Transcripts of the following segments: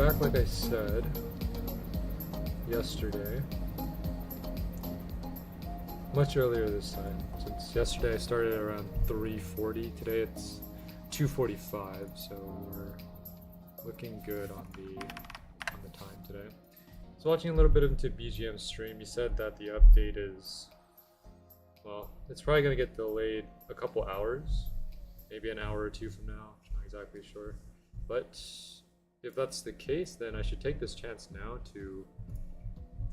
back like I said yesterday. Much earlier this time. Since yesterday I started around 3:40. Today it's 2:45, so we're looking good on the time today. So watching a little bit into BGM's stream, he said that the update is, well, it's probably gonna get delayed a couple hours, maybe an hour or two from now. I'm not exactly sure, but if that's the case, then I should take this chance now to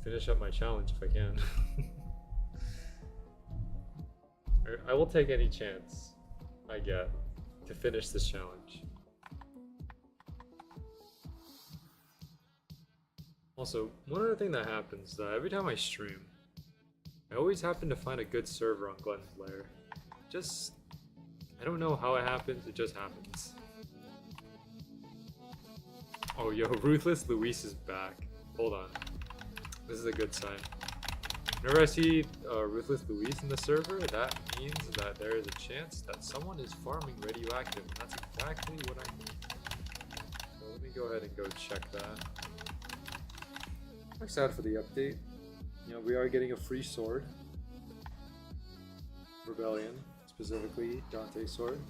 finish up my challenge if I can. I will take any chance I get to finish this challenge. Also, one other thing that happens is that every time I stream, I always happen to find a good server on Glenn's Lair. I don't know how it happens, it just happens. Oh yo, Ruthless Luis is back. Hold on. This is a good sign. Whenever I see Ruthless Luis in the server, that means that there is a chance that someone is farming radioactive, and that's exactly what I need. So let me go ahead and go check that. I'm excited for the update. You know, we are getting a free sword. Rebellion, specifically Dante's sword.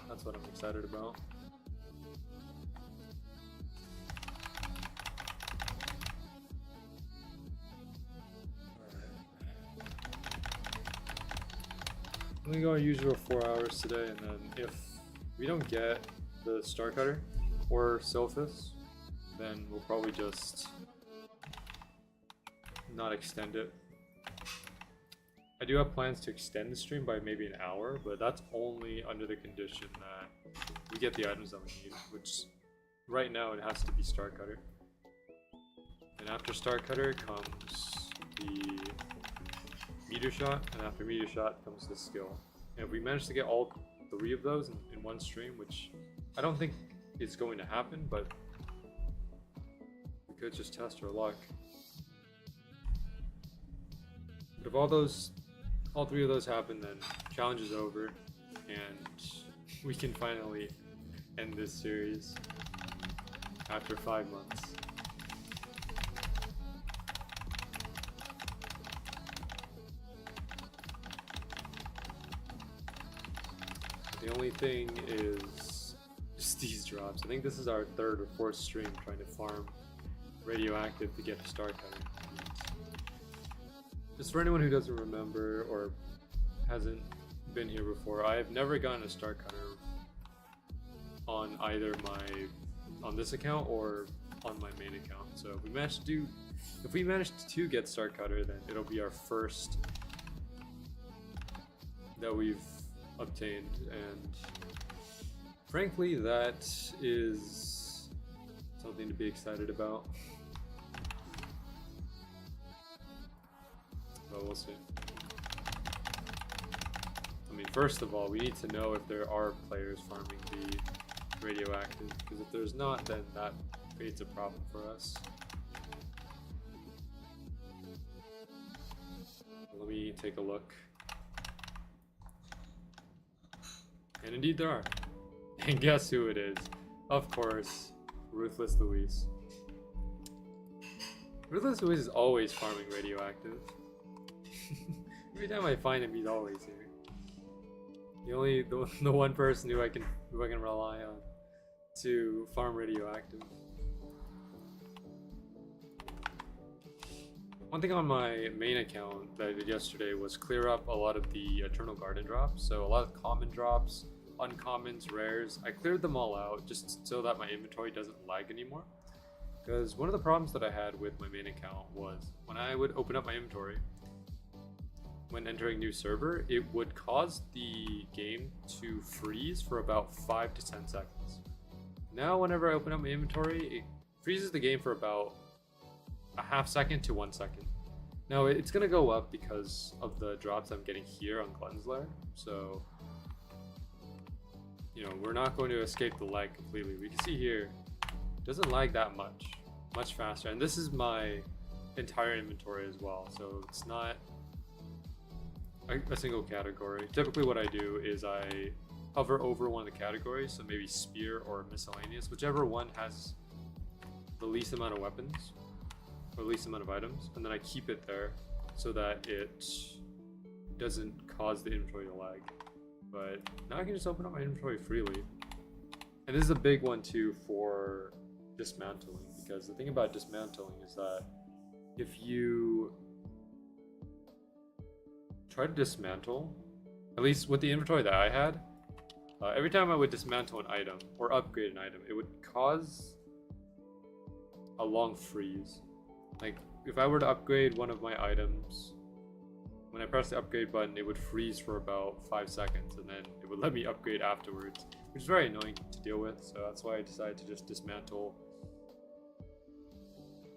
That's what I'm excited about. I'm gonna go on usual 4 hours today, and then if we don't get the Star Cutter or Sophis, then we'll probably just not extend it. I do have plans to extend the stream by maybe an hour, but that's only under the condition that we get the items that we need, which right now it has to be Star Cutter. And after Star Cutter comes the meteor shot, and after meteor shot comes the skill. And if we manage to get all three of those in one stream, which I don't think is going to happen, but we could just test our luck. But if all three of those happen, then challenge is over, and we can finally end this series after 5 months. The only thing is just these drops. I think this is our third or fourth stream trying to farm radioactive to get a Star Cutter. Just for anyone who doesn't remember or hasn't been here before, I have never gotten a Star Cutter on either on this account or on my main account. So if we manage to get Star Cutter, then it'll be our first that we've obtained, and frankly that is something to be excited about. But we'll see. I mean, first of all, we need to know if there are players farming the radioactive, because if there's not, then that creates a problem for us. Let me take a look. And indeed there are. And guess who it is? Of course, Ruthless Luis. Ruthless Luis is always farming radioactive. Every time I find him, he's always here. The one person who I can rely on to farm radioactive. One thing on my main account that I did yesterday was clear up a lot of the Eternal Garden drops. So a lot of common drops, uncommons, rares. I cleared them all out just so that my inventory doesn't lag anymore. Because one of the problems that I had with my main account was when I would open up my inventory when entering new server, it would cause the game to freeze for about 5 to 10 seconds. Now whenever I open up my inventory, it freezes the game for about a half second to 1 second. Now it's gonna go up because of the drops I'm getting here on Glenn's Lair, so you know, we're not going to escape the lag completely. We can see here, it doesn't lag that much faster, and this is my entire inventory as well, so it's not a single category. Typically what I do is I hover over one of the categories, so maybe spear or miscellaneous, whichever one has the least amount of weapons, or least amount of items, and then I keep it there so that it doesn't cause the inventory to lag. But now I can just open up my inventory freely. And this is a big one too for dismantling, because the thing about dismantling is that if you try to dismantle, at least with the inventory that I had, every time I would dismantle an item or upgrade an item, it would cause a long freeze. Like if I were to upgrade one of my items, when I press the upgrade button, it would freeze for about 5 seconds, and then it would let me upgrade afterwards, which is very annoying to deal with. So that's why I decided to just dismantle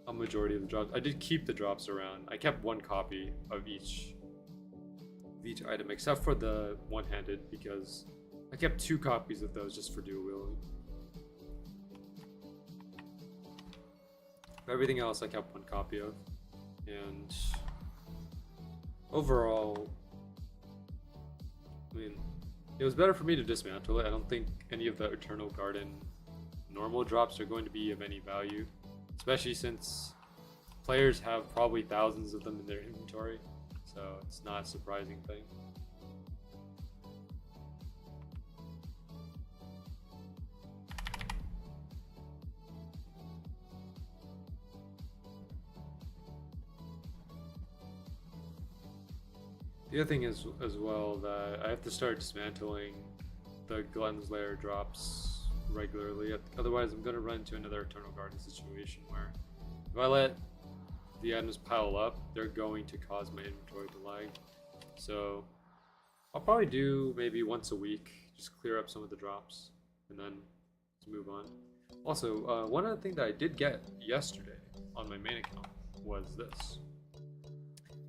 a majority of the drops. I did keep the drops around. I kept one copy of each item, except for the one-handed, because I kept 2 copies of those just for dual wielding. Everything else I kept 1 copy of, and overall, I mean, it was better for me to dismantle it. I don't think any of the Eternal Garden normal drops are going to be of any value, especially since players have probably thousands of them in their inventory, so it's not a surprising thing. The other thing is as well that I have to start dismantling the Glenn's Lair drops regularly, otherwise I'm going to run into another Eternal Garden situation where if I let the items pile up, they're going to cause my inventory to lag. So I'll probably do maybe once a week, just clear up some of the drops and then let's move on. Also, one other thing that I did get yesterday on my main account was this.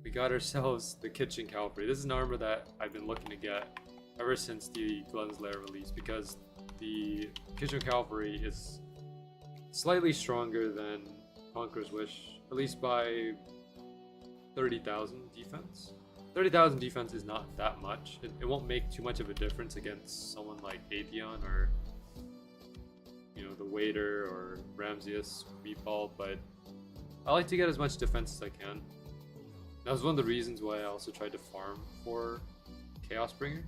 We got ourselves the Kitchen Cavalry. This is an armor that I've been looking to get ever since the Glenn's Lair release, because the Kitchen Cavalry is slightly stronger than Conqueror's Wish, at least by 30,000 defense. 30,000 defense is not that much. It won't make too much of a difference against someone like Atheon or, you know, the Waiter or Ramses Meatball, but I like to get as much defense as I can. That was one of the reasons why I also tried to farm for Chaos Bringer,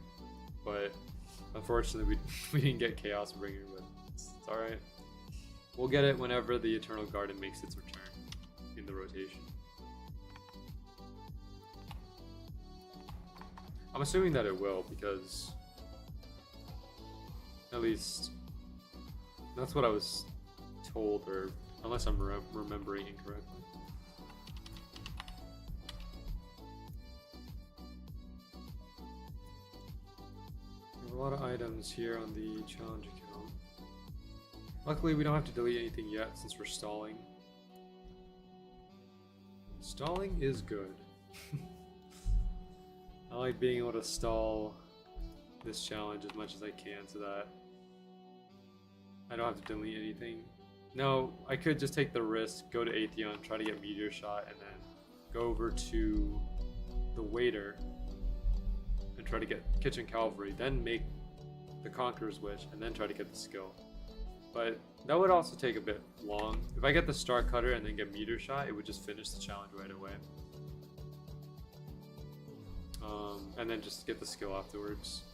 but unfortunately we didn't get Chaos Bringer, but it's alright. We'll get it whenever the Eternal Garden makes its return in the rotation. I'm assuming that it will, because at least that's what I was told, or unless I'm remembering incorrectly. A lot of items here on the challenge account. Luckily we don't have to delete anything yet since we're stalling. Stalling is good. I like being able to stall this challenge as much as I can so that I don't have to delete anything. No, I could just take the risk, go to Atheon, try to get Meteor Shot, and then go over to the Waiter and try to get Kitchen Cavalry, then make the Conqueror's Wish, and then try to get the skill. But that would also take a bit long. If I get the Star Cutter and then get Meteor Shot, it would just finish the challenge right away. And then just get the skill afterwards.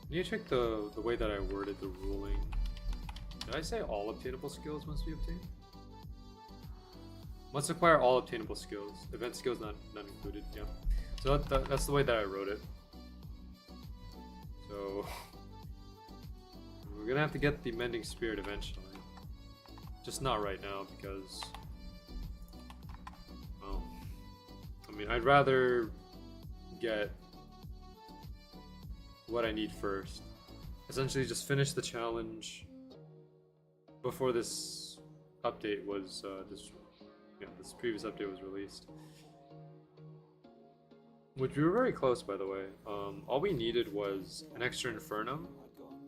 Need to check the way that I worded the ruling. Did I say all obtainable skills must be obtained? Must acquire all obtainable skills. Event skills not included, yeah. So that's the way that I wrote it. So we're gonna have to get the Mending Spirit eventually. Just not right now because, well, I mean, I'd rather get what I need first. Essentially just finish the challenge before this update was, this previous update was released. Which we were very close, by the way. All we needed was an extra Infernum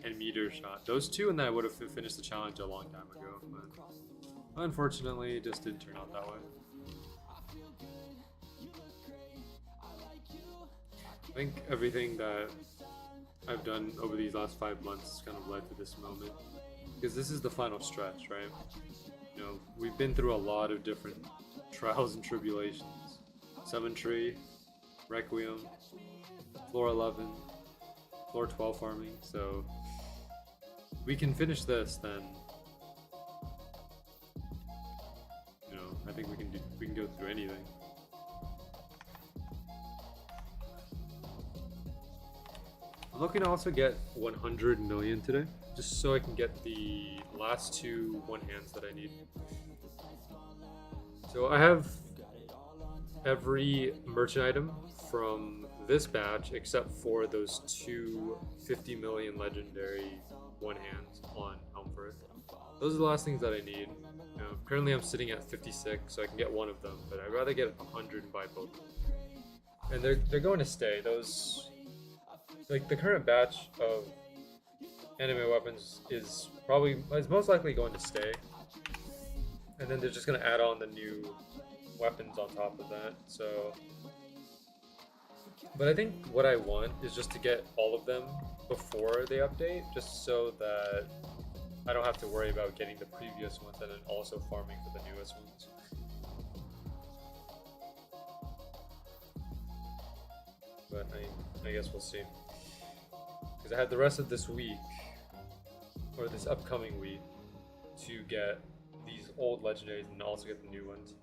and Meteor Shot. Those two, and then I would have finished the challenge a long time ago. But unfortunately, it just didn't turn out that way. I think everything that I've done over these last 5 months kind of led to this moment. Because this is the final stretch, right? You know, we've been through a lot of different trials and tribulations. 7 Tree, Requiem, Floor 11, Floor 12 farming, so we can finish this, then you know, I think we can go through anything. I'm looking to also get 100 million today, just so I can get the last 2 1-hands that I need. So I have every merchant item from this batch except for those 2 50 million legendary 1-hands on Helmfirth. Those are the last things that I need. You know, currently I'm sitting at 56, so I can get one of them, but I'd rather get 100 and buy both. And they're going to stay. Those, like, the current batch of anime weapons is most likely going to stay, and then they're just going to add on the new weapons on top of that. So, but I think what I want is just to get all of them before they update, just so that I don't have to worry about getting the previous ones and then also farming for the newest ones. But I guess we'll see. Because I had the rest of this week, or this upcoming week, to get these old legendaries and also get the new ones.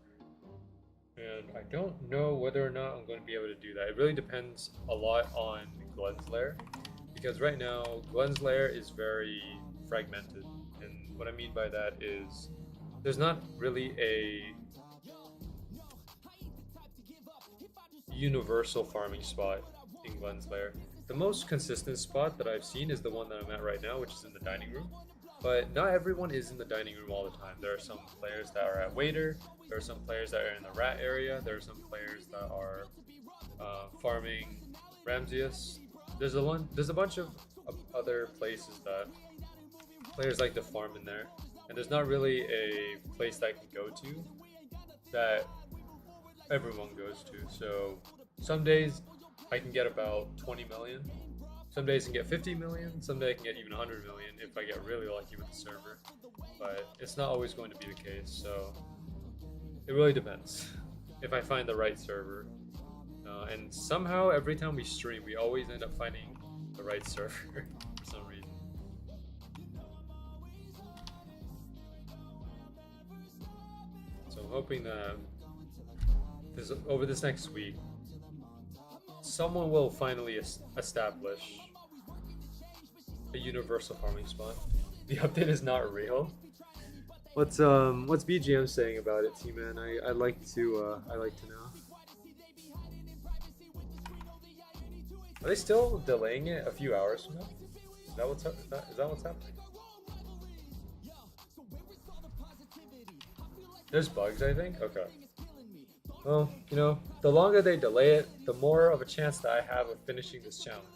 And I don't know whether or not I'm going to be able to do that. It really depends a lot on Glenn's Lair, because right now Glenn's Lair is very fragmented, and what I mean by that is there's not really a universal farming spot in Glenn's Lair. The most consistent spot that I've seen is the one that I'm at right now, which is in the dining room. But not everyone is in the dining room all the time. There are some players that are at waiter. There are some players that are in the rat area. There are some players that are farming Ramses. There's a bunch of other places that players like to farm in there, and there's not really a place that I can go to that everyone goes to. So some days I can get about 20 million. Some days I can get 50 million, some days I can get even 100 million if I get really lucky with the server. But it's not always going to be the case, so it really depends if I find the right server. And somehow every time we stream, we always end up finding the right server for some reason. So I'm hoping that over this next week, someone will finally establish a universal farming spot. The update is not real. What's BGM saying about it, T-Man? I'd like to know. Are they still delaying it a few hours from now? Is that what's happening? There's bugs, I think? Okay. Well, you know, the longer they delay it, the more of a chance that I have of finishing this challenge.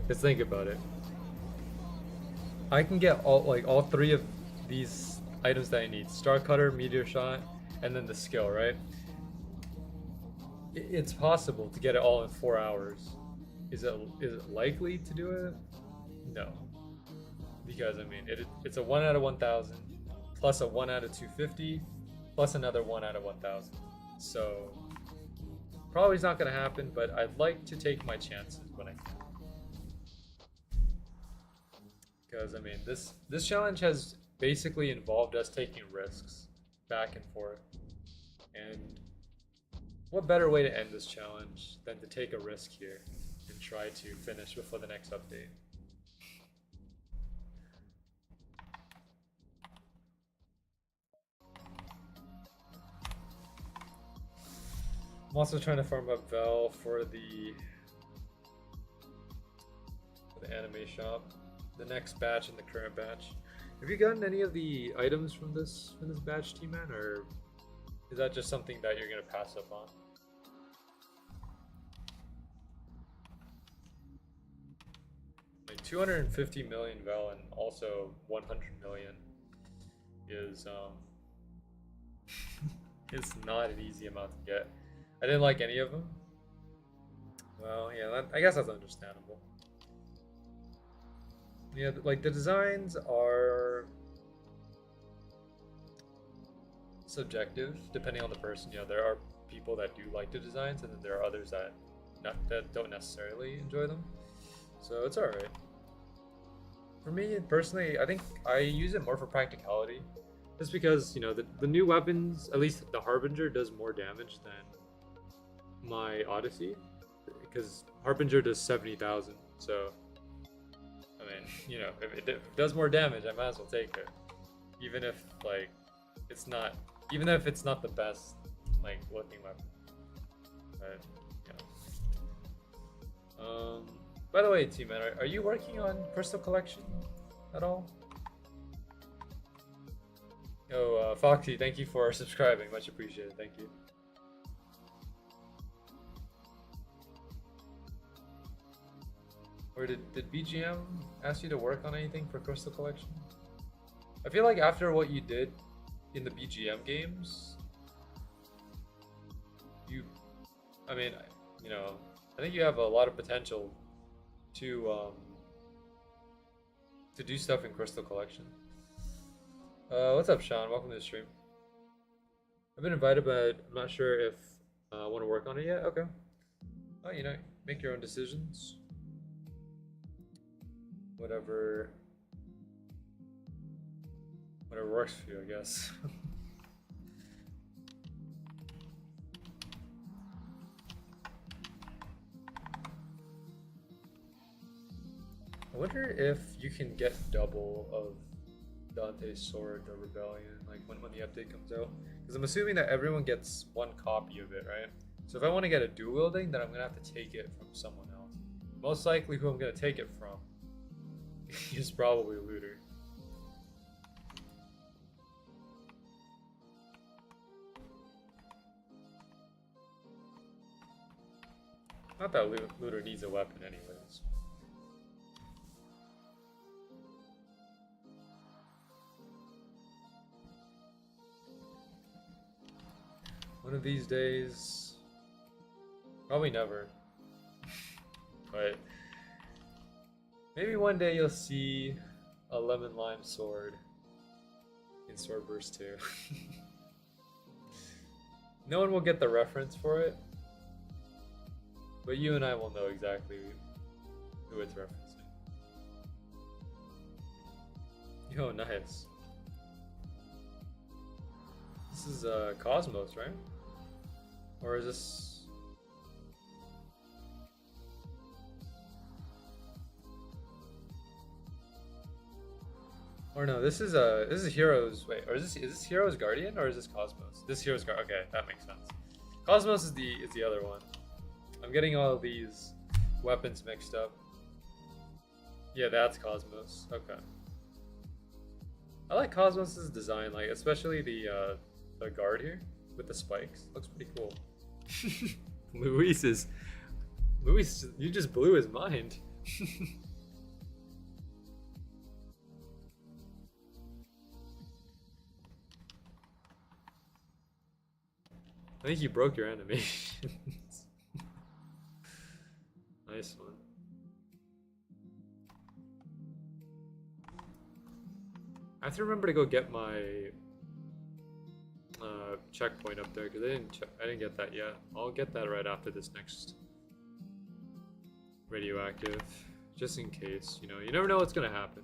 Just think about it. I can get all 3 of these items that I need: Star Cutter, Meteor Shot, and then the skill, right? It's possible to get it all in 4 hours. Is it likely to do it? No. Because I mean, it's a 1 out of 1,000 plus a 1 out of 250 plus another 1 out of 1,000. So probably it's not going to happen, but I'd like to take my chances when I can. Because I mean, this challenge has basically involved us taking risks back and forth. And what better way to end this challenge than to take a risk here and try to finish before the next update. I'm also trying to farm up Vel for the anime shop, the next batch and the current batch. Have you gotten any of the items from this batch, T-Man, or is that just something that you're gonna pass up on? Like 250 million Vel and also 100 million is it's not an easy amount to get. I didn't like any of them. Well, yeah, I guess that's understandable. Yeah, like the designs are subjective depending on the person. You know, there are people that do like the designs, and then there are others that don't necessarily enjoy them. So it's all right. For me personally, I think I use it more for practicality, just because you know the new weapons, at least the Harbinger, does more damage than my Odyssey, because Harbinger does 70,000. So I mean, you know, if it does more damage, I might as well take it, even if like it's not, even if it's not the best like looking weapon. But yeah. By the way, T-Man, are you working on Crystal Collection at all? Yo, Foxy, thank you for subscribing. Much appreciated. Thank you. Or did BGM ask you to work on anything for Crystal Collection? I feel like after what you did in the BGM games, I mean, you know, I think you have a lot of potential to do stuff in Crystal Collection. What's up, Sean? Welcome to the stream. I've been invited, but I'm not sure if I want to work on it yet. Okay. Oh, you know, make your own decisions. Whatever works for you, I guess. I wonder if you can get double of Dante's Sword, the Rebellion, like when the update comes out. Because I'm assuming that everyone gets one copy of it, right? So if I want to get a dual wielding, then I'm going to have to take it from someone else. Most likely who I'm going to take it from is probably Looter. Not that Looter needs a weapon anyways. One of these days, probably never, but maybe one day you'll see a lemon lime sword in Swordburst 2. No one will get the reference for it, but you and I will know exactly who it's referencing. Yo, nice. This is Cosmos, right? Or is this... Or no, this is Heroes. Wait, or is this Heroes Guardian or is this Cosmos? This Heroes Guardian. Okay, that makes sense. Cosmos is the other one. I'm getting all of these weapons mixed up. Yeah, that's Cosmos. Okay. I like Cosmos's design, like especially the guard here with the spikes. Looks pretty cool. Luis, you just blew his mind. I think you broke your animations. Nice one. I have to remember to go get my checkpoint up there because I didn't get that yet. I'll get that right after this next radioactive, just in case. You know, you never know what's gonna happen.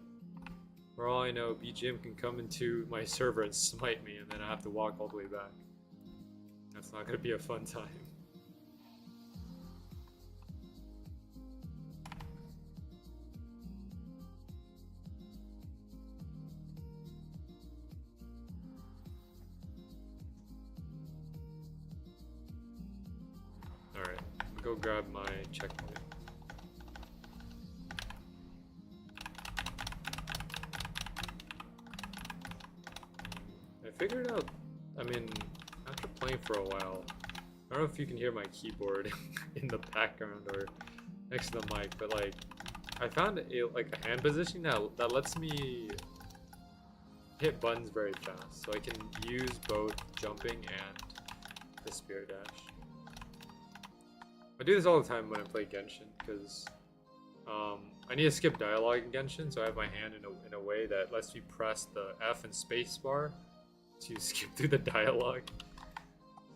For all I know, BGM can come into my server and smite me, and then I have to walk all the way back. That's not gonna be a fun time. Alright, go grab my checkpoint. I figured out, I mean, after playing for a while, I don't know if you can hear my keyboard in the background or next to the mic, but like, I found a hand position that lets me hit buttons very fast, so I can use both jumping and the spear dash. I do this all the time when I play Genshin because I need to skip dialogue in Genshin, so I have my hand in a way that lets me press the F and space bar to skip through the dialogue.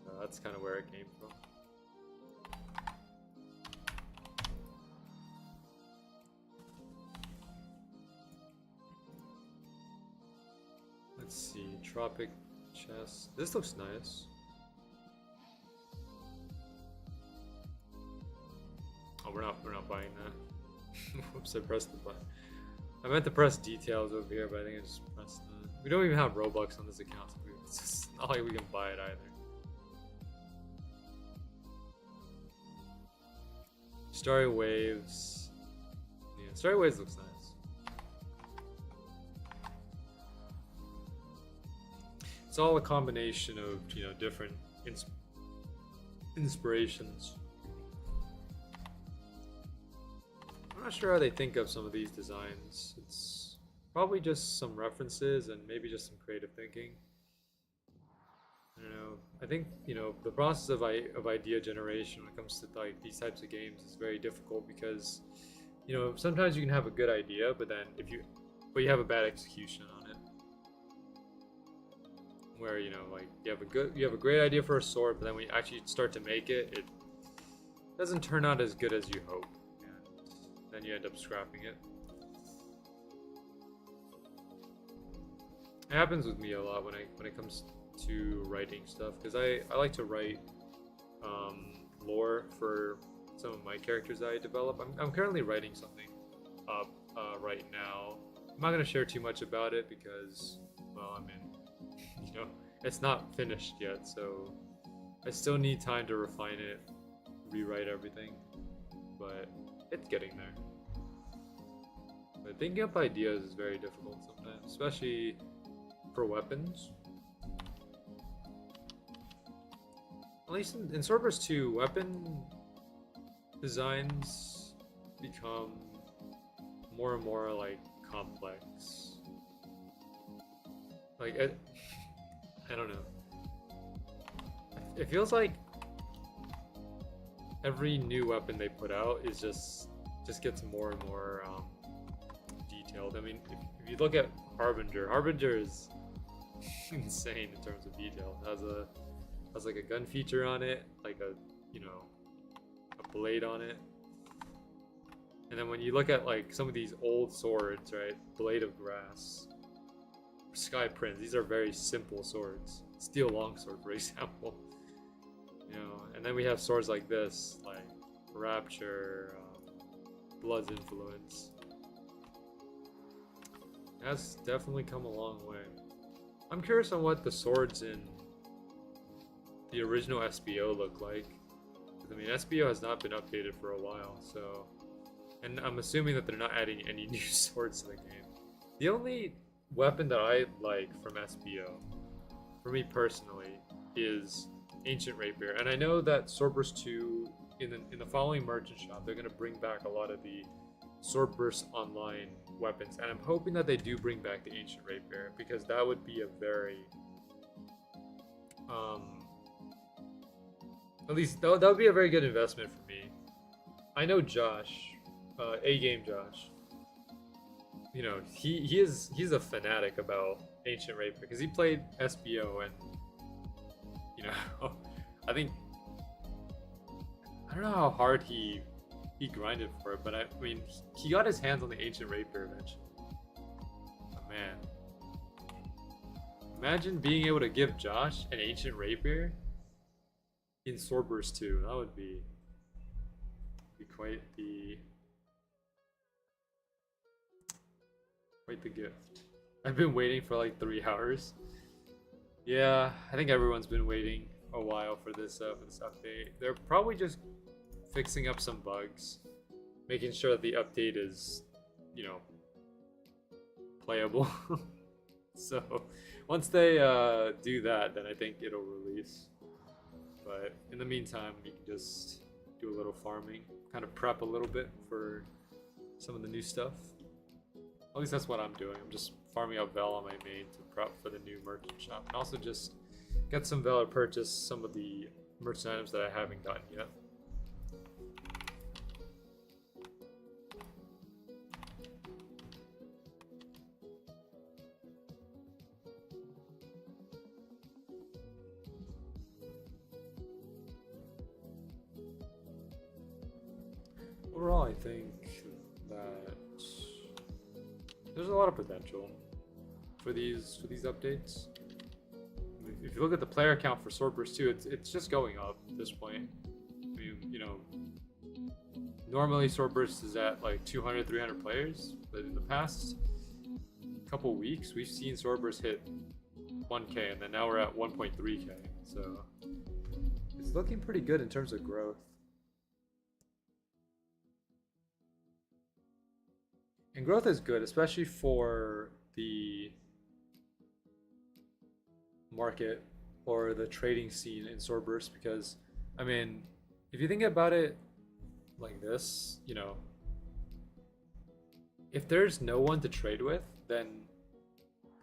So that's kind of where it came from. Let's see, Tropic Chest. This looks nice. Oh, we're not buying that. Whoops, I pressed the button. I meant to press details over here, but I think I just pressed the... We don't even have Robux on this account, so it's just not like we can buy it either. Starry Waves. Yeah, Starry Waves looks nice. It's all a combination of, you know, different inspirations. I'm not sure how they think of some of these designs. It's probably just some references and maybe just some creative thinking. I don't know. I think, you know, the process of idea generation when it comes to like these types of games is very difficult because, you know, sometimes you can have a good idea, but then but you have a bad execution on it. Where, you know, like you have a great idea for a sword, but then when you actually start to make it, it doesn't turn out as good as you hope. Then you end up scrapping it. It happens with me a lot when it comes to writing stuff, because I like to write lore for some of my characters that I develop. I'm currently writing something up right now. I'm not gonna share too much about it because, well, you know, it's not finished yet, so I still need time to refine it, rewrite everything, but it's getting there. But thinking up ideas is very difficult sometimes, especially for weapons. At least in Swordburst 2, weapon designs become more and more like complex. Like I don't know. It feels like every new weapon they put out is just gets more and more detailed. I mean, if you look at Harbinger is insane in terms of detail. It has like a gun feature on it, like a blade on it. And then when you look at like some of these old swords, right? Blade of Grass, Sky Prince, these are very simple swords. Steel Longsword, for example. You know, and then we have swords like this, like Rapture, Blood's Influence. That's definitely come a long way. I'm curious on what the swords in the original SBO look like. I mean, SBO has not been updated for a while, so... And I'm assuming that they're not adding any new swords to the game. The only weapon that I like from SBO, for me personally, is Ancient Rapier. And I know that Swordburst 2, in the following merchant shop, they're going to bring back a lot of the Swordburst Online weapons. And I'm hoping that they do bring back the Ancient Rapier, because that would be a very... at least, that would be a very good investment for me. I know Josh, A-Game Josh, you know, he's a fanatic about Ancient Rapier, because he played SBO, and, you know, I don't know how hard he grinded for it, but I mean, he got his hands on the Ancient Rapier eventually. But man, imagine being able to give Josh an Ancient Rapier in Swordburst 2. That would be quite the gift. I've been waiting for like 3 hours. Yeah, I think everyone's been waiting a while for this update. They're probably just fixing up some bugs, making sure that the update is, you know, playable. So once they do that, then I think it'll release. But in the meantime, you can just do a little farming, kind of prep a little bit for some of the new stuff. At least that's what I'm doing. I'm just farming up Vel on my main to prep for the new merchant shop, and also just get some Vel to purchase some of the merchant items that I haven't gotten yet. overall, I think that there's a lot of potential for these updates. If you look at the player count for Swordburst 2, it's just going up at this point. I mean, you know, normally Swordburst is at like 200, 300 players, but in the past couple weeks, we've seen Swordburst hit 1K, and then now we're at 1.3K. So it's looking pretty good in terms of growth. And growth is good, especially for the market or the trading scene in Swordburst, because, I mean, if you think about it like this, you know, if there's no one to trade with, then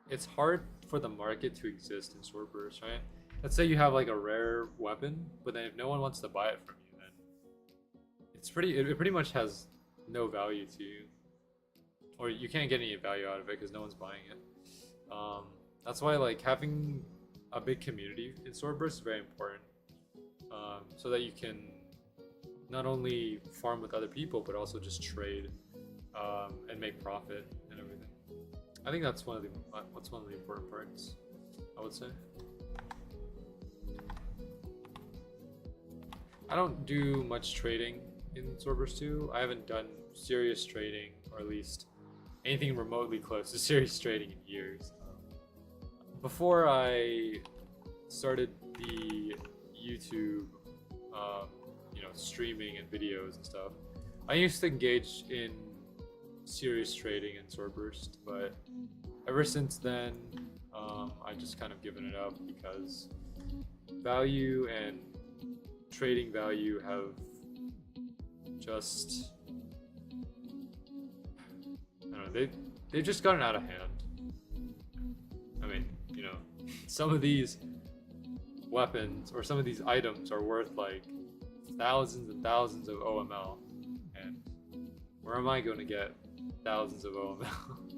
it's hard for the market to exist in Swordburst, right? Let's say you have like a rare weapon, but then if no one wants to buy it from you, then it pretty much has no value to you, or you can't get any value out of it because no one's buying it. That's why like having a big community in Swordburst is very important, so that you can not only farm with other people but also just trade and make profit and everything. I think that's one of the important parts, I would say. I don't do much trading in Swordburst 2. I haven't done serious trading, or at least anything remotely close to serious trading, in years. Before I started the YouTube, you know, streaming and videos and stuff, I used to engage in serious trading in Swordburst, but ever since then, I just kind of given it up because value and trading value have just, I don't know, they've just gotten out of hand. I mean, you know, some of these weapons or some of these items are worth like thousands and thousands of OML, and where am I going to get thousands of OML?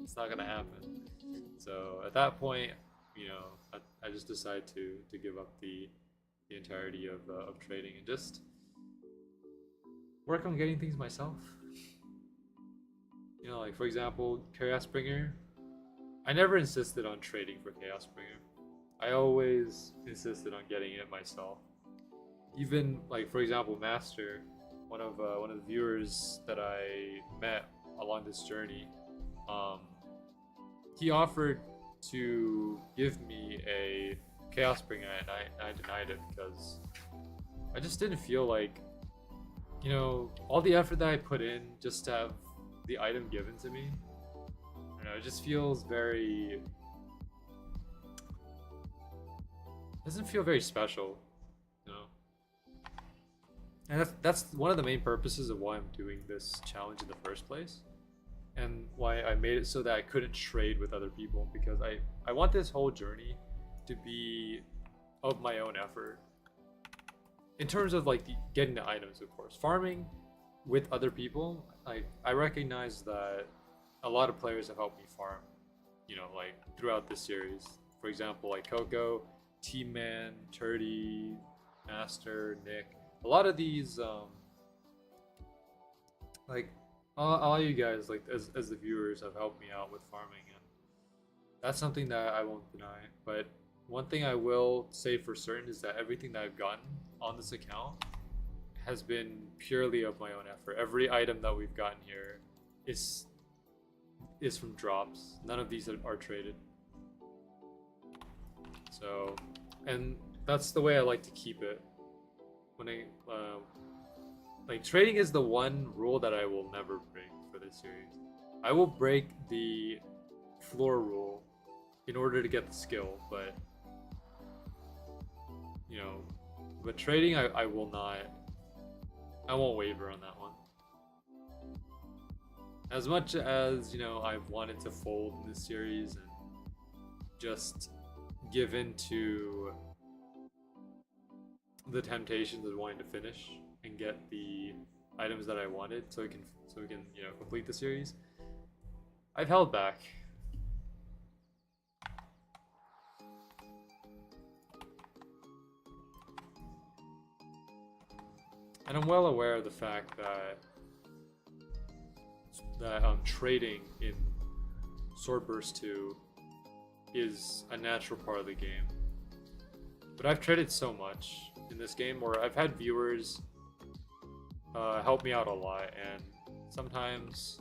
It's not going to happen. So at that point, you know, I just decided to give up the entirety of trading and just work on getting things myself. You know, like for example, Chaos Bringer. I never insisted on trading for Chaos Bringer. I always insisted on getting it myself. Even like for example, Master, one of the viewers that I met along this journey, he offered to give me a Chaos Bringer, and I denied it because I just didn't feel like, you know, all the effort that I put in just to have the item given to me, you know, it just feels very, doesn't feel very special, you know. And that's one of the main purposes of why I'm doing this challenge in the first place, and why I made it so that I couldn't trade with other people, because I want this whole journey to be of my own effort. In terms of like getting the items, of course. Farming with other people, I recognize that a lot of players have helped me farm, you know, like throughout this series. For example, like Coco, T-Man, Turdy, Master, Nick. A lot of these, like, all of you guys, like as the viewers, have helped me out with farming, and that's something that I won't deny. But one thing I will say for certain is that everything that I've gotten on this account has been purely of my own effort. Every item that we've gotten here is from drops. None of these are traded. So, and that's the way I like to keep it. When I like, trading is the one rule that I will never break for this series. I will break the floor rule in order to get the skill, but you know, but trading I will not, I won't waver on that one. As much as, you know, I've wanted to fold in this series and just give in to the temptations of wanting to finish and get the items that I wanted so we can you know, complete the series, I've held back. And I'm well aware of the fact that that trading in Swordburst 2 is a natural part of the game. But I've traded so much in this game where I've had viewers help me out a lot, and sometimes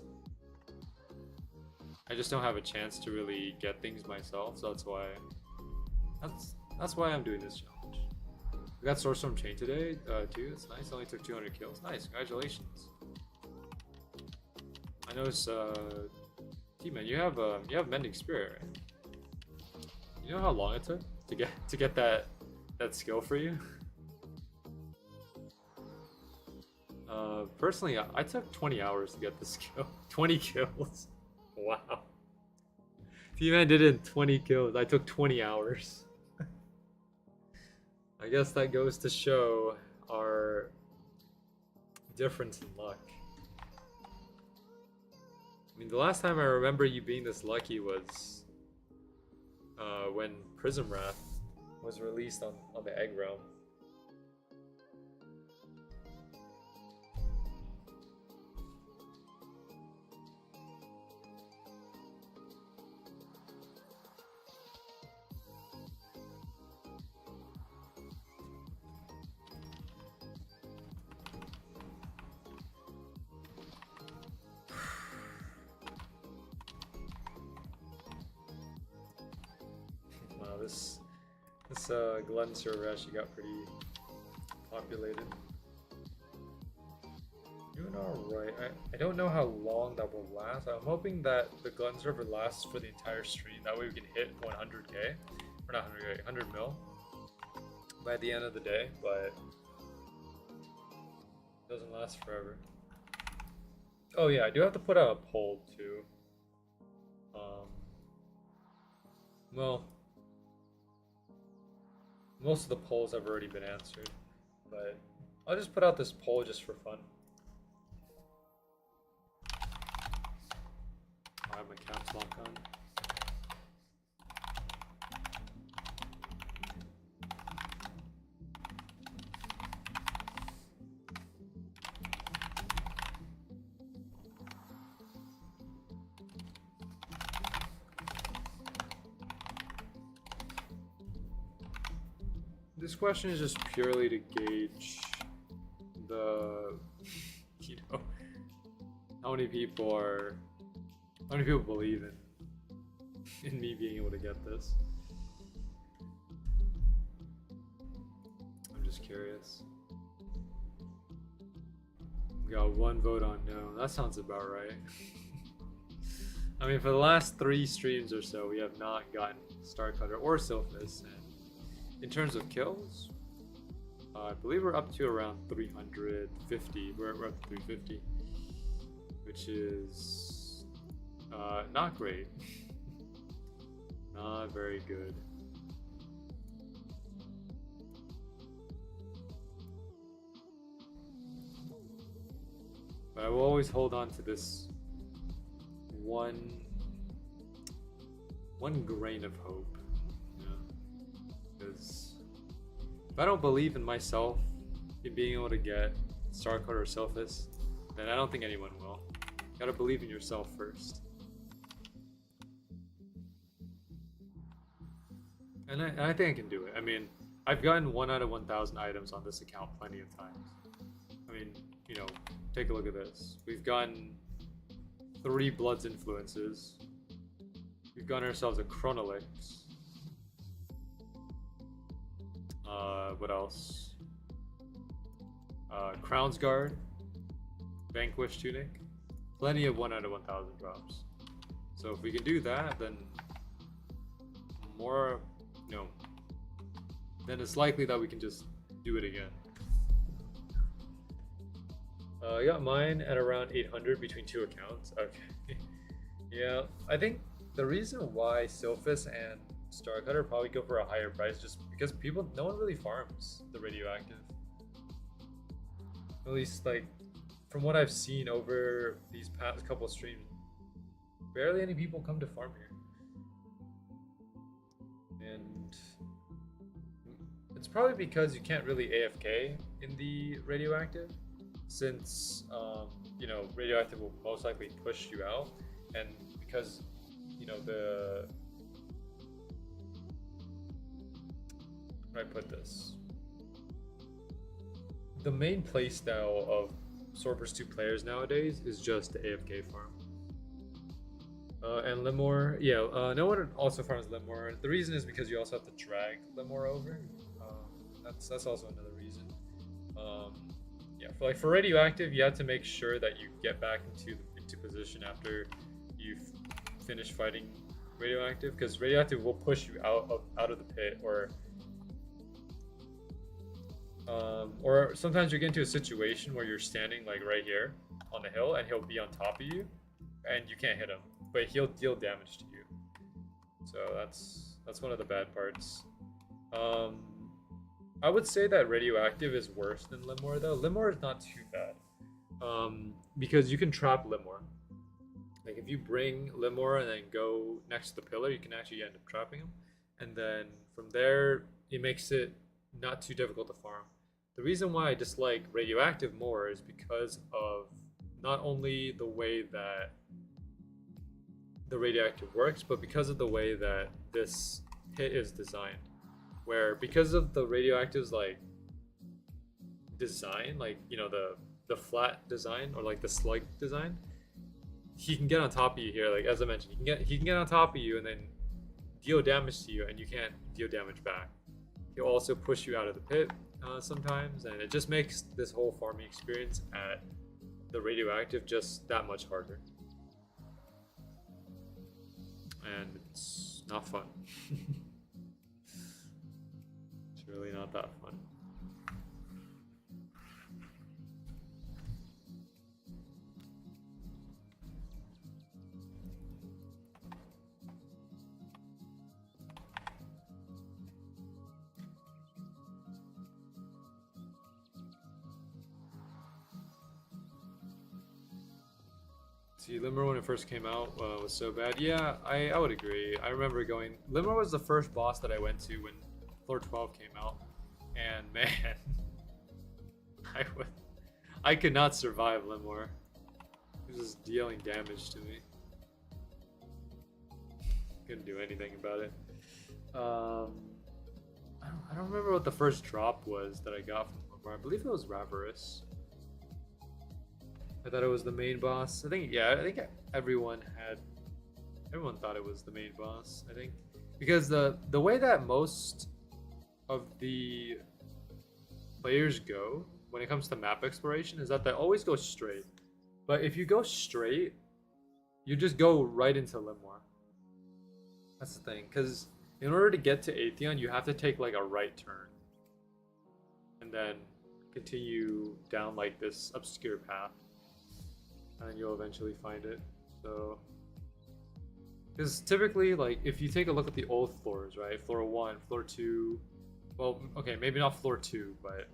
I just don't have a chance to really get things myself, so that's why I'm doing this challenge. We got Sourcestorm Chain today, too. That's nice. Only took 200 kills. Nice, congratulations. I noticed, T-Man, you have Mending Spirit, right? You know how long it took to get that skill for you? Personally, I took 20 hours to get this skill. 20 kills. Wow. T-Man did it in 20 kills. I took 20 hours. I guess that goes to show our difference in luck. I mean, the last time I remember you being this lucky was when Prism Wrath was released on the Egg Realm. Wow, this Glen server actually got pretty populated. Doing alright. I don't know how long that will last. I'm hoping that the Glen server lasts for the entire stream. That way we can hit 100k. Or not 100k, 100 mil by the end of the day, but it doesn't last forever. Oh yeah, I do have to put out a poll too. Well, most of the polls have already been answered, but I'll just put out this poll just for fun. I have my caps lock on. This question is just purely to gauge the, you know, how many people believe in me being able to get this. I'm just curious. We got one vote on no. That sounds about right. I mean, for the last 3 streams or so, we have not gotten Starcutter or Sylphus. In terms of kills, I believe we're up to around 350. We're up to 350, which is not great. Not very good. But I will always hold on to this one grain of hope. Because if I don't believe in myself, in being able to get Starcutter or Sylphus, then I don't think anyone will. You gotta believe in yourself first. And I think I can do it. I mean, I've gotten 1 out of 1,000 items on this account plenty of times. I mean, you know, take a look at this. We've gotten 3 Blood's Influences. We've gotten ourselves a Chronolix. What else? Crown's Guard, Vanquish Tunic, plenty of 1 out of 1,000 drops. So if we can do that, then more, you know, then it's likely that we can just do it again. I got mine at around 800 between 2 accounts. Okay. Yeah, I think the reason why Sylphus and Starcutter probably go for a higher price just because no one really farms the radioactive. At least, like, from what I've seen over these past couple streams, barely any people come to farm here. And it's probably because you can't really AFK in the radioactive, since you know, radioactive will most likely push you out, and because, you know, the, how do I put this? The main playstyle of Swordburst 2 players nowadays is just the AFK farm. And Limor, yeah, no one also farms Limor. The reason is because you also have to drag Limor over. That's also another reason. Yeah, for radioactive, you have to make sure that you get back into position after you've finished fighting radioactive, because radioactive will push you out of the pit, or sometimes you get into a situation where you're standing like right here on the hill, and he'll be on top of you, and you can't hit him, but he'll deal damage to you. So that's one of the bad parts. I would say that radioactive is worse than Limor though. Limor is not too bad, because you can trap Limor. Like if you bring Limor and then go next to the pillar, you can actually end up trapping him, and then from there it makes it not too difficult to farm. The reason why I dislike radioactive more is because of not only the way that the radioactive works, but because of the way that this hit is designed. Where because of the radioactive's like design, like, you know, the flat design or like the slug design, he can get on top of you here. Like as I mentioned, he can get on top of you and then deal damage to you, and you can't deal damage back. He'll also push you out of the pit sometimes, and it just makes this whole farming experience at the radioactive just that much harder. And it's not fun. It's really not that fun. See, Limmer when it first came out was so bad. Yeah, I would agree. I remember going... Limmer was the first boss that I went to when Floor 12 came out. And man, I could not survive Limmer. He was just dealing damage to me. Couldn't do anything about it. I don't remember what the first drop was that I got from Limmer. I believe it was Ravarus. I thought it was the main boss. I think everyone thought it was the main boss, I think. Because the way that most of the players go when it comes to map exploration is that they always go straight. But if you go straight, you just go right into Limor. That's the thing. Because in order to get to Atheon, you have to take like a right turn. And then continue down like this obscure path. And you'll eventually find it. So, because typically, like, if you take a look at the old floors, right? Floor 1, floor 2, well, okay, maybe not floor 2, but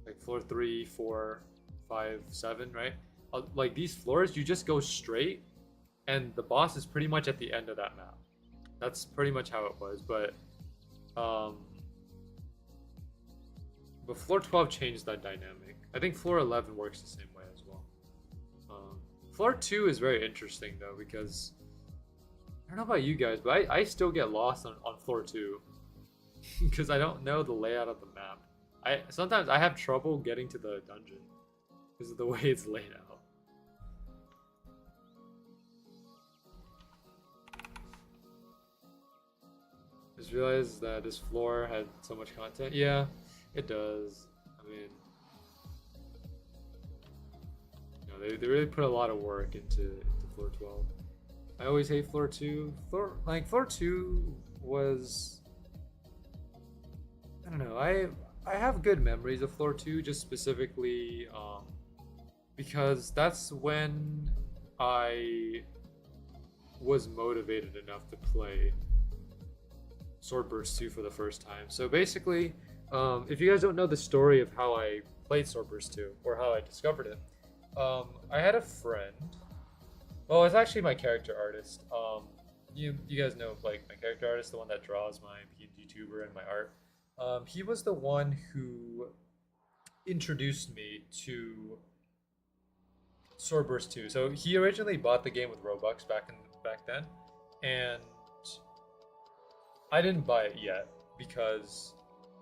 like floor 3, 4, 5, 7, right? Like these floors, you just go straight, and the boss is pretty much at the end of that map. That's pretty much how it was, but floor 12 changed that dynamic. I think floor 11 works the same way as well. Floor 2 is very interesting though, because I don't know about you guys, but I still get lost on floor 2 because I don't know the layout of the map. Sometimes I have trouble getting to the dungeon because of the way it's laid out. Just realized that this floor had so much content. Yeah, it does. I mean, they really put a lot of work into floor 12. I always hate floor 2. Floor 2 was, I don't know, I have good memories of floor 2, just specifically because that's when I was motivated enough to play Swordburst 2 for the first time. So basically, if you guys don't know the story of how I played Swordburst 2 or how I discovered it, I had a friend. Well, it's actually my character artist. You guys know like my character artist, the one that draws my PNG tuber and my art. He was the one who introduced me to Swordburst 2. So he originally bought the game with Robux back then, and I didn't buy it yet because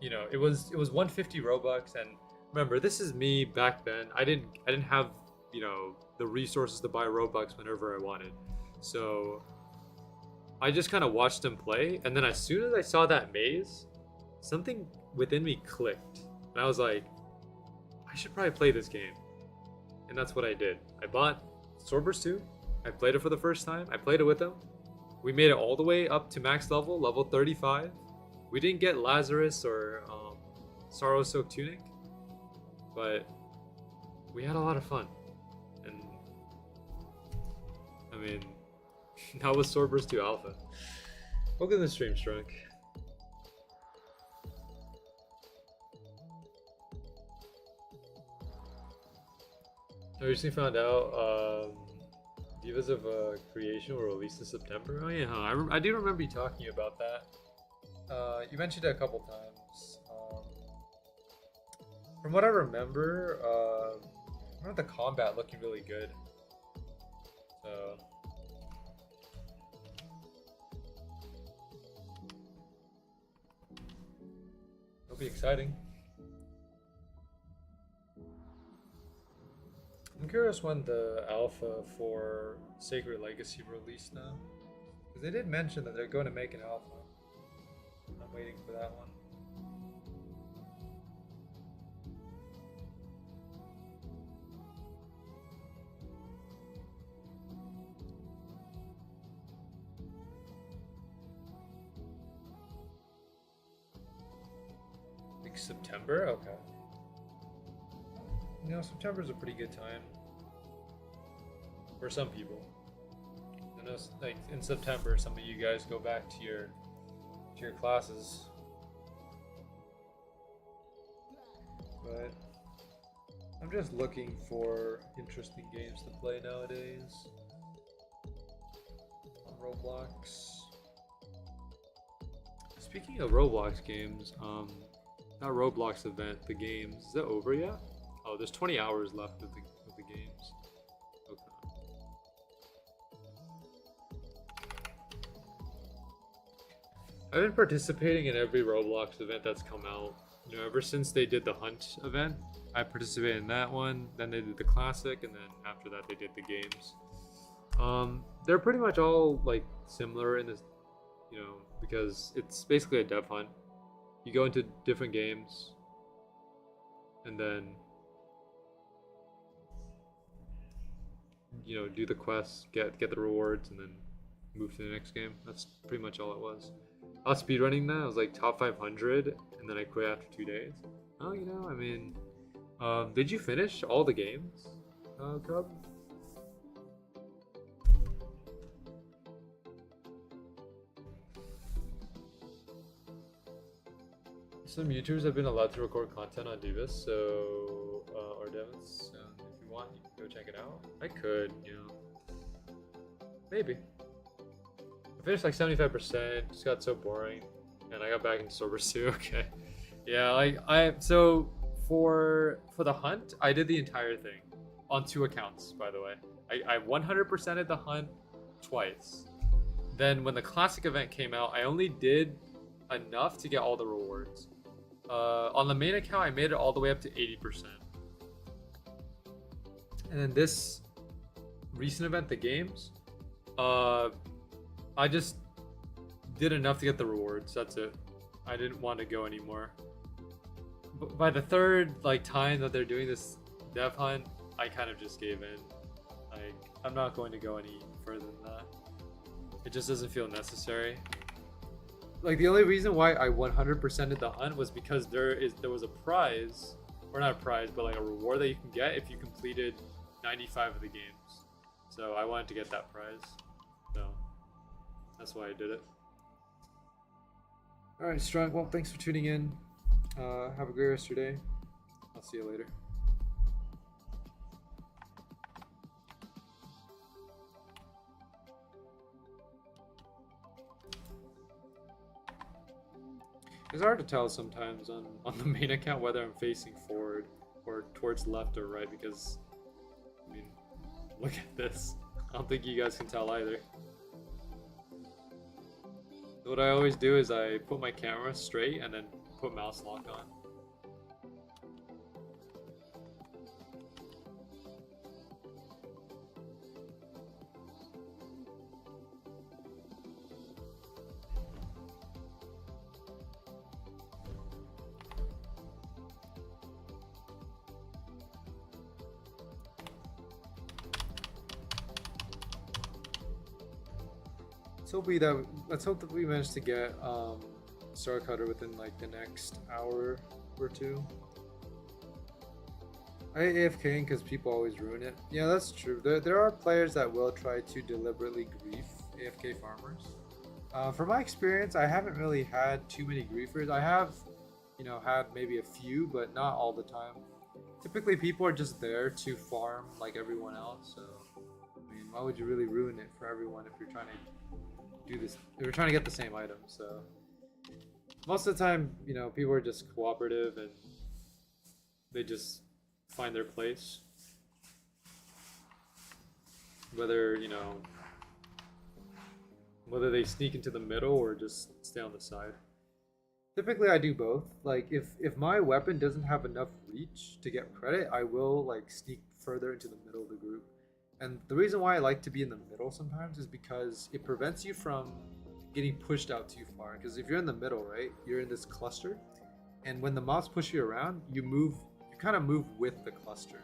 it was 150 Robux, and remember, this is me back then. I didn't have the resources to buy Robux whenever I wanted, so I just kind of watched him play, and then as soon as I saw that maze, something within me clicked, and I was like, I should probably play this game. And that's what I did. I bought Swordburst 2. I played it for the first time. I played it with him. We made it all the way up to max level 35. We didn't get Lazarus or Sorrow Soaked Tunic, but we had a lot of fun. And I mean, that was Swordburst 2 Alpha. Welcome to the stream, Strunk. I recently found out Divas of Creation were released in September. Oh yeah, I do remember you talking about that. You mentioned it a couple times. From what I remember the combat looking really good. So it'll be exciting. I'm curious when the alpha for Sacred Legacy released now. Because they did mention that they're going to make an alpha. I'm waiting for that one. Like September? Okay. September's a pretty good time for some people. I know, like in September, some of you guys go back to your classes, but I'm just looking for interesting games to play nowadays on Roblox. Speaking of Roblox games, that Roblox event, the games, is it over yet? Oh, there's 20 hours left of the games. Okay. I've been participating in every Roblox event that's come out. Ever since they did the Hunt event, I participated in that one. Then they did the Classic, and then after that they did the games. They're pretty much all like similar in this, because it's basically a dev hunt. You go into different games, and then do the quests, get the rewards, and then move to the next game. That's pretty much all it was. I was speedrunning that. I was like top 500, and then I quit after 2 days. Oh, I mean, did you finish all the games, Cub? Some YouTubers have been allowed to record content on Divas, so or Devons. So if you want, you can go check it out. I could, maybe. I finished like 75%. Just got so boring, and I got back into Swordburst 2. Okay, yeah, so for the hunt, I did the entire thing on 2 accounts. By the way, I 100%ed the hunt twice. Then when the classic event came out, I only did enough to get all the rewards. On the main account, I made it all the way up to 80%. And then this recent event, the games, I just did enough to get the rewards. That's it. I didn't want to go anymore. But by the third time that they're doing this dev hunt, I kind of just gave in. I'm not going to go any further than that. It just doesn't feel necessary. The only reason why I 100%ed the hunt was because there was a prize, or not a prize, but a reward that you can get if you completed 95 of the games. So I wanted to get that prize, so that's why I did it. All right, Strong. Well, thanks for tuning in. Have a great rest of your day. I'll see you later. It's hard to tell sometimes on the main account whether I'm facing forward or towards left or right, because I mean Look at this. I don't think you guys can tell either. What I always do is I put my camera straight and then put mouse lock on. Let's hope that we manage to get Star Cutter within like the next hour or two. I AFKing because people always ruin it. Yeah, that's true. There are players that will try to deliberately grief AFK farmers. From my experience, I haven't really had too many griefers. I have, you know, had maybe a few, but not all the time. Typically, people are just there to farm like everyone else. So, I mean, why would you really ruin it for everyone if you're trying to do this? If you're trying to get the same item, so most of the time, you know, people are just cooperative and they just find their place. Whether, you know, whether they sneak into the middle or just stay on the side. Typically, I do both. Like, if my weapon doesn't have enough reach to get credit, I will like sneak further into the middle of the group. And the reason why I like to be in the middle sometimes is because it prevents you from getting pushed out too far. Because if you're in the middle, right, you're in this cluster, and when the mobs push you around, you kind of move with the cluster,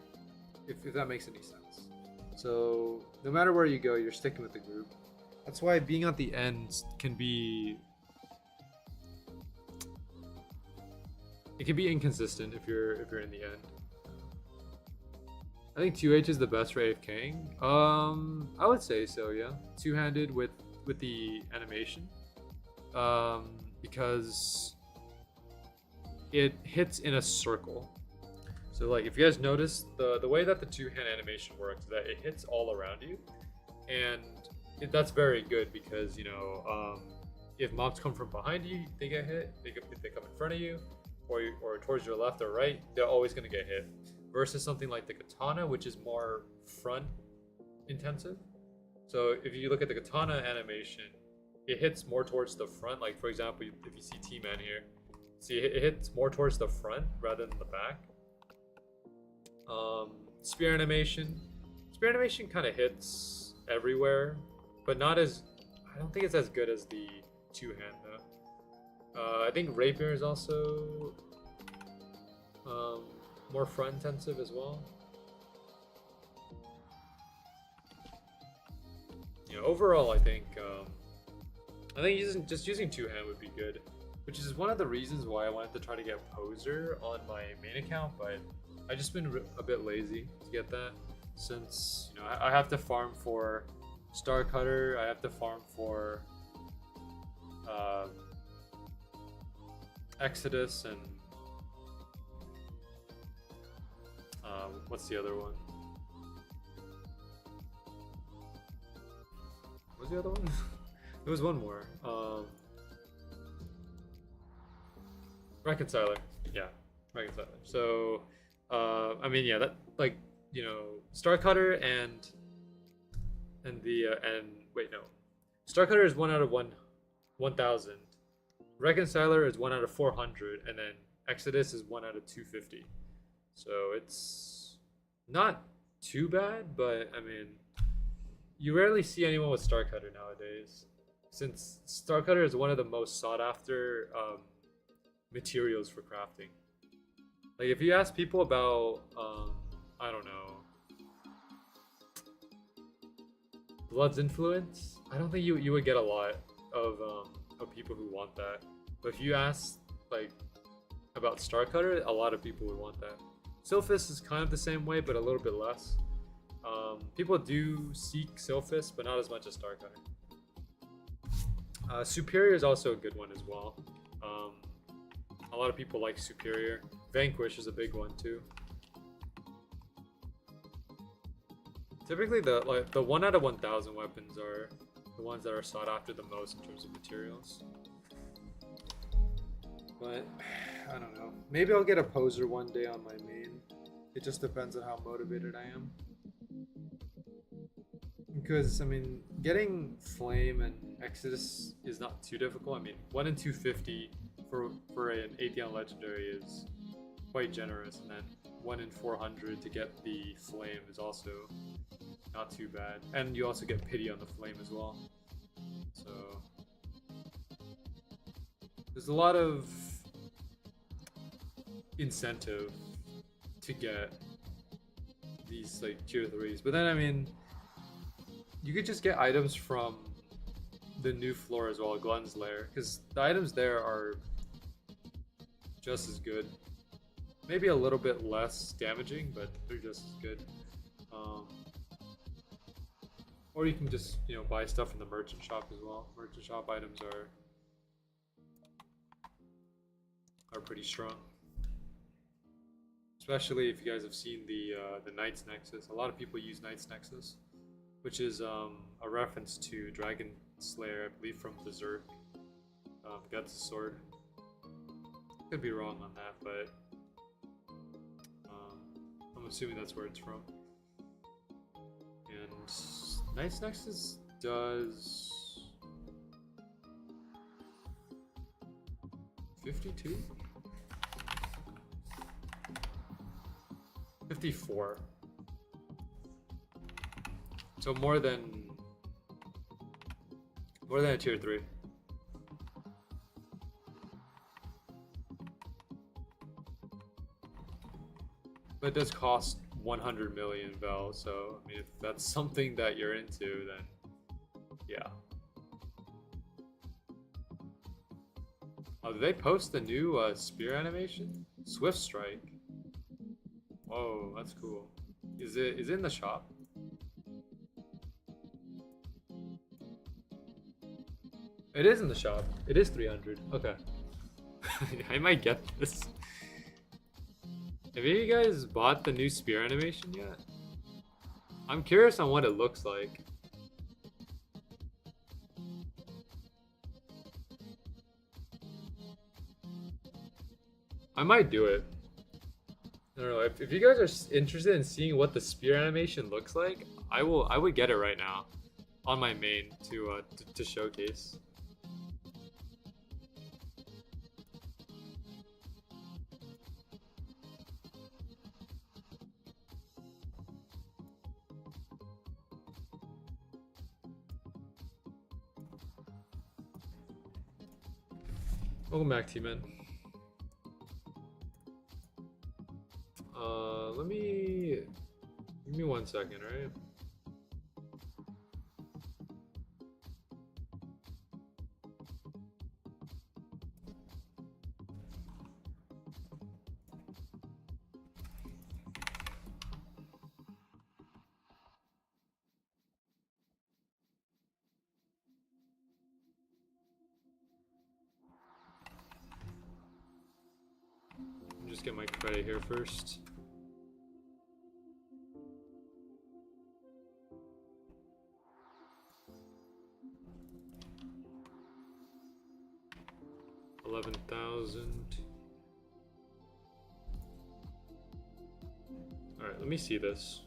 if that makes any sense. So no matter where you go, you're sticking with the group. That's why being at the end can be... it can be inconsistent if you're in the end. I think 2H is the best for AFKing. I would say so, yeah. Two-handed with the animation. Because it hits in a circle. So like if you guys notice, the way that the two-hand animation works is that it hits all around you. And that's very good because, you know, if mobs come from behind you, they get hit. If they come in front of you or towards your left or right, they're always going to get hit. Versus something like the katana, which is more front intensive. So if you look at the katana animation, it hits more towards the front. Like for example, if you see T-Man here, see it hits more towards the front rather than the back. Spear animation kind of hits everywhere, but not as, I don't think it's as good as the two-hand though. I think rapier is also more front intensive as well. You know, overall, I think using two-hand would be good, which is one of the reasons why I wanted to try to get Poser on my main account, but I've just been a bit lazy to get that, since, you know, I have to farm for Star Cutter, I have to farm for Exodus, and what's the other one? What was the other one? There was one more. Reconciler. Yeah, Reconciler. So, I mean, yeah, that, like, you know, Star Cutter and wait, no, Star Cutter is 1 out of 1,000. Reconciler is 1 out of 400, and then Exodus is 1 out of 250. So it's not too bad, but I mean, you rarely see anyone with Star Cutter nowadays, since Star Cutter is one of the most sought after materials for crafting. Like if you ask people about, I don't know, Blood's Influence, I don't think you would get a lot of people who want that. But if you ask like about Star Cutter, a lot of people would want that. Sylphis is kind of the same way, but a little bit less. People do seek Sylphis, but not as much as Star Cutter. Superior is also a good one as well. A lot of people like Superior. Vanquish is a big one too. Typically, the 1 out of 1,000 weapons are the ones that are sought after the most in terms of materials. But I don't know. Maybe I'll get a Poser one day on my main. It just depends on how motivated I am. because I mean, getting Flame and Exodus is not too difficult. I mean, 1 in 250 for an Atheon Legendary is quite generous, and then 1 in 400 to get the Flame is also not too bad. And you also get Pity on the Flame as well. So there's a lot of incentive to get these like tier 3s. But then I mean, you could just get items from the new floor as well, Glenn's Lair, because the items there are just as good. Maybe a little bit less damaging, but they're just as good. Or you can just, you know, buy stuff from the merchant shop as well. Merchant shop items are pretty strong. Especially if you guys have seen the Knight's Nexus. A lot of people use Knight's Nexus, which is a reference to Dragon Slayer, I believe from Berserk. Guts' sword. Could be wrong on that, but I'm assuming that's where it's from. And Knight's Nexus does 52? 54. So more than a tier 3. But it does cost 100 million Vel, so I mean, if that's something that you're into, then yeah. Oh, did they post the new spear animation? Swift Strike. Whoa, that's cool. Is it in the shop? It is in the shop. It is 300. Okay. I might get this. Have any of you guys bought the new spear animation yet? I'm curious on what it looks like. I might do it. I don't know. If you guys are interested in seeing what the spear animation looks like, I would get it right now on my main to showcase. Welcome back, T-Man. Give me 1 second, right? Just get my credit here first. $11,000. All right, let me see this.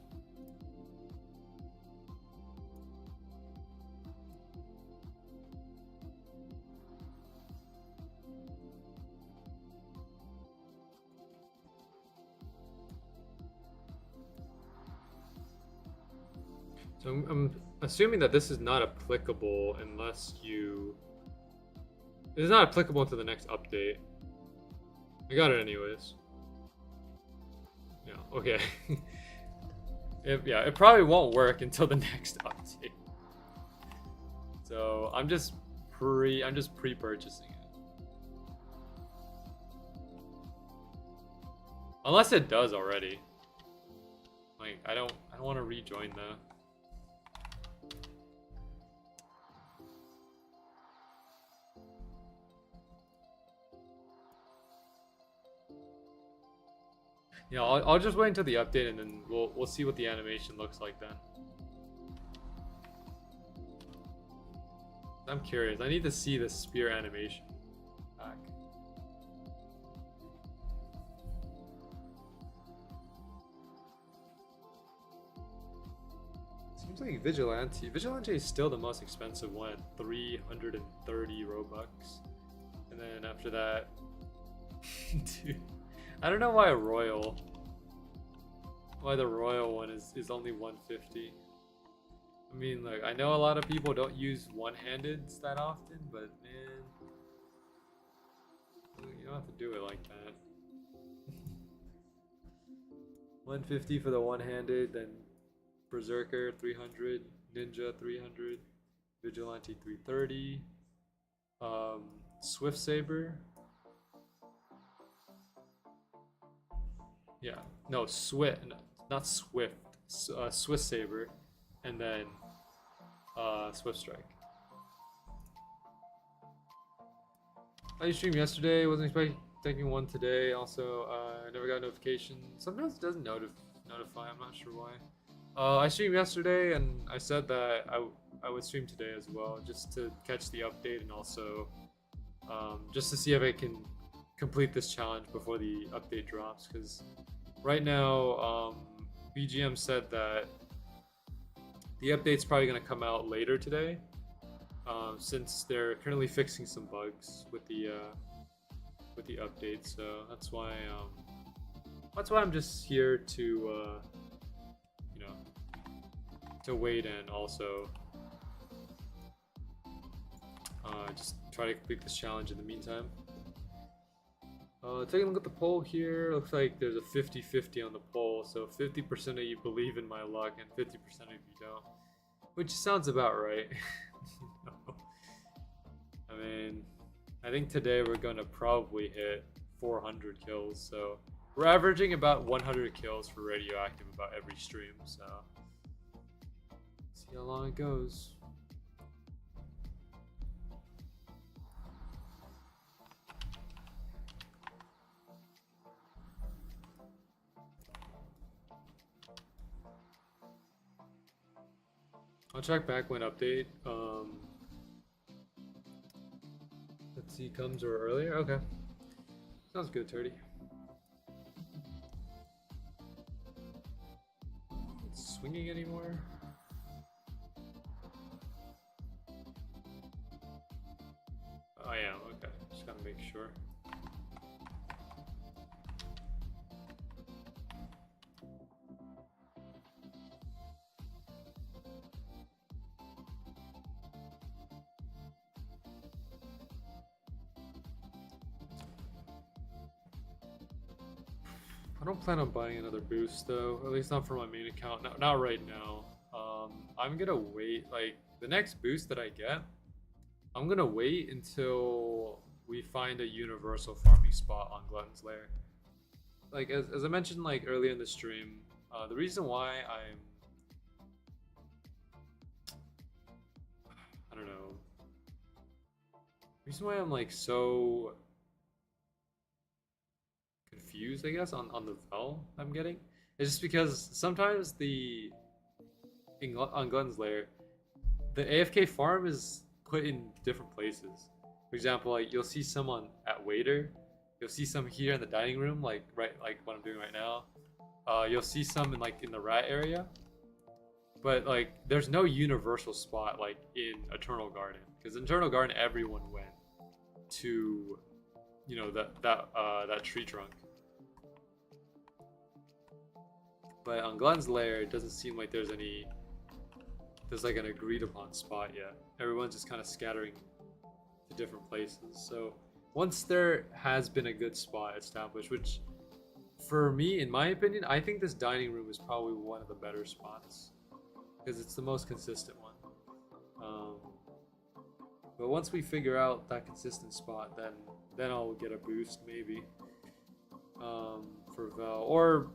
So I'm assuming that this is not applicable unless you... It's not applicable to the next update. I got it anyways. Yeah, okay. Yeah, it probably won't work until the next update. So I'm just pre-purchasing it. Unless it does already. Like I don't want to rejoin the... Yeah, I'll just wait until the update and then we'll see what the animation looks like then. I'm curious. I need to see the spear animation back. Seems like Vigilante. Vigilante is still the most expensive one at 330 Robux. And then after that, dude, I don't know why the Royal one is only 150. I mean, like, I know a lot of people don't use one-handeds that often, but man, you don't have to do it like that. 150 for the one-handed, then Berserker 300, Ninja 300, Vigilante 330, Swift Saber. Yeah, no, not Swift, Swift Saber, and then Swift Strike. I streamed yesterday, wasn't expecting one today. Also, I never got a notification. Sometimes it doesn't notify, I'm not sure why. I streamed yesterday and I said that I would stream today as well, just to catch the update and also just to see if I can complete this challenge before the update drops, because right now BGM said that the update's probably going to come out later today, since they're currently fixing some bugs with the update. So that's why I'm just here to to wait and also just try to complete this challenge in the meantime. Taking a look at the poll here, looks like there's a 50-50 on the poll, so 50% of you believe in my luck and 50% of you don't, which sounds about right. No. I mean, I think today we're going to probably hit 400 kills, so we're averaging about 100 kills for radioactive about every stream, so see how long it goes. I'll check back when update. Let's see, comes or earlier. Okay, sounds good, Turdy. Not swinging anymore. I am, okay. Just gotta make sure. I don't plan on buying another boost though, at least not for my main account. Not right now. I'm gonna wait, like, the next boost that I get, I'm gonna wait until we find a universal farming spot on Glutton's Lair. Like, as I mentioned, like, earlier in the stream, the reason why I don't know, the reason why I'm, like, so confused, I guess, on the Vel I'm getting, is just because sometimes on Glutton's Lair, the AFK farm is put in different places. For example, like, you'll see someone at waiter, you'll see some here in the dining room, like what I'm doing right now. You'll see some in the rat area, but like there's no universal spot like in Eternal Garden, because Eternal Garden everyone went to, you know, that tree trunk. But on Glenn's Lair, it doesn't seem like there's like an agreed upon spot yet. Everyone's just kind of scattering to different places. So once there has been a good spot established, which for me, in my opinion, I think this dining room is probably one of the better spots because it's the most consistent one. But once we figure out that consistent spot, then I'll get a boost maybe for Vel, or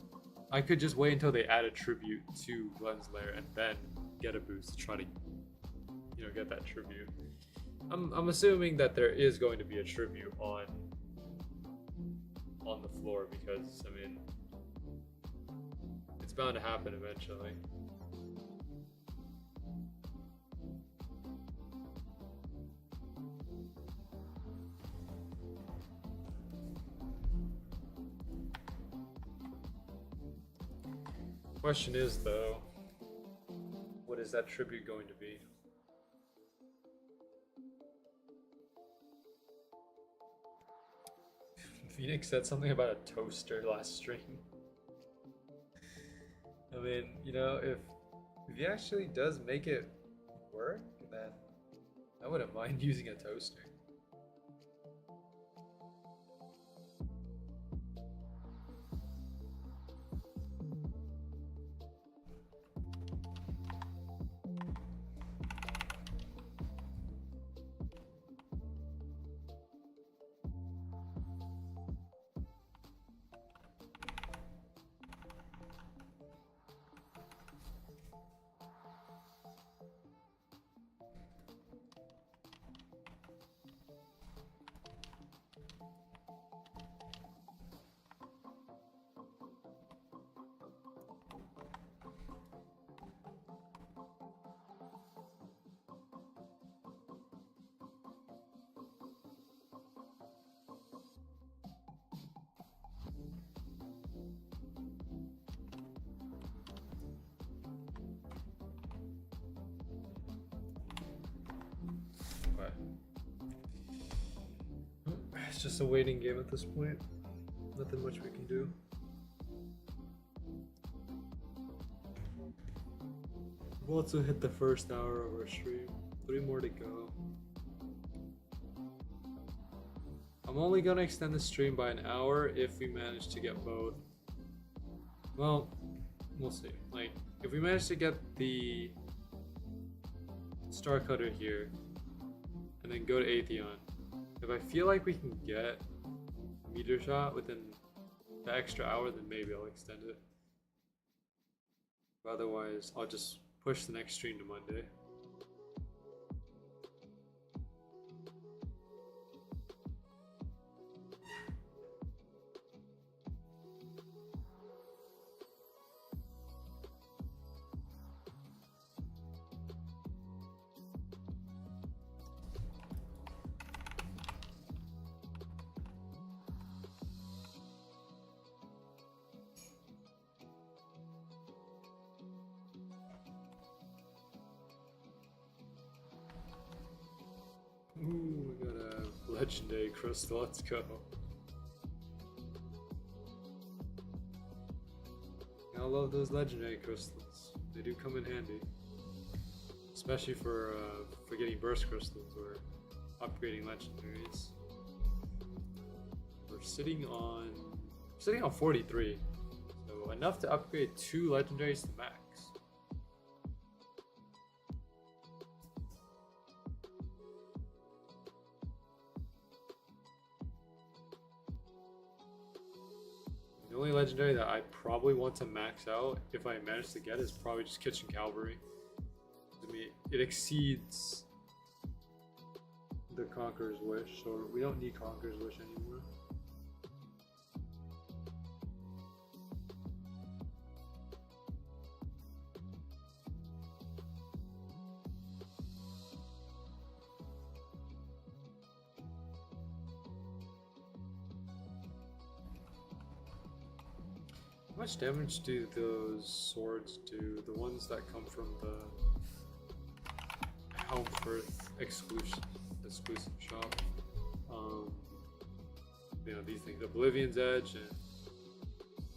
I could just wait until they add a tribute to Glenn's Lair and then get a boost to try to, you know, get that tribute. I'm assuming that there is going to be a tribute on the floor, because I mean it's bound to happen eventually. Question is though, what is is that tribute going to be? Phoenix said something about a toaster last stream. I mean, you know, if he actually does make it work, then I wouldn't mind using a toaster. It's just a waiting game at this point. Nothing much we can do. We've also hit the first hour of our stream. 3 more to go. I'm only gonna extend the stream by an hour if we manage to get both. Well, we'll see. Like, if we manage to get the Star Cutter here, and then go to Atheon. If I feel like we can get Meteor Shot within the extra hour, then maybe I'll extend it. But otherwise, I'll just push the next stream to Monday. Ooh, we got a legendary crystal, let's go. I love those legendary crystals. They do come in handy. Especially for getting burst crystals or upgrading legendaries. We're sitting on 43. So enough to upgrade 2 legendaries to max. The only legendary that I probably want to max out, if I manage to get, is probably just Kitchen Cavalry. I mean, it exceeds the Conqueror's Wish, so we don't need Conqueror's Wish anymore. How much damage do those swords do? The ones that come from the Helmfirth exclusive shop. You know, these things, Oblivion's Edge and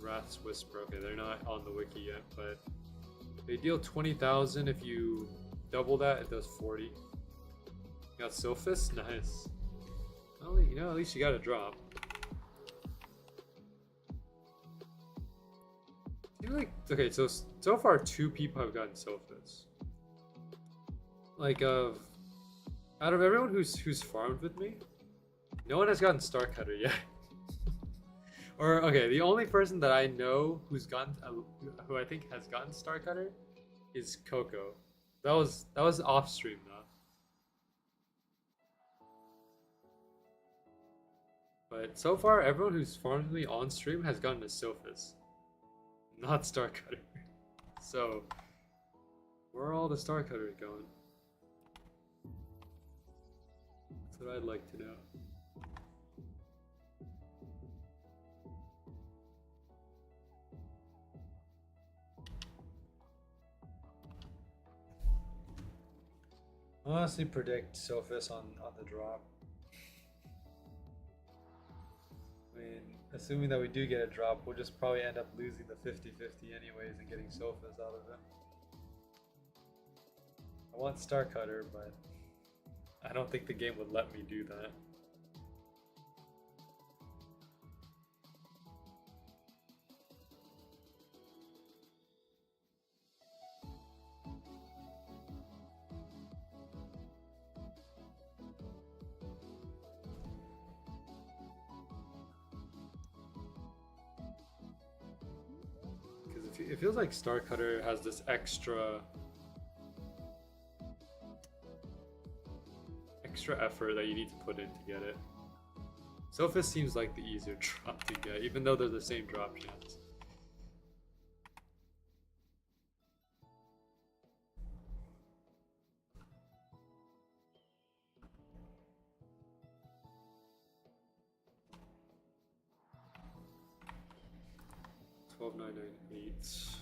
Wrath's Whisper. Okay, they're not on the wiki yet, but they deal 20,000. If you double that, it does 40. You got Sylphus? Nice. Well, you know, at least you got a drop. Like, okay, so far 2 people have gotten Sylphus. Like, out of everyone who's farmed with me, no one has gotten Star Cutter yet. Or okay, the only person that I know who I think has gotten Star Cutter is Coco. That was off stream though. But so far, everyone who's farmed with me on stream has gotten a Sylphus. Not Star Cutter. So, where are all the Star Cutters going? That's what I'd like to know. honestly predict Sophis on the drop. I mean, assuming that we do get a drop, we'll just probably end up losing the 50-50 anyways and getting Sophis out of it. I want Star Cutter, but I don't think the game would let me do that. Because it feels like Star Cutter has this extra effort that you need to put in to get it. Sophis seems like the easier drop to get, even though they're the same drop chance. $12,998.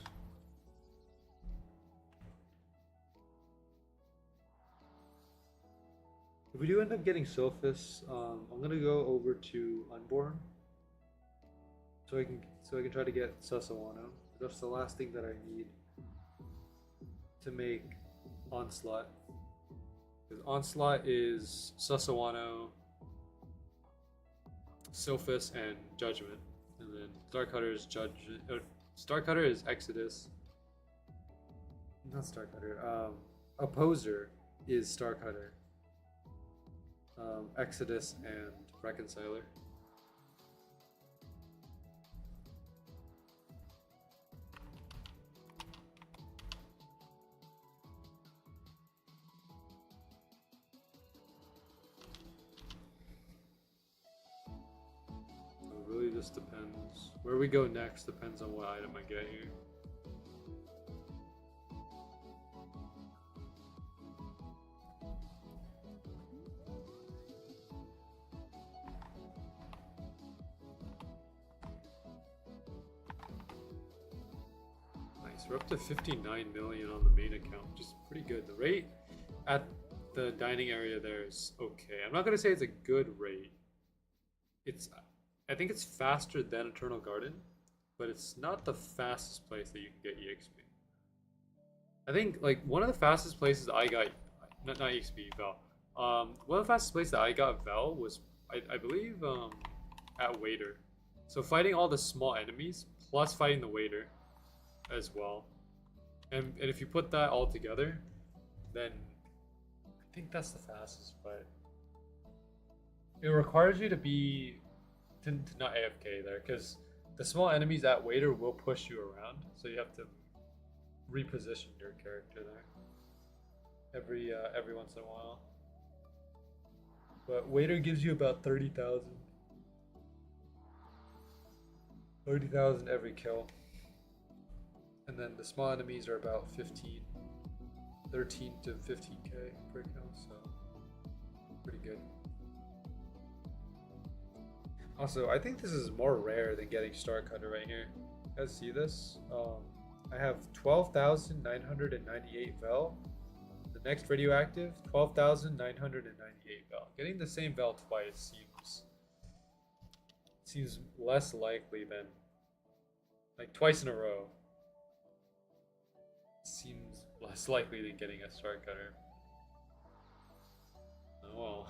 If we do end up getting Sophis, I'm gonna go over to Unborn, so I can try to get Sasawano. That's the last thing that I need to make Onslaught. Because Onslaught is Sasawano, Sophis, and Judgment, and then Starcutter is Starcutter is Exodus. Not Starcutter. Opposer is Starcutter. Exodus and Reconciler. It really just depends. Where we go next depends on what item I get here. We're up to 59 million on the main account, which is pretty good. The rate at the dining area there is okay. I'm not gonna say it's a good rate. I think it's faster than Eternal Garden, but it's not the fastest place that you can get EXP. I think like one of the fastest places I got, not EXP, Vel. One of the fastest places that I got Vel was I believe at Waiter. So fighting all the small enemies plus fighting the Waiter as well, and if you put that all together, then I think that's the fastest. But it requires you to be to not AFK there, because the small enemies at Waiter will push you around, so you have to reposition your character there every once in a while. But Waiter gives you about 30,000 every kill. And then the small enemies are about 13 to 15k per kill, so pretty good. Also, I think this is more rare than getting Star Cutter right here. You guys see this? I have 12,998 Vel. The next radioactive, 12,998 Vel. Getting the same Vel twice seems less likely than like twice in a row. Seems less likely than getting a Star Cutter. Oh well.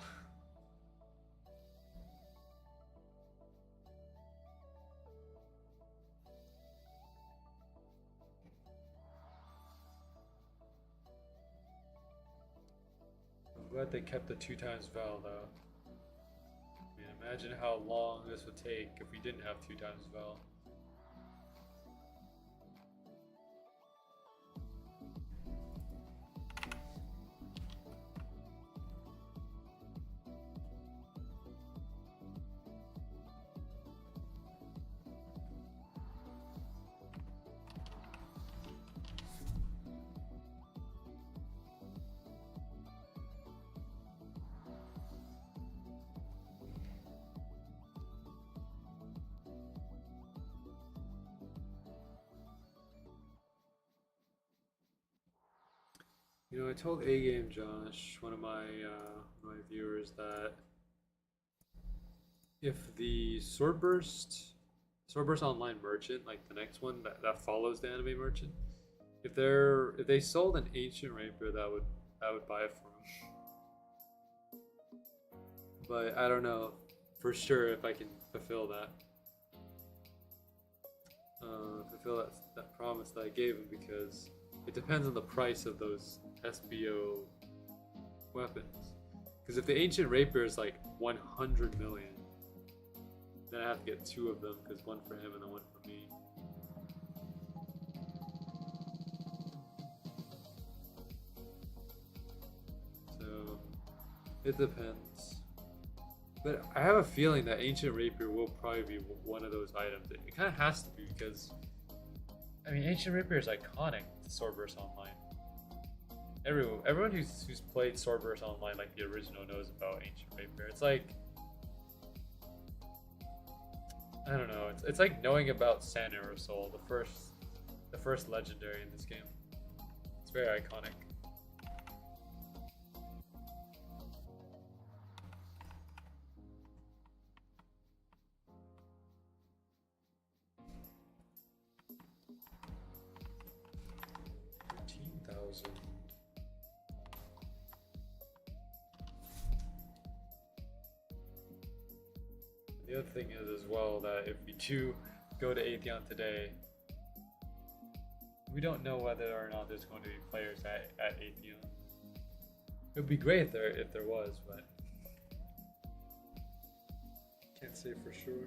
I'm glad they kept the 2x Val though. I mean, imagine how long this would take if we didn't have 2x Val. You know, I told A Game Josh, one of my viewers, that if the Swordburst Online merchant, like the next one that follows the anime merchant, if they sold an ancient rapier, I would buy it from them. But I don't know for sure if I can fulfill that. Fulfill that promise that I gave him, because it depends on the price of those SBO weapons. Because if the ancient rapier is like 100 million, then I have to get 2 of them, because one for him and then one for me. So it depends. But I have a feeling that ancient rapier will probably be one of those items. It kind of has to be, because I mean, ancient rapier is iconic to Swordburst Online. Everyone who's played Swordburst Online, like the original, knows about ancient rapier. It's like, I don't know. It's like knowing about San Aerosol, the first legendary in this game. It's very iconic. The other thing is as well that if we do go to Atheon today, we don't know whether or not there's going to be players at Atheon. It would be great if there was, but can't say for sure.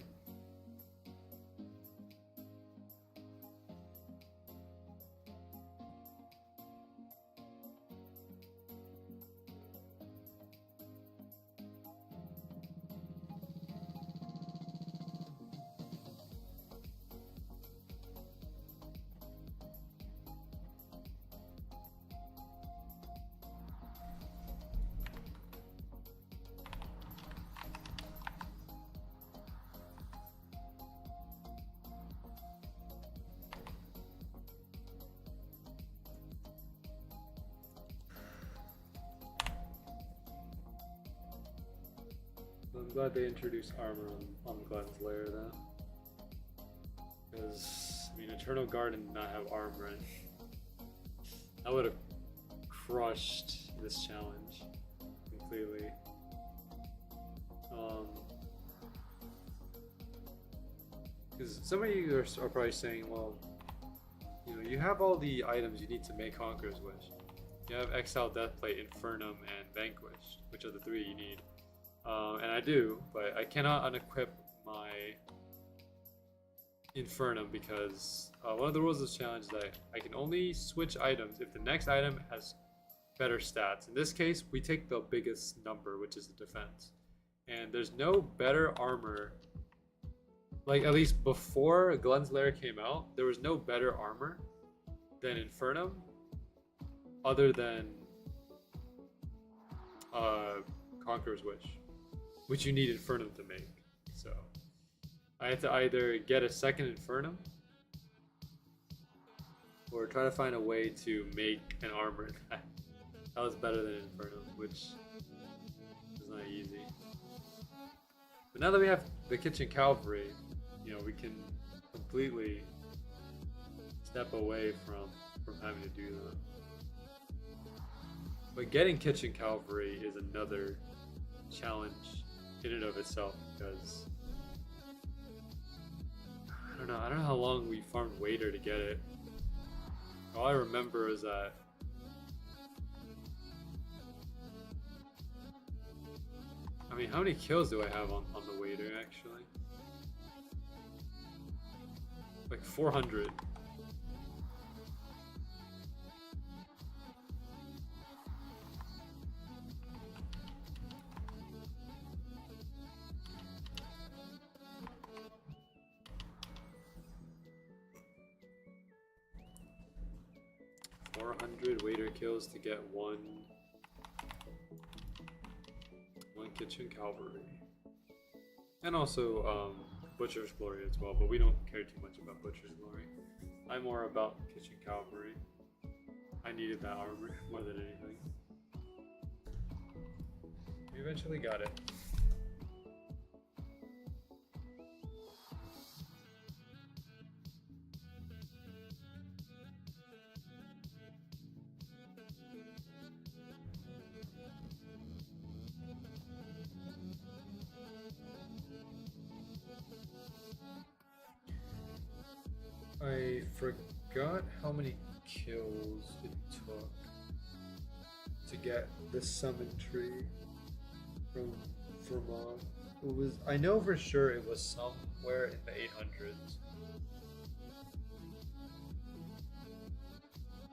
I'm glad they introduced armor on Glenn's Lair, though. Because, I mean, Eternal Garden did not have armor, and I would have crushed this challenge completely. Because some of you are probably saying, well, you know, you have all the items you need to make Conqueror's Wish. You have Exile, Deathplate, Infernum, and Vanquished, which are the 3 you need. And I do, but I cannot unequip my Infernum, because one of the rules of this challenge is that I can only switch items if the next item has better stats. In this case, we take the biggest number, which is the defense. And there's no better armor, like at least before Glenn's Lair came out, there was no better armor than Infernum other than Conqueror's Wish, which you need Infernum to make. So I had to either get a second Infernum or try to find a way to make an armor that was better than Infernum, which is not easy. But now that we have the Kitchen Cavalry, you know, we can completely step away from having to do that. But getting Kitchen Cavalry is another challenge in and of itself, because I don't know how long we farmed Waiter to get it. All I remember is that I mean, how many kills do I have on the Waiter actually? Like 400. Waiter kills to get one Kitchen Cavalry, and also Butcher's Glory as well, but we don't care too much about Butcher's Glory. I'm more about Kitchen Cavalry. I needed that armor more than anything. We eventually got it. I forgot how many kills it took to get the summon tree from Vermont. It was, I know for sure it was somewhere in the 800s.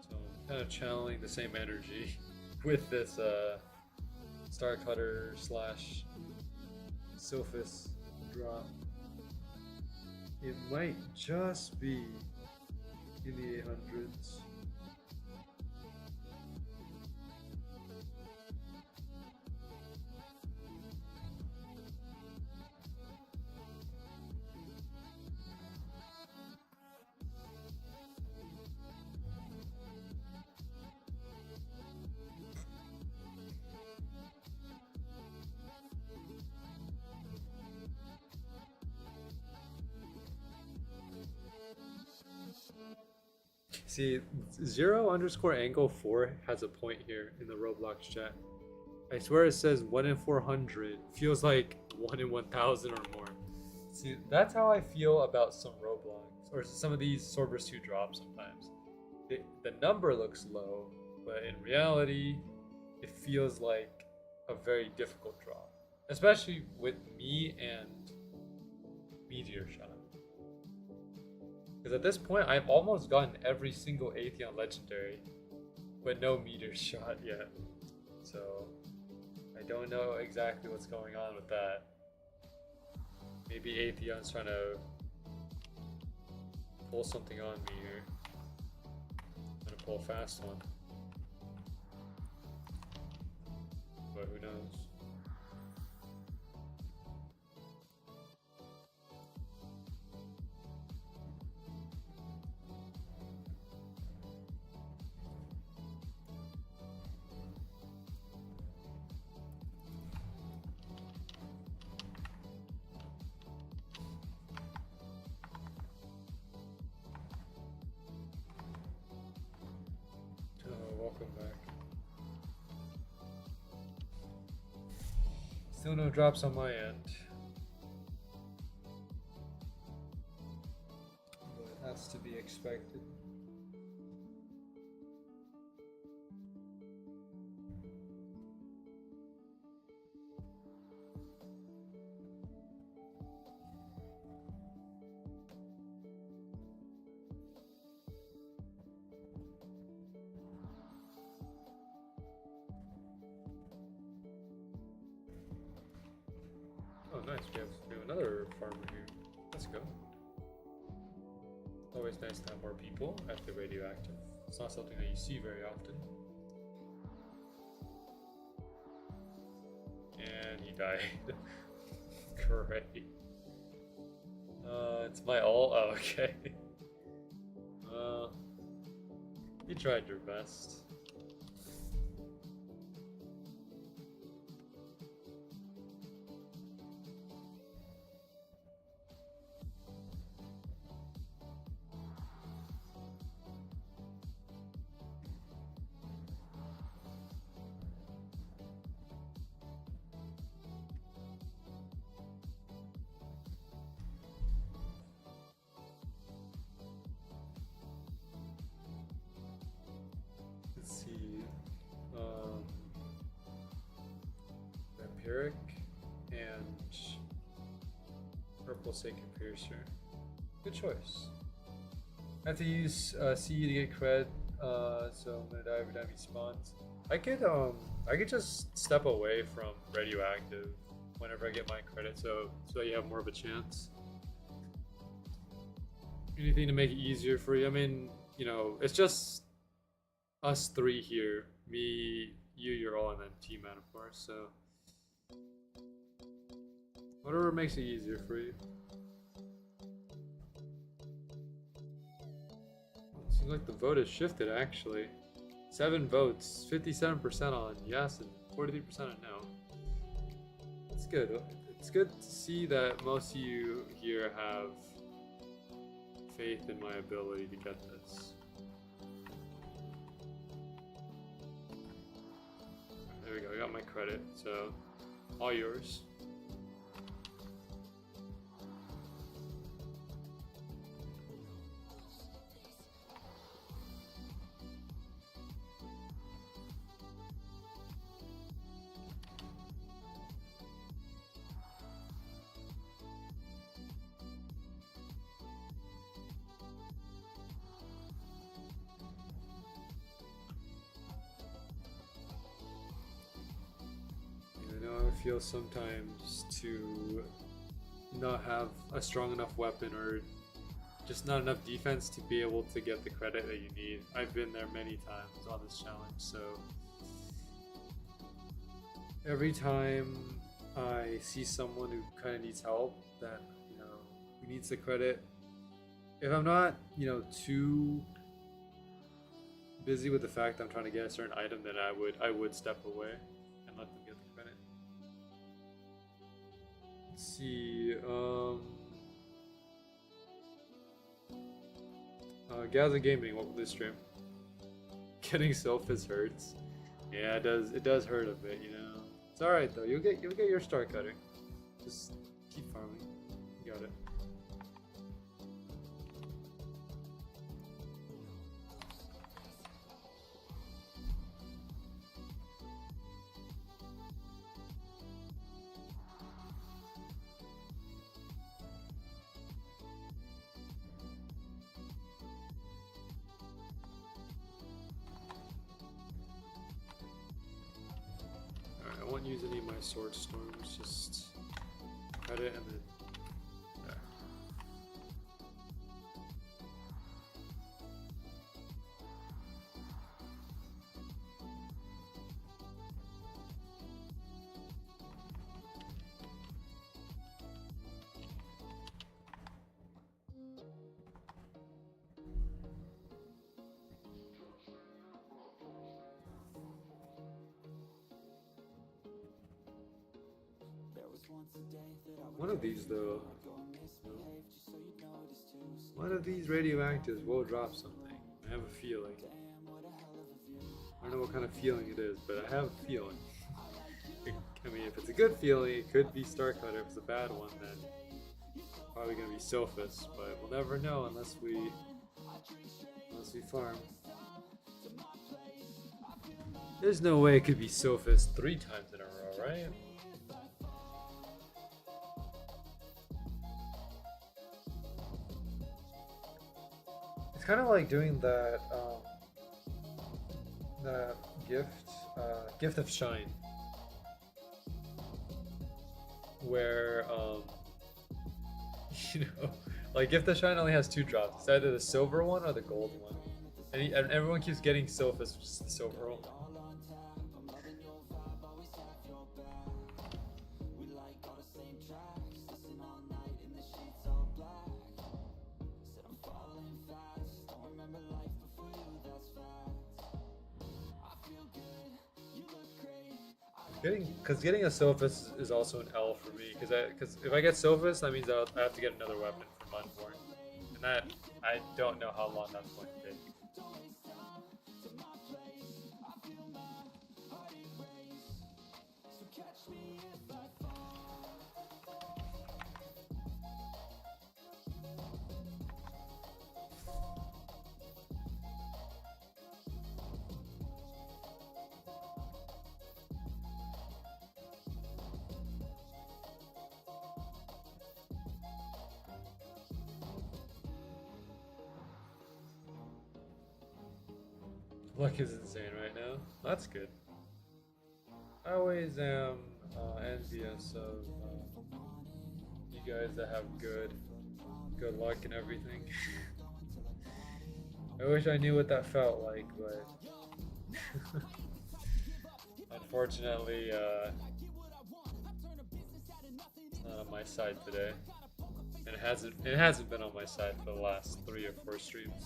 So I'm kind of channeling the same energy with this Star Cutter slash Sophis drop. It might just be in the 800s. See, 0_angle4 has a point here in the Roblox chat. I swear it says 1 in 400. Feels like 1 in 1000 or more. See, that's how I feel about some Roblox, or some of these Swordburst 2 drops sometimes. The number looks low, but in reality, it feels like a very difficult drop. Especially with me and Meteor Shot. Because at this point, I've almost gotten every single Atheon Legendary, but no Meteor Shot yet. So, I don't know exactly what's going on with that. Maybe Atheon's trying to pull something on me here. I'm gonna pull a fast one. But who knows? Welcome back. Still no drops on my end. But that's to be expected. Oh, nice. We have another farmer here. Let's go. Always nice to have more people at the radioactive. It's not something that you see very often. And he died. Great. It's my ult. Oh, okay. You tried your best. Let's see. Vampiric and Purple Sacred Piercer. Good choice. I have to use C to get cred, so I'm gonna die every time he spawns. I could just step away from radioactive whenever I get my credit, so you have more of a chance. Anything to make it easier for you. I mean, you know, it's just us three here. Me, you, you're all, and then T-Man, of course, so whatever makes it easier for you. Seems like the vote has shifted, actually. 7 votes, 57% on yes and 43% on no. That's good. It's good to see that most of you here have faith in my ability to get this. There we go, I got my credit, so all yours. I feel sometimes to not have a strong enough weapon or just not enough defense to be able to get the credit that you need. I've been there many times on this challenge, so every time I see someone who kind of needs help, that who needs the credit, if I'm not too busy with the fact that I'm trying to get a certain item, then I would step away and let them get the credit. Let's see, Gaza Gaming, what will this stream? Getting Sophis hurts. Yeah, it does hurt a bit, It's alright though, you'll get your star cutting. Just keep farming. You got it. I won't use any of my sword storms, just credit and then there. One of these though, one of these radioactives will drop something. I have a feeling. I don't know what kind of feeling it is, but I have a feeling. I mean, if it's a good feeling, it could be Star Cutter. If it's a bad one, then probably gonna be Sophis. But we'll never know unless we farm. There's no way it could be Sophis 3 times in a row, right? It's kind of like doing that gift of shine, where like gift of shine only has 2 drops. It's either the silver one or the gold one, and everyone keeps getting Sophis, which is the silver one. Getting a Sophis is also an L for me, because if I get Sophis, that means I have to get another weapon from Unborn, and that I don't know how long that's going to take. Luck is insane right now. That's good. I always am envious of you guys that have good luck and everything. I wish I knew what that felt like, but unfortunately, it's not on my side today, and it hasn't been on my side for the last 3 or 4 streams.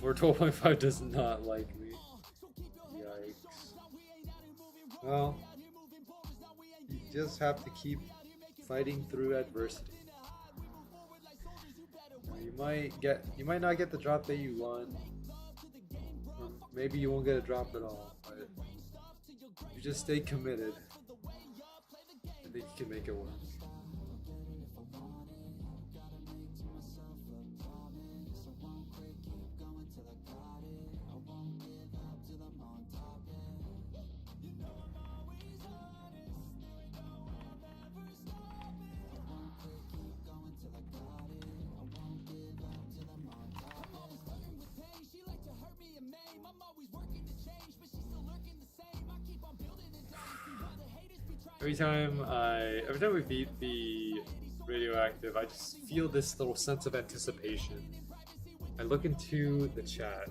For 12.5 does not like me. Yikes. Well, you just have to keep fighting through adversity. You might not get the drop that you want, or maybe you won't get a drop at all, but if you just stay committed, I think you can make it work. Every time we beat the radioactive, I just feel this little sense of anticipation. I look into the chat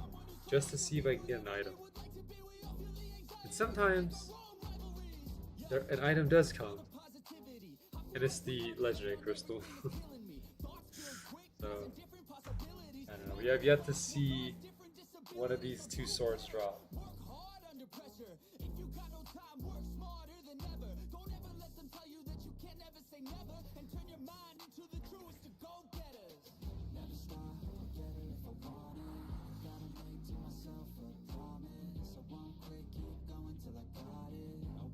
just to see if I can get an item. And sometimes an item does come, and it's the legendary crystal. So I don't know. We have yet to see one of these two swords drop.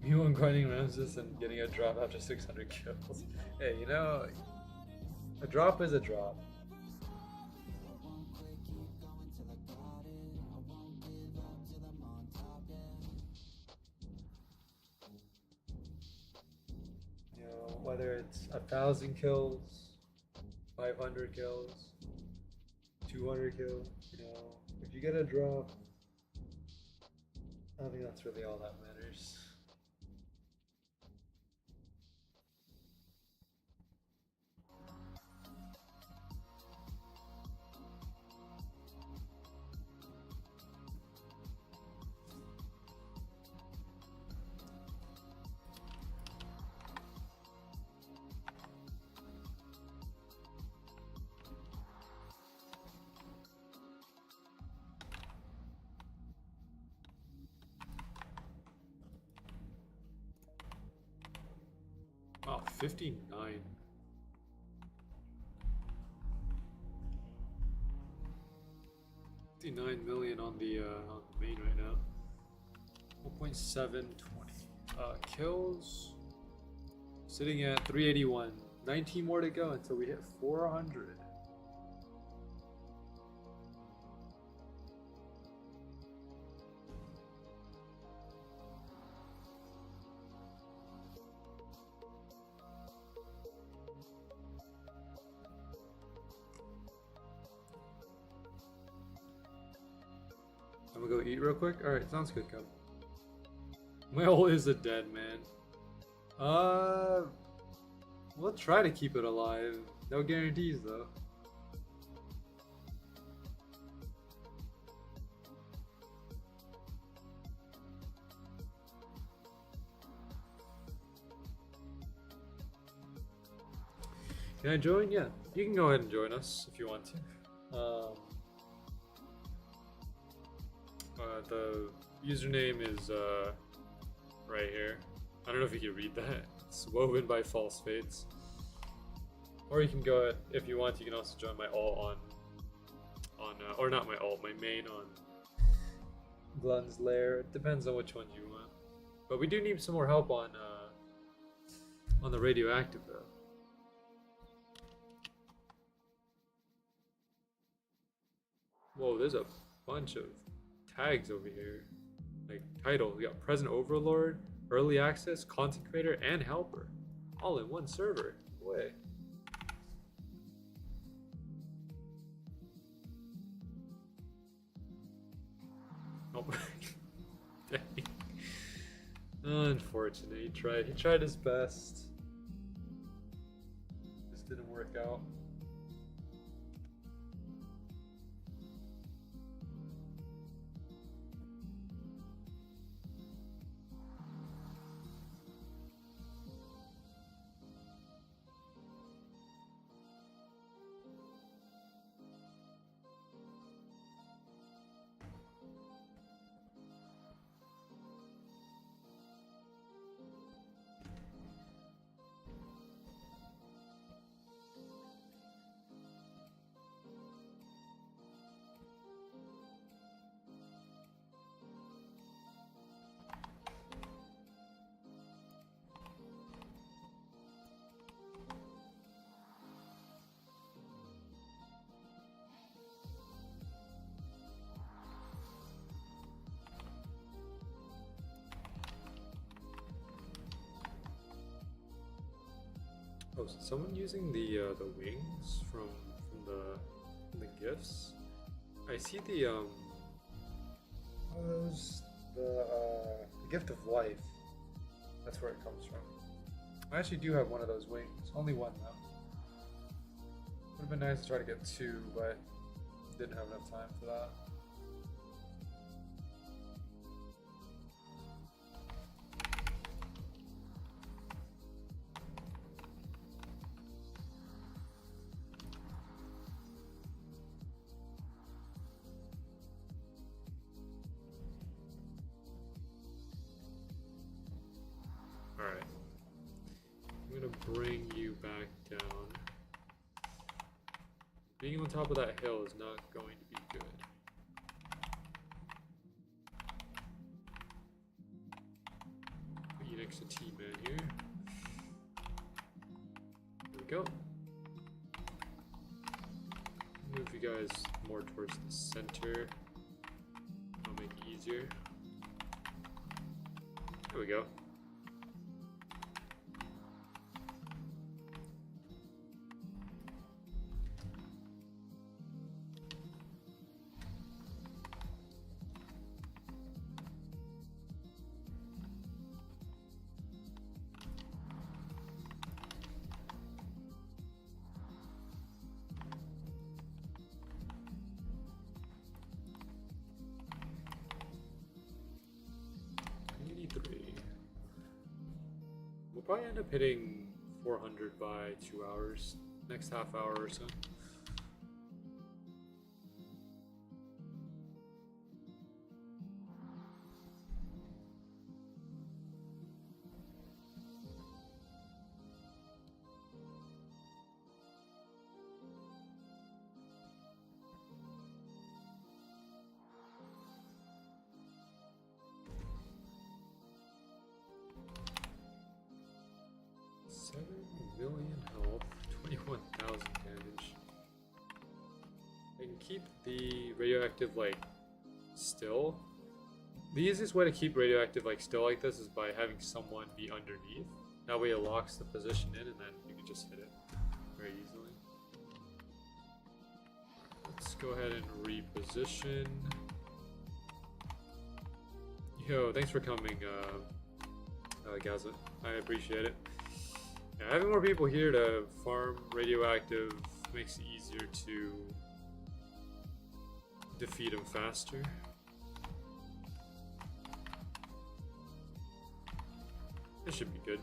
You want grinding Ramses and getting a drop after 600 kills. Hey, you know, a drop is a drop. You know, whether it's 1,000 kills, 500 kills, 200 kills, you know, if you get a drop, I think that's really all that matters. Wow, 59. $59 million on the main right now. 1.720. Kills sitting at 381. 19 more to go until we hit 400. I'm gonna go eat real quick. Alright, sounds good, Cub. My ult is a dead man. We'll try to keep it alive. No guarantees though. Can I join? Yeah, you can go ahead and join us if you want to. The username is right here. I don't know if you can read that. It's woven by false fates. Or you can go ahead, if you want, you can also join my ult on or not my ult, my main on Glun's Lair. It depends on which one you want. But we do need some more help on the radioactive though. Whoa, there's a bunch of tags over here. Like titles. We got Present Overlord, Early Access, Content Creator, and Helper. All in one server. Way. Oh. Dang. Unfortunate. He tried his best. Just didn't work out. Oh, is someone using the wings from the gifts? I see the those the gift of life. That's where it comes from. I actually do have one of those wings. Only one though. Would have been nice to try to get two, but didn't have enough time for that. Alright. I'm gonna bring you back down. Being on top of that hill is not going to be good. Put you next to T-Man here. There we go. Move you guys more towards the center. That'll make it easier. There we go. We'll probably end up hitting 400 by 2 hours, next half hour or so. Million health, 21,000 damage. I can keep the radioactive like still. The easiest way to keep radioactive like still like this is by having someone be underneath. That way it locks the position in and then you can just hit it very easily. Let's go ahead and reposition. Yo, thanks for coming, Gaza. I appreciate it. Yeah, having more people here to farm radioactive makes it easier to defeat them faster. This should be good.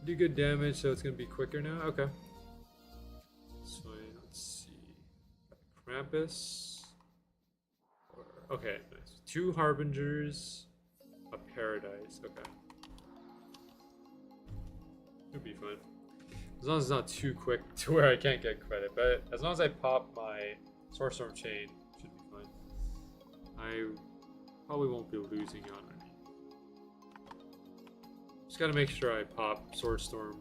Do good damage, so it's gonna be quicker now? Okay. That's fine. Let's see. Krampus. Okay, nice. 2 Harbingers, a Paradise. Okay. Should be fine. As long as it's not too quick to where I can't get credit. But as long as I pop my Soulstorm Chain, should be fine. I probably won't be losing on any. Just gotta make sure I pop Swordstorm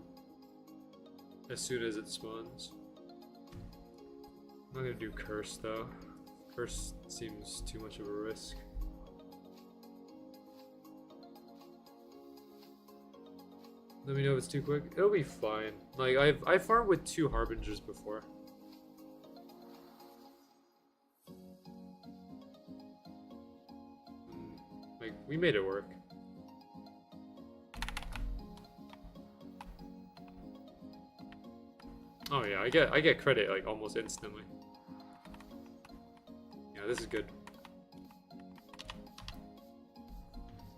as soon as it spawns. I'm not gonna do Curse though. Curse seems too much of a risk. Let me know if it's too quick. It'll be fine. Like I've farmed with 2 Harbingers before. Like we made it work. Oh yeah, I get credit like almost instantly. Yeah, this is good.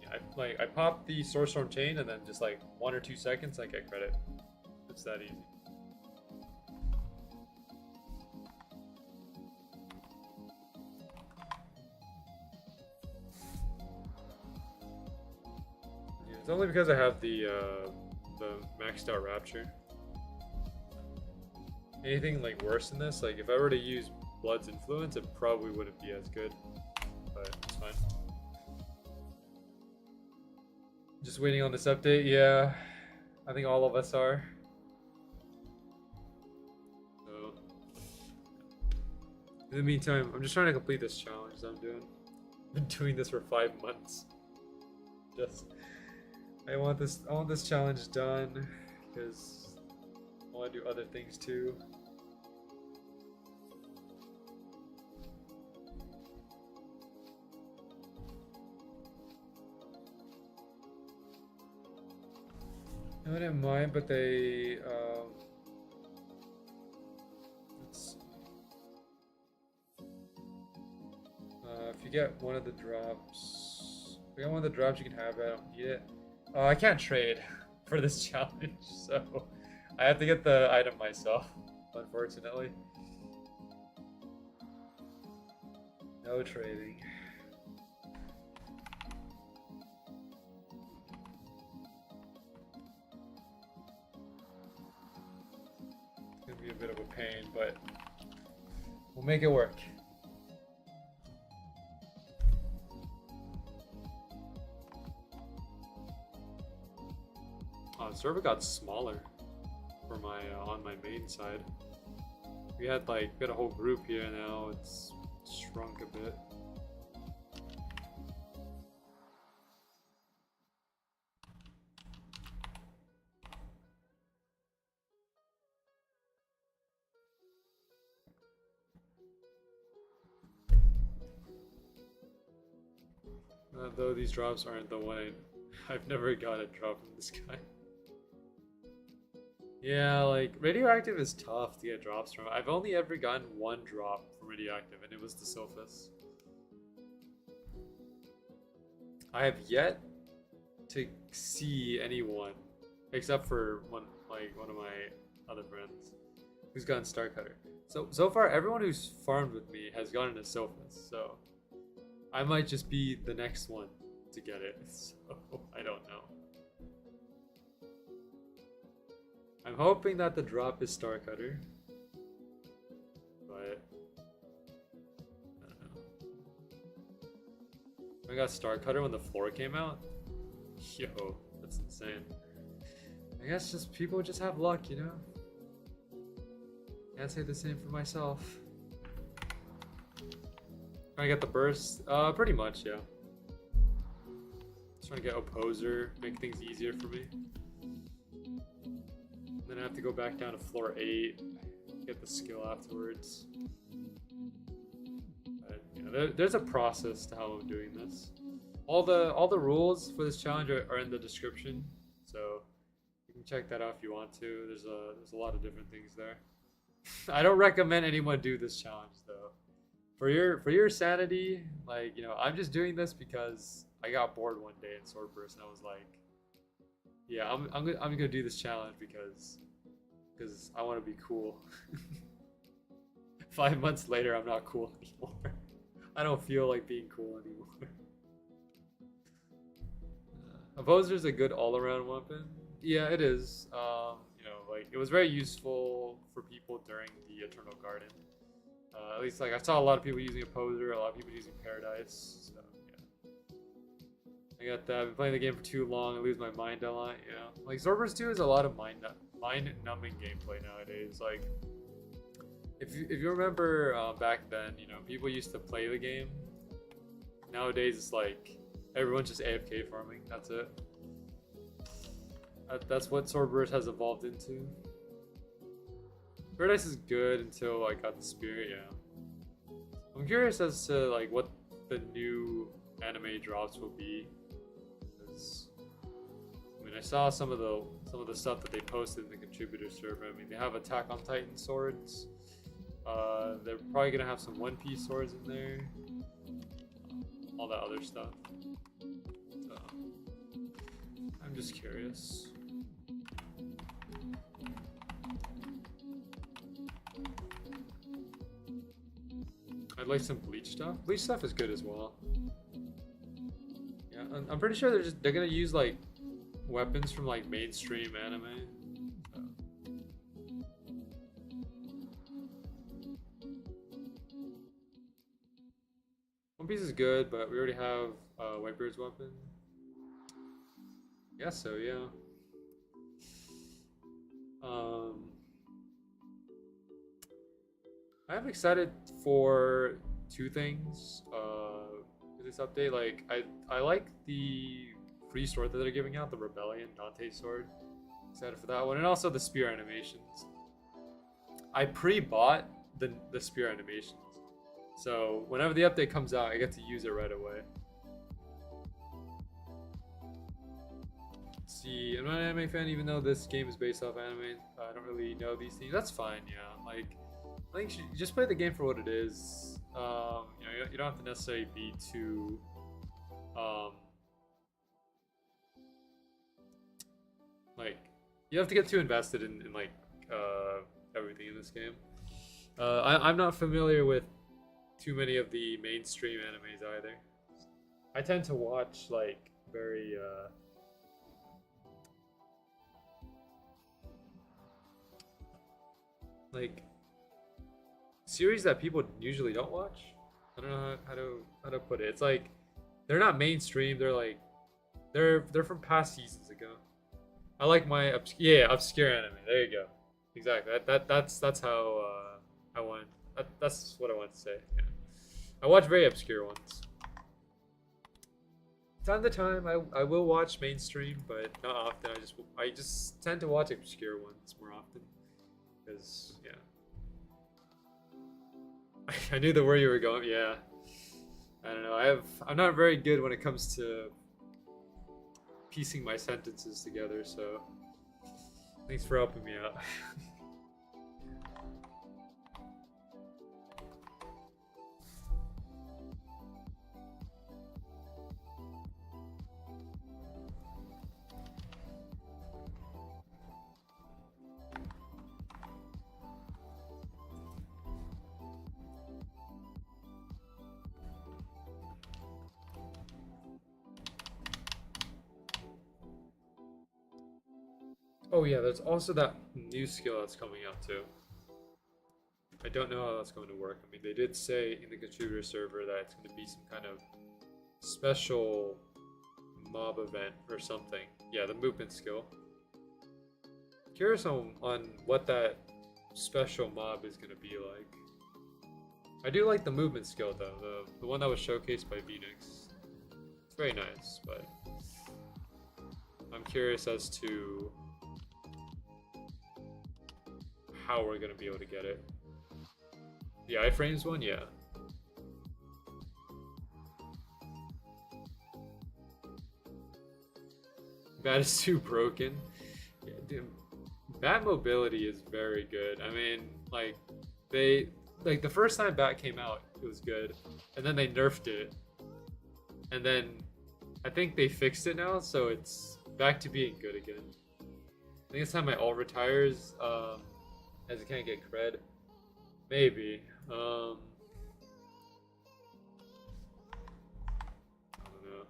Yeah, I pop the Soulstorm Chain and then just like 1 or 2 seconds I get credit. It's that easy. Yeah, it's only because I have the maxed out Rapture. Anything like worse than this, like if I were to use Blood's Influence, it probably wouldn't be as good, but it's fine. Just waiting on this update, yeah. I think all of us are. So, in the meantime, I'm just trying to complete this challenge. challenges I'm doing. Been doing this for 5 months. Just I want this challenge done because I want to do other things too. I wouldn't mind, but they let's see. If you get one of the drops, if you get one of the drops, you can have it. I don't need it. I can't trade for this challenge, so I have to get the item myself, unfortunately. No trading. It's gonna be a bit of a pain, but we'll make it work. The server got smaller for my on my main side. We had a whole group here, now it's shrunk a bit. Though these drops aren't the one I've never got a drop from this guy. Yeah, like, radioactive is tough to get drops from. I've only ever gotten one drop from radioactive, and it was the Sophis. I have yet to see anyone, except for one of my other friends, who's gotten Starcutter. So far, everyone who's farmed with me has gotten a Sophis, so I might just be the next one to get it, so I don't know. I'm hoping that the drop is Starcutter, but I don't know. I got Starcutter when the floor came out? Yo, that's insane. I guess just people just have luck, you know? Can't say the same for myself. Trying to get the burst? Pretty much, yeah. Just trying to get Opposer, make things easier for me. Then I have to go back down to floor 8, get the skill afterwards. But, you know, there's a process to how I'm doing this. All the rules for this challenge are in the description, so you can check that out if you want to. There's a lot of different things there. I don't recommend anyone do this challenge though. For your sanity, like, you know, I'm just doing this because I got bored one day in Swordburst and I was like, yeah, I'm gonna do this challenge because I want to be cool. 5 months later, I'm not cool anymore. I don't feel like being cool anymore. Opposer's a good all-around weapon. Yeah, it is. You know, like, it was very useful for people during the Eternal Garden. At least, like, I saw a lot of people using Opposer, a lot of people using Paradise. So yeah, I got that. I've been playing the game for too long. I lose my mind a lot. You know, like Swordburst 2 is a lot of mind-numbing gameplay nowadays. Like, if you remember back then, you know, people used to play the game. Nowadays, it's like everyone's just AFK farming. That's it. That's what Swordburst has evolved into. Paradise is good until I got the Spirit. Yeah, I'm curious as to like what the new anime drops will be. I mean, I saw some of the stuff that they posted in the contributor server. I mean, they have Attack on Titan swords. They're probably gonna have some One Piece swords in there. All that other stuff. So, I'm just curious. I'd like some Bleach stuff. Bleach stuff is good as well. Yeah, I'm pretty sure they're gonna use like weapons from like mainstream anime. So. One Piece is good, but we already have Whitebeard's weapon. Guess so, yeah. I'm excited for two things. this update. Like I like the free sword that they're giving out, the Rebellion Dante sword. Excited for that one, and also the spear animations. I pre-bought the spear animations, so whenever the update comes out, I get to use it right away. Let's see, I'm not an anime fan, even though this game is based off anime. I don't really know these things. That's fine, yeah. Like, I think you just play the game for what it is. You don't have to necessarily be too, like, you have to get too invested in like everything in this game. I'm not familiar with too many of the mainstream animes either. I tend to watch like very like series that people usually don't watch. I don't know how to put it. It's like they're not mainstream. They're like they're from past seasons ago. I like my obscure anime. There you go. Exactly. That's how I want. That's what I want to say. Yeah. I watch very obscure ones. Time to time, I will watch mainstream, but not often. I just tend to watch obscure ones more often, because yeah. I knew the where you were going. Yeah. I don't know. I'm not very good when it comes to piecing my sentences together, so thanks for helping me out. Oh yeah, there's also that new skill that's coming out too. I don't know how that's going to work. I mean, they did say in the contributor server that it's going to be some kind of special mob event or something. Yeah, the movement skill. Curious on what that special mob is going to be like. I do like the movement skill though, the one that was showcased by Phoenix. It's very nice, but I'm curious as to how we're gonna be able to get it. The iframes one, yeah. Bat is too broken. Yeah, dude, Bat mobility is very good. I mean, like the first time Bat came out, it was good, and then they nerfed it, and then I think they fixed it now, so it's back to being good again. I think it's time my ult retires. As it can't get cred. Maybe. I don't know.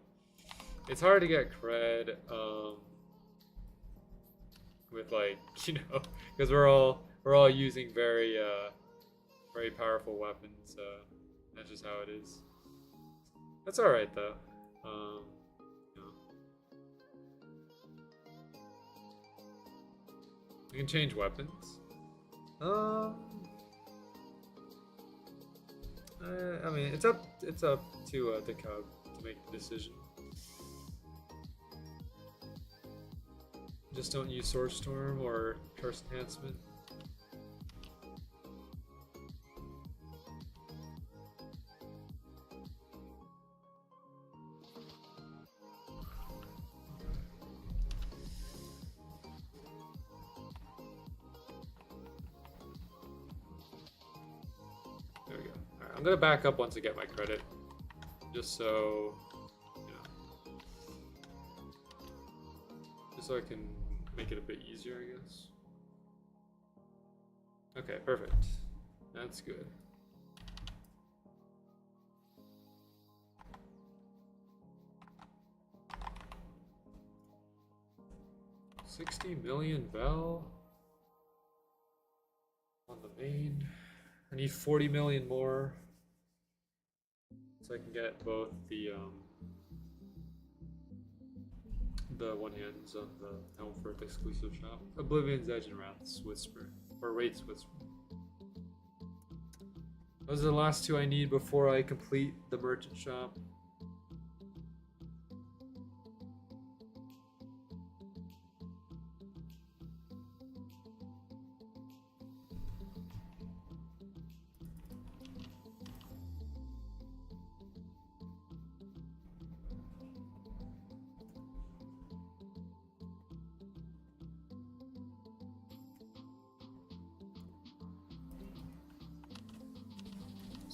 It's hard to get cred, with like, because we're all using very very powerful weapons. That's just how it is. That's alright though. We can change weapons. I mean, it's up to the cub to make the decision. Just don't use Sword Storm or Curse Enhancement. There we go. Alright, I'm gonna back up once I get my credit. Just so, just so I can make it a bit easier, I guess. Okay, perfect. That's good. $60 million Vel on the main. I need 40 million more so I can get both the one hands on the Helmfirth exclusive shop. Oblivion's Edge and Wrath's Whisper, or Wraith's Whisper. Those are the last two I need before I complete the merchant shop.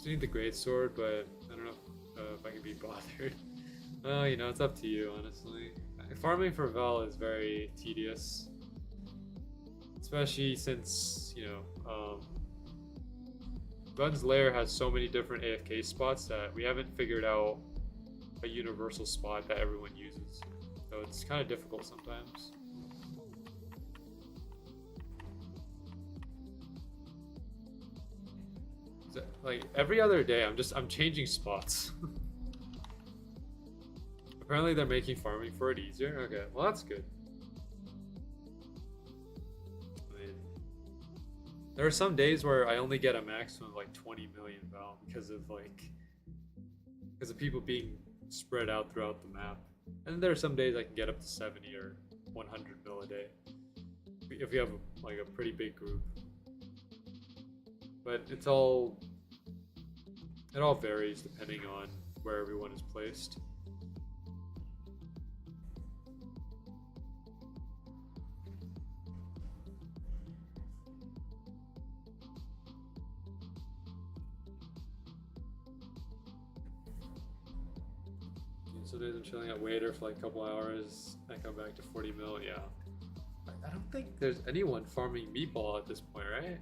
Still need the great sword, but I don't know if I can be bothered. You know, it's up to you, honestly. Farming for Vel is very tedious, especially since, you know, Gun's Lair has so many different AFK spots that we haven't figured out a universal spot that everyone uses. So it's kind of difficult sometimes. So, like every other day, I'm changing spots. Apparently they're making farming for it easier. Okay, well that's good. I mean, there are some days where I only get a maximum of like 20 million val because of people being spread out throughout the map. And there are some days I can get up to 70 or 100 mil a day if you have like a pretty big group. But it all varies depending on where everyone is placed. So days I'm chilling at Waiter for like a couple hours, I come back to 40 mil, yeah. I don't think there's anyone farming meatball at this point, right?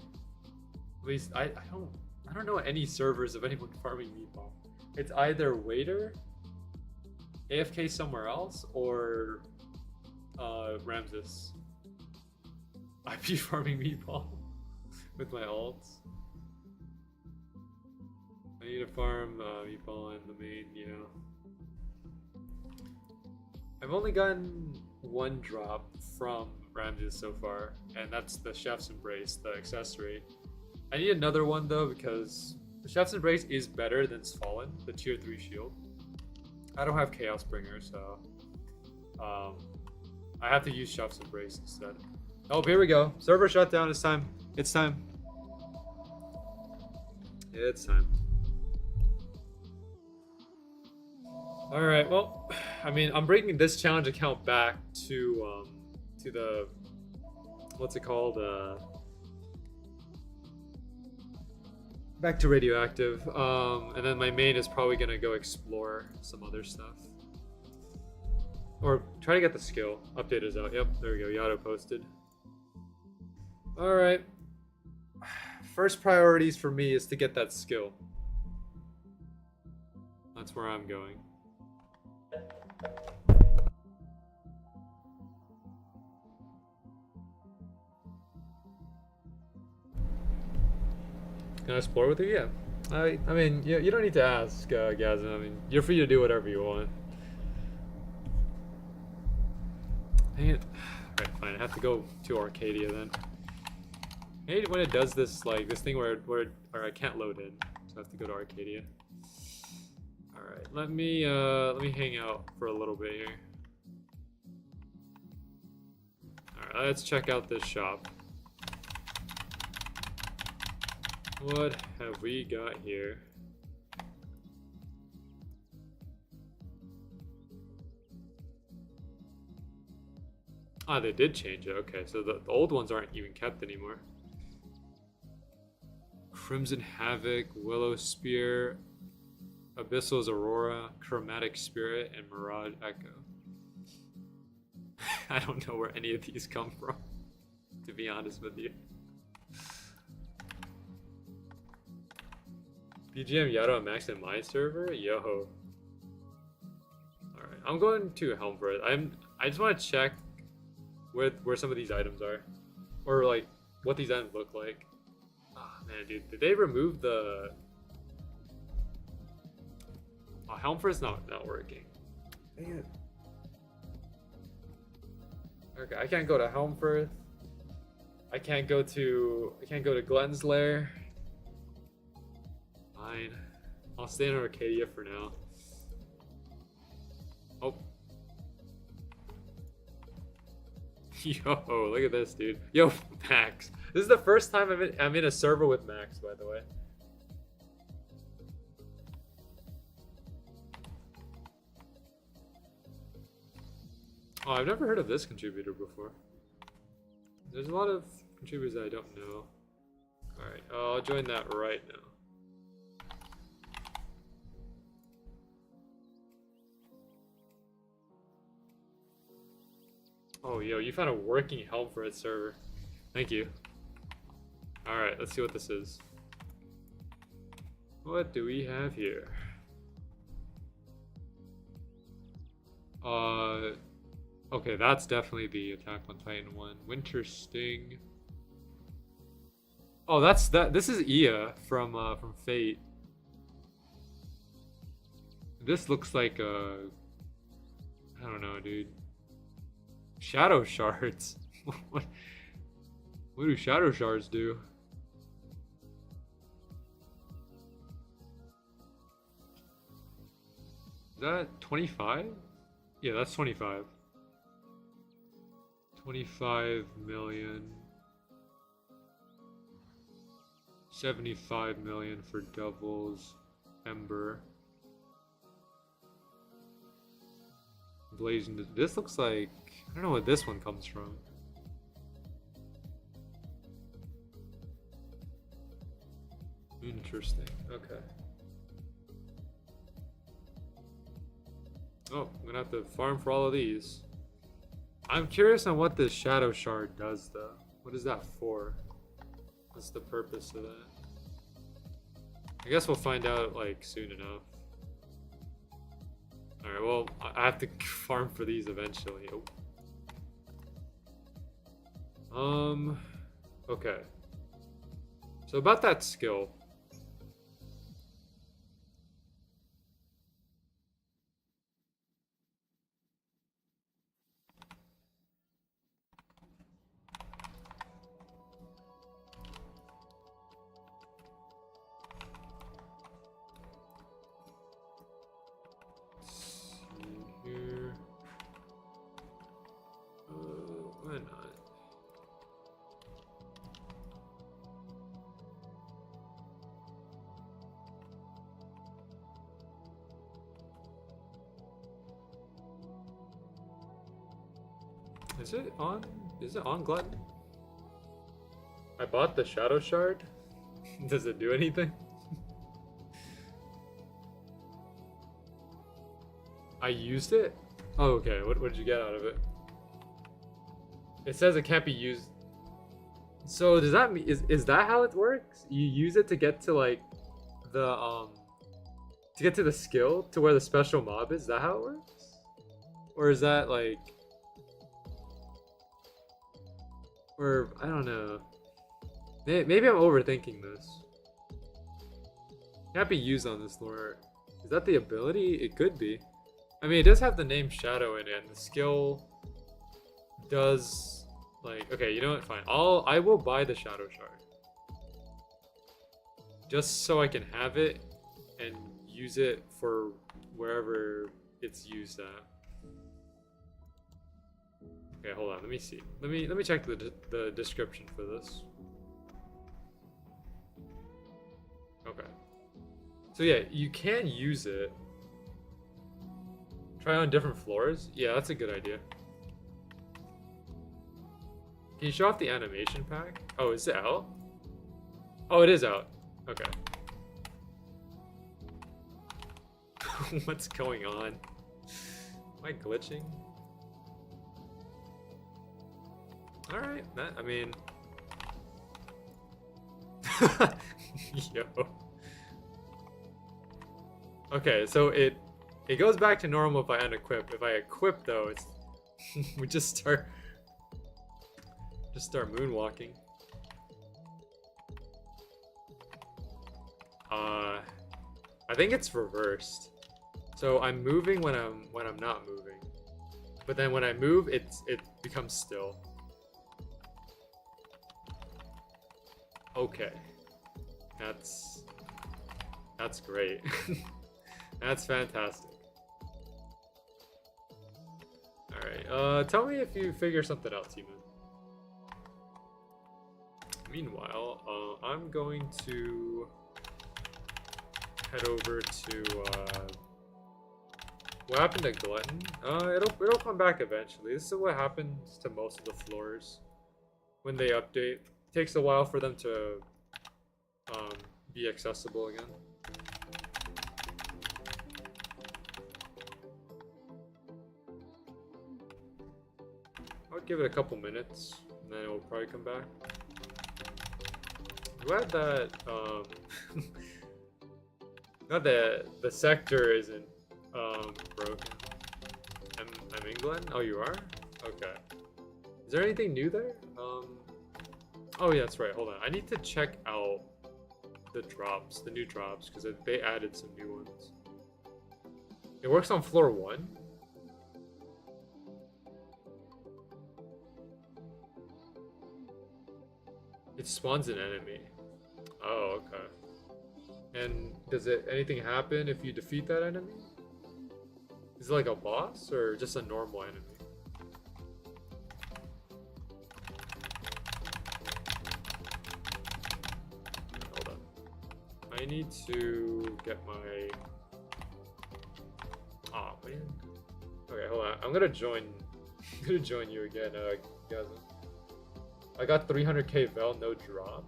At least I don't know any servers of anyone farming meatball. It's either Waiter, AFK somewhere else, or Ramses. I'd be farming meatball with my ults. I need to farm meatball in the main, yeah. I've only gotten one drop from Ramses so far, and that's the Chef's Embrace, the accessory. I need another one though, because the Chef's Embrace is better than Fallen, the tier 3 shield. I don't have Chaos Bringer, so I have to use Chef's Embrace instead. Oh, here we go. Server shutdown. It's time. It's time. It's time. Alright, well, I mean, I'm bringing this challenge account back to the, what's it called, back to radioactive, and then my main is probably gonna go explore some other stuff. Or try to get the skill. Update is out. Yep, there we go, Yato posted. Alright. First priorities for me is to get that skill. That's where I'm going. Can I explore with you? Yeah. I mean, you don't need to ask, Gazin. I mean, you're free to do whatever you want. Dang it. Alright, fine. I have to go to Arcadia then. I hate when it does this, like, this thing where I can't load in. So I have to go to Arcadia. Alright, let me hang out for a little bit here. Alright, let's check out this shop. What have we got here? Ah, they did change it. Okay, so the old ones aren't even kept anymore. Crimson Havoc, Willow Spear, Abyssal's Aurora, Chromatic Spirit, and Mirage Echo. I don't know where any of these come from, to be honest with you. BGM Yato Max in my server? Yo. Alright, I'm going to Helmfirth. I just want to check where some of these items are. Or like, what these items look like. Ah, man, dude. Did they remove the... Oh, Helmfirth's not working. Dang it. Okay, I can't go to Helmfirth. I can't go to Glenn's Lair. Fine. I'll stay in Arcadia for now. Oh. Yo, look at this, dude. Yo, Max. This is the first time I'm in a server with Max, by the way. Oh, I've never heard of this contributor before. There's a lot of contributors that I don't know. Alright, I'll join that right now. Oh, yo, you found a working Helmfirth server. Thank you. Alright, let's see what this is. What do we have here? Okay, that's definitely the Attack on Titan one. Winter Sting. Oh, this is Ia from Fate. This looks like I don't know, dude. Shadow shards. what do shadow shards do? Is that 25? Yeah, that's 25. 25 million. 75 million for Devil's Ember. Blazing. This looks like, I don't know what this one comes from. Interesting. Okay. Oh, I'm gonna have to farm for all of these. I'm curious on what this Shadow Shard does, though. What is that for? What's the purpose of that? I guess we'll find out, like, soon enough. Alright, well, I have to farm for these eventually. Oh. Okay. So about that skill. Here. Why not? Is it on? Is it on Glutton? I bought the Shadow Shard. Does it do anything? I used it? Oh, okay. What did you get out of it? It says it can't be used. So does that mean is that how it works? You use it to get to like the to get to the skill to where the special mob is? Is that how it works? Or is that like, or I don't know. Maybe I'm overthinking this. Can't be used on this lore. Is that the ability? It could be. I mean, it does have the name Shadow in it, and the skill does, like, okay, you know what? Fine. I will buy the Shadow Shard. Just so I can have it and use it for wherever it's used at. Okay, hold on. Let me see. Let me check the description for this. Okay. So yeah, you can use it. Try on different floors? Yeah, that's a good idea. Can you show off the animation pack? Oh, is it out? Oh, it is out. Okay. What's going on? Am I glitching? Alright, I mean... Yo. Okay, so it goes back to normal if I unequip. If I equip though, it's we just start moonwalking. I think it's reversed. So I'm moving when I'm not moving. But then when I move, it becomes still. Okay. That's great. That's fantastic. Alright, tell me if you figure something out, T-Man. Meanwhile, I'm going to head over to, what happened to Glutton? It'll come back eventually. This is what happens to most of the floors when they update. It takes a while for them to, be accessible again. Oh give it a couple minutes, and then it will probably come back. I'm glad that not that the sector isn't broken. I'm England. Oh, you are? Okay. Is there anything new there? Oh yeah, that's right. Hold on. I need to check out the drops, the new drops, because they added some new ones. It works on floor 1. It spawns an enemy. Oh, okay. And does anything happen if you defeat that enemy? Is it like a boss or just a normal enemy? Hold on. I need to get my... Oh man. Okay, hold on. I'm gonna join you again, guys. I got 300k Vel, no drop.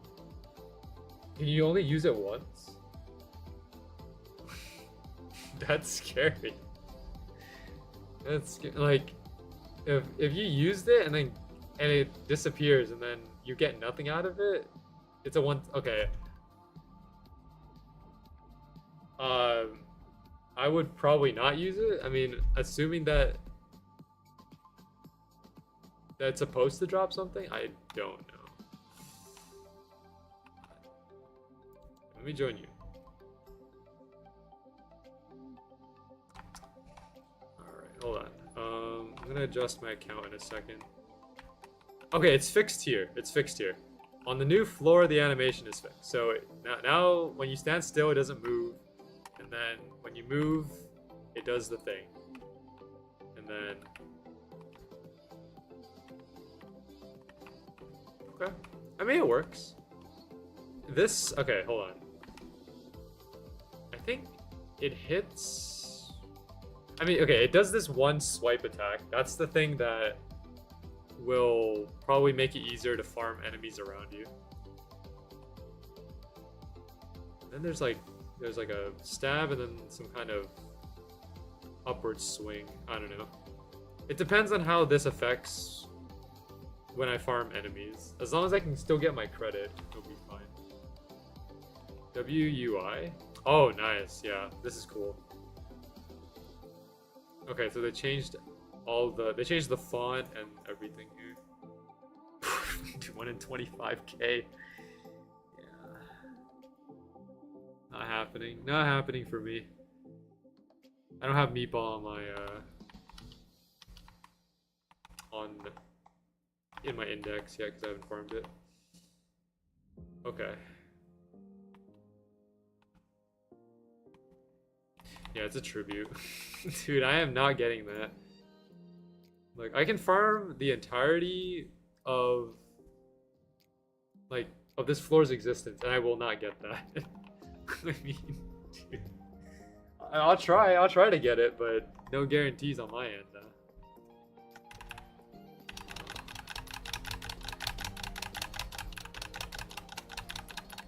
Can you only use it once? That's scary. That's like, if you used it and it disappears and then you get nothing out of it, it's a one. Okay. I would probably not use it. I mean, assuming that it's supposed to drop something, I don't know. Let me join you. Alright, hold on. I'm gonna adjust my account in a second. Okay, it's fixed here. It's fixed here. On the new floor, the animation is fixed. So now when you stand still, it doesn't move. And then when you move, it does the thing. And then... Okay. I mean, it works. This... Okay, hold on. I think it hits... I mean, okay, it does this one swipe attack. That's the thing that will probably make it easier to farm enemies around you. Then there's like a stab and then some kind of upward swing. I don't know. It depends on how this affects when I farm enemies. As long as I can still get my credit, it'll be fine. WUI? Oh, nice. Yeah, this is cool. Okay, so they changed the font and everything here. 1 in 25k. Yeah. Not happening. Not happening for me. I don't have meatball on my in my index yet because I haven't farmed it. Okay. Yeah, it's a tribute. Dude, I am not getting that. Like, I can farm the entirety of this floor's existence, and I will not get that. I mean, dude. I'll try to get it, but no guarantees on my end.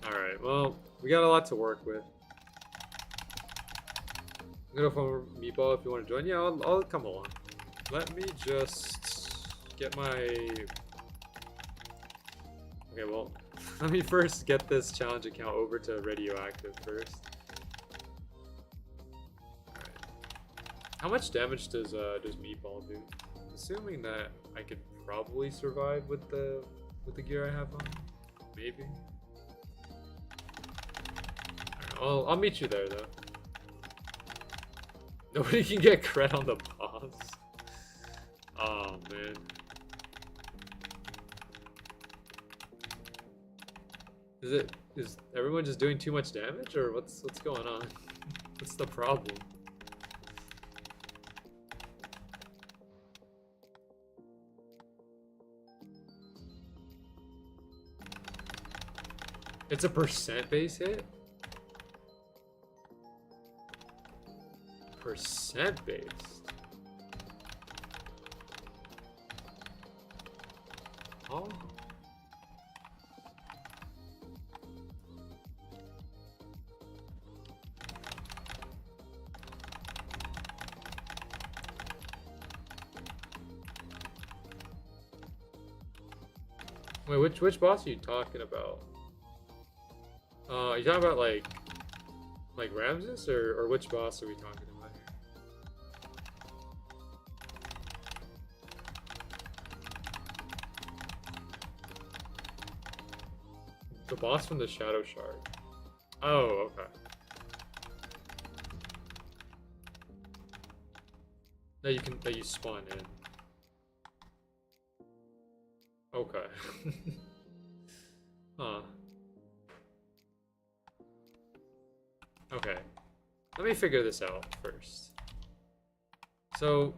Alright, well, we got a lot to work with. I'm gonna phone Meatball if you want to join. Yeah, I'll come along. Let me just get my... Okay, well, let me first get this challenge account over to radioactive first. Alright. How much damage does Meatball do? Assuming that I could probably survive with the gear I have on. Maybe. Alright, I'll meet you there though. Nobody can get cred on the boss. Oh man. Is everyone just doing too much damage, or what's going on? What's the problem? It's a percent base hit? Percent based. Oh. Wait, which boss are you talking about? Are you talking about like Ramses, or which boss are we talking about here? The boss from the Shadow Shard. Oh, okay. That you spawn in. Okay. Huh. Okay. Let me figure this out first. So,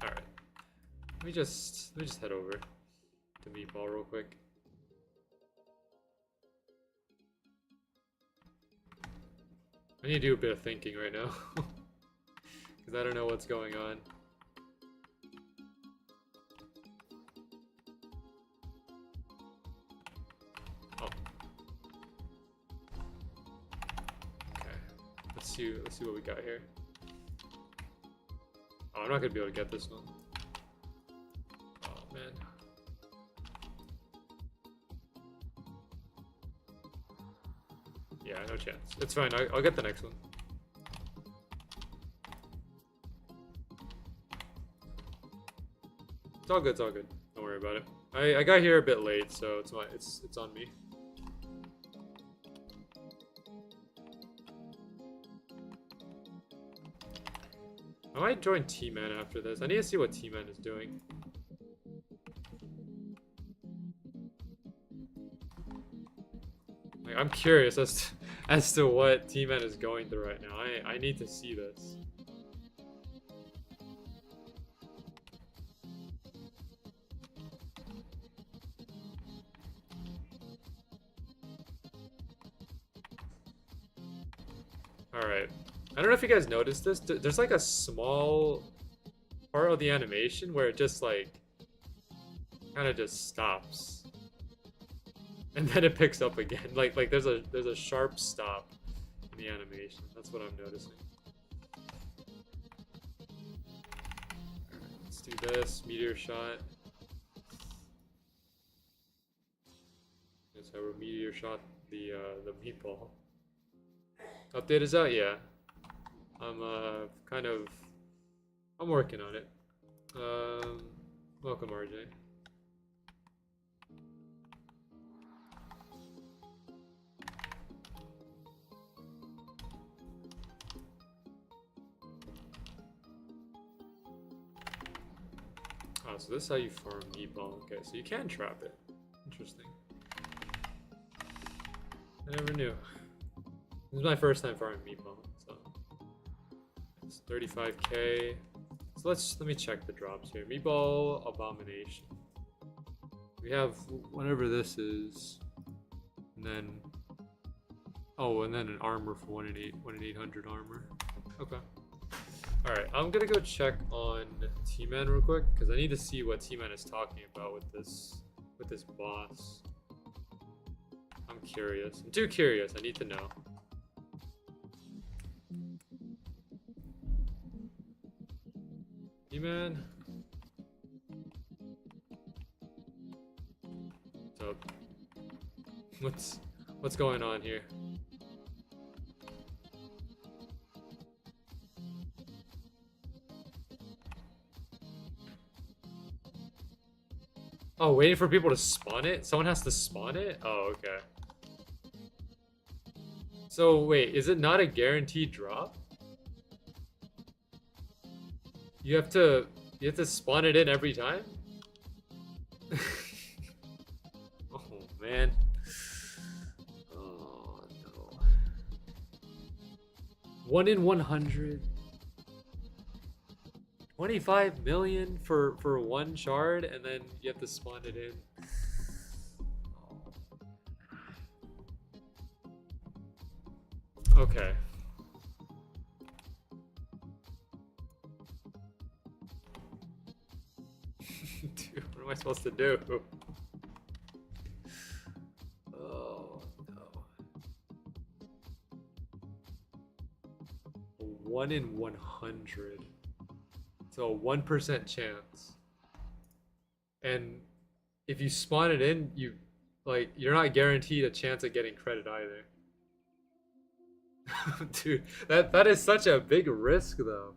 all right. Let me just head over to Meatball real quick. I need to do a bit of thinking right now because I don't know what's going on. Oh. Okay. Let's see what we got here. Oh, I'm not gonna be able to get this one. Oh man. Yeah, no chance. It's fine. I'll get the next one. It's all good. It's all good. Don't worry about it. I got here a bit late, so it's on me. I might join T-Man after this. I need to see what T-Man is doing. Like, I'm curious as to what T-Man is going through right now. I need to see this. Alright. I don't know if you guys noticed this. There's like a small part of the animation where it just like kind of just stops. And then it picks up again. Like there's a sharp stop in the animation. That's what I'm noticing. Alright, let's do this. Meteor shot. Yes, I will meteor shot the meatball. Update is out, yeah. I'm I'm working on it. Welcome, RJ. Oh, so this is how you farm meatball. Okay, so you can trap it. Interesting. I never knew. This is my first time farming meatball, so it's 35k. So let me check the drops here. Meatball abomination. We have whatever this is, and then an armor for 1 in 800 armor. Okay. All right, I'm gonna go check on T-Man real quick because I need to see what T-Man is talking about with this boss. I'm curious. I'm too curious. I need to know. T-Man. What's up? What's going on here? Oh, waiting for people to spawn it? Someone has to spawn it? Oh, okay. So, wait, is it not a guaranteed drop? You have to spawn it in every time? Oh, man. Oh, no. 1 in 100? 25 million for one shard, and then you have to spawn it in. Okay. Dude, what am I supposed to do? Oh no. 1 in 100. So a 1% chance. And if you spawn it in, you're not guaranteed a chance at getting credit either. Dude, that is such a big risk though.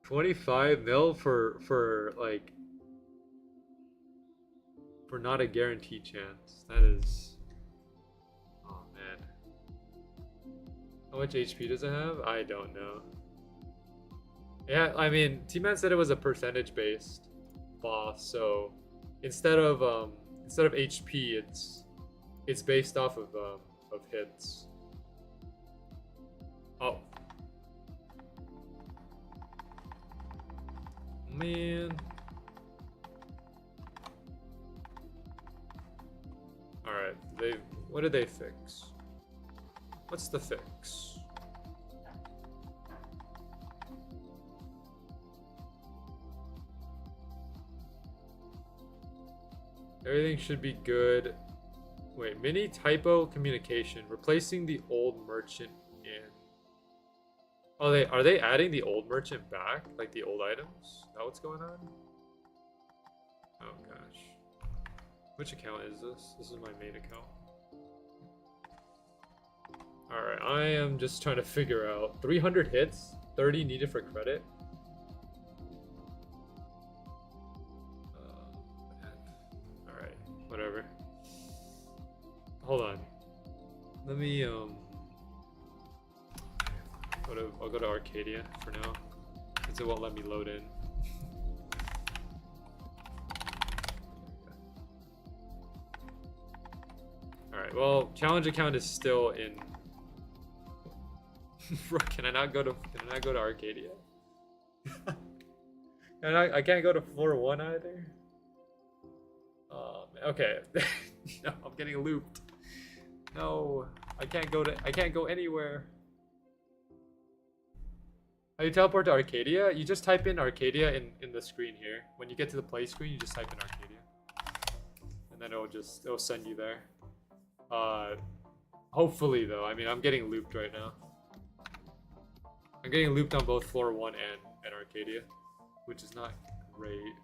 $25 mil for like for not a guaranteed chance. That is, oh man. How much HP does it have? I don't know. Yeah, I mean, T-Man said it was a percentage based boss, so instead of HP, it's based off of hits. Oh. Man. Alright, what did they fix? What's the fix? Everything should be good. Wait, mini typo communication. Replacing the old merchant in. Oh, are they adding the old merchant back? Like the old items? Is that what's going on? Oh gosh. Which account is this? This is my main account. Alright, I am just trying to figure out. 300 hits? 30 needed for credit? Alright, whatever. Hold on. Let me, I'll go to Arcadia for now, since it won't let me load in. Alright, well, challenge account is still in. Can I not go to Arcadia? I can't go to floor 1 either. Okay. No, I'm getting looped. No, I can't go anywhere. How you teleport to Arcadia? You just type in Arcadia in the screen here. When you get to the play screen, you just type in Arcadia. And then it'll send you there. Hopefully though, I mean, I'm getting looped right now. I'm getting looped on both floor 1 and Arcadia, which is not great.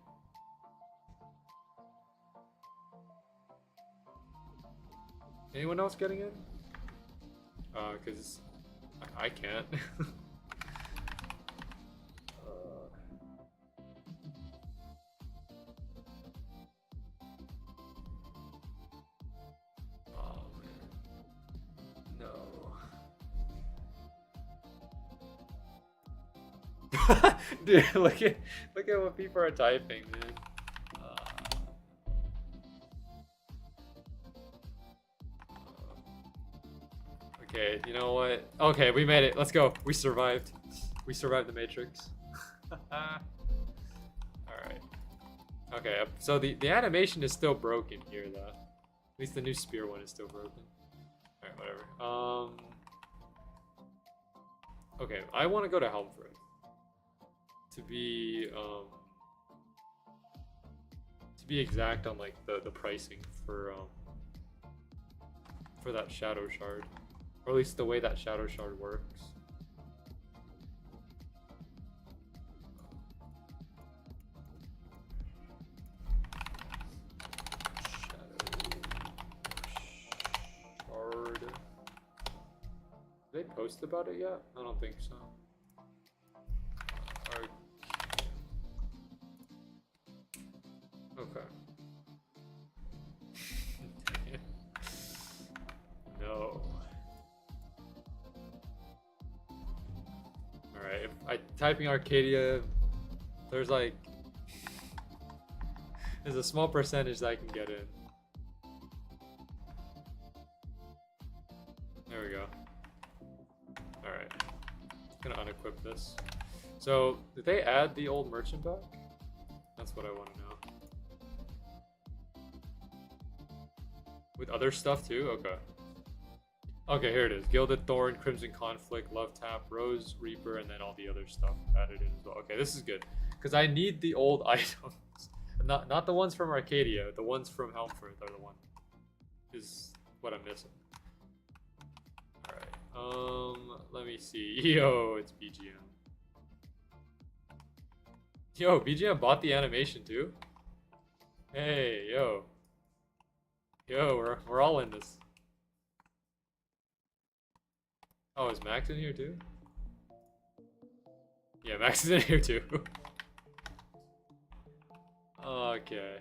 Anyone else getting in? Cause I can't. Dude, look at what people are typing, man. Okay, you know what? Okay, we made it. Let's go. We survived. We survived the Matrix. Alright. Okay, so the animation is still broken here, though. At least the new spear one is still broken. Alright, whatever. Okay, I want to go to Helmfirth. To be exact on like the pricing for that shadow shard, or at least the way that shadow shard works. Shadow shard. Did they post about it yet? I don't think so. Okay. No. Alright, if I typing Arcadia, there's a small percentage that I can get in. There we go. Alright. Gonna unequip this. So, did they add the old merchant back? That's what I want to know. With other stuff too? Okay. Okay, here it is. Gilded Thorn, Crimson Conflict, Love Tap, Rose Reaper, and then all the other stuff added in as well. Okay, this is good. Because I need the old items. Not the ones from Arcadia. The ones from Helmfirth are the one. Is what I'm missing. Alright. Let me see. Yo, it's BGM. Yo, BGM bought the animation too? Hey, yo. Yo, we're all in this. Oh, is Max in here too? Yeah, Max is in here too. Okay.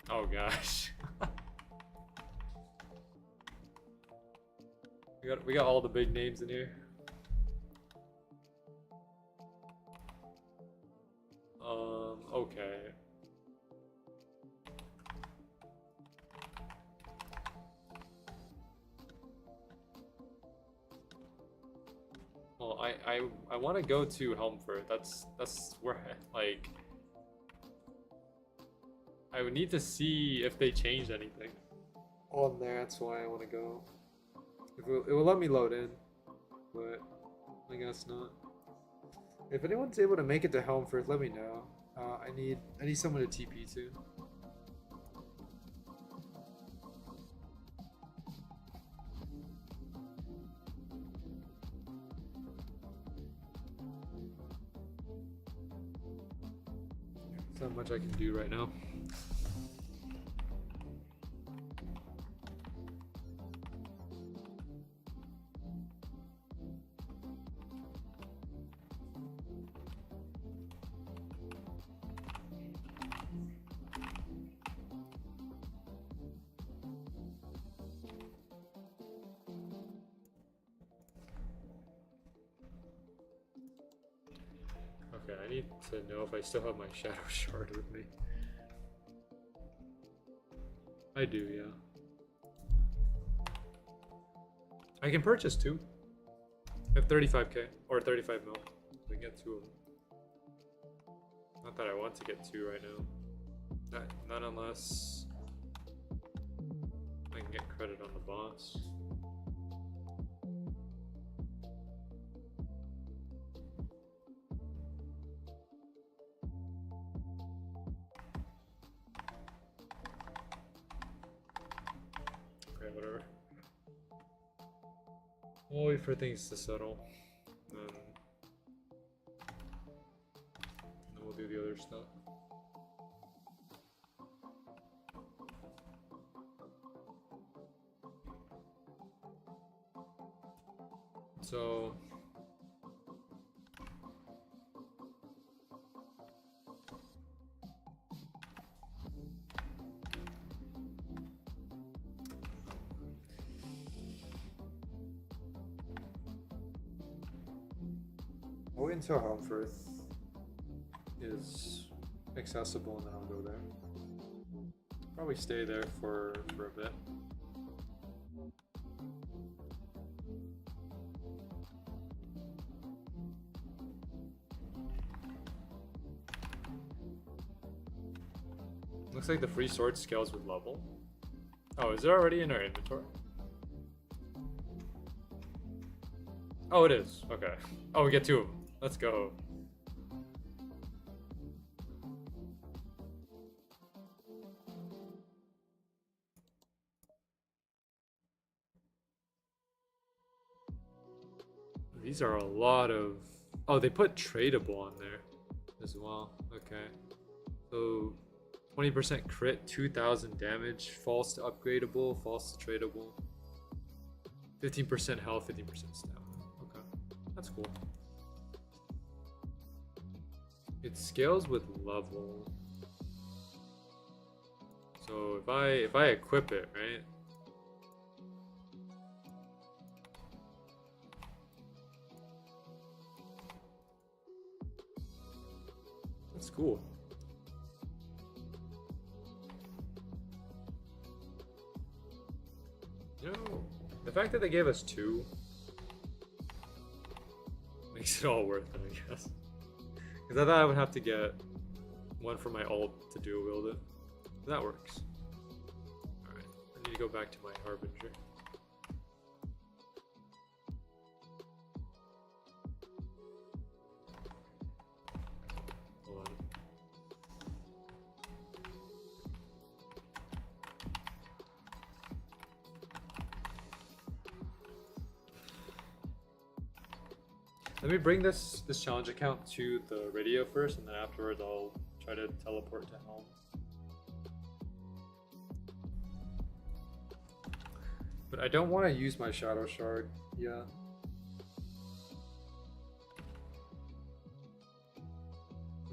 Oh gosh. we got all the big names in here. Okay. Well, I want to go to Helmfirth. That's where like I would need to see if they changed anything on there. That's why I want to go. It will let me load in, but I guess not. If anyone's able to make it to Helmfirth, let me know. I need someone to TP to. There's not much I can do right now. Okay, I need to know if I still have my shadow shard with me. I do, yeah. I can purchase two. I have 35k or 35 mil. We can get two of them. Not that I want to get two right now. Not unless I can get credit on the boss. Okay, whatever. We'll wait for things to settle. Then we'll do the other stuff. So I'll wait until Helmfirth is accessible and then I'll go there. Probably stay there for a bit. Looks like the free sword scales with level. Oh, is it already in our inventory? Oh, it is. Okay. Oh, we get two of them. Let's go. These are a lot of... Oh, they put tradable on there as well. Okay. So 20% crit, 2000 damage, false to upgradable, false to tradable. 15% health, 50% stamina. Okay. That's cool. It scales with level. So if I equip it, right? That's cool. You know, the fact that they gave us two makes it all worth it, I guess. Because I thought I would have to get one for my ult to dual wield it. That works. Alright, I need to go back to my Harbinger. Hold on. Let me bring this challenge account to the radio first, and then afterwards I'll try to teleport to Helm. But I don't want to use my Shadow Shard. Yeah.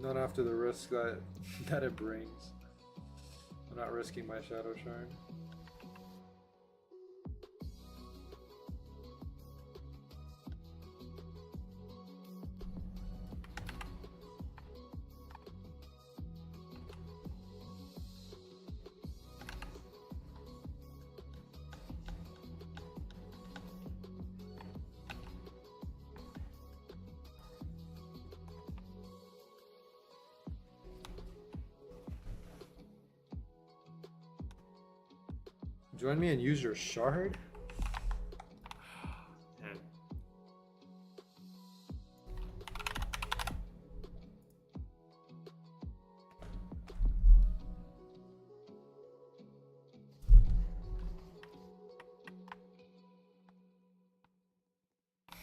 Not after the risk that that it brings. I'm not risking my Shadow Shard. Join me and use your shard? Man.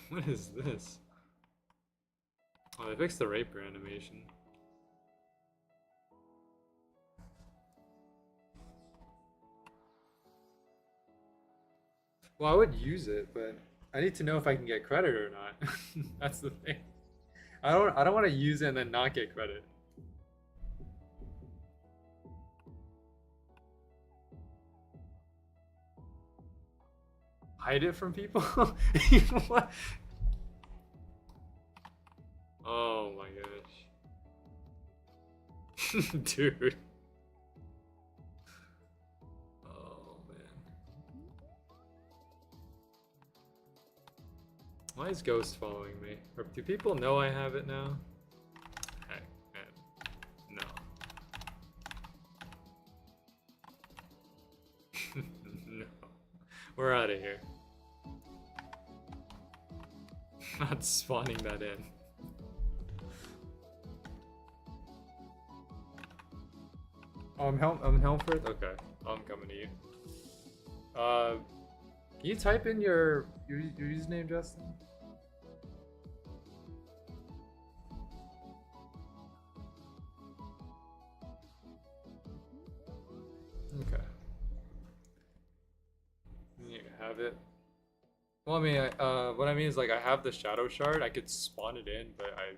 What is this? Oh, they fixed the raper animation. Well, I would use it, but I need to know if I can get credit or not. That's the thing. I don't want to use it and then not get credit. Hide it from people? What? Oh my gosh. Dude. Why is Ghost following me? Or do people know I have it now? Heck, man. No. No. We're out of here. Not spawning that in. Oh, I'm Helmfirth? Okay. I'm coming to you. Can you type in your username, Justin? Okay. You have it. Well, I mean, what I mean is, like, I have the Shadow Shard. I could spawn it in, but I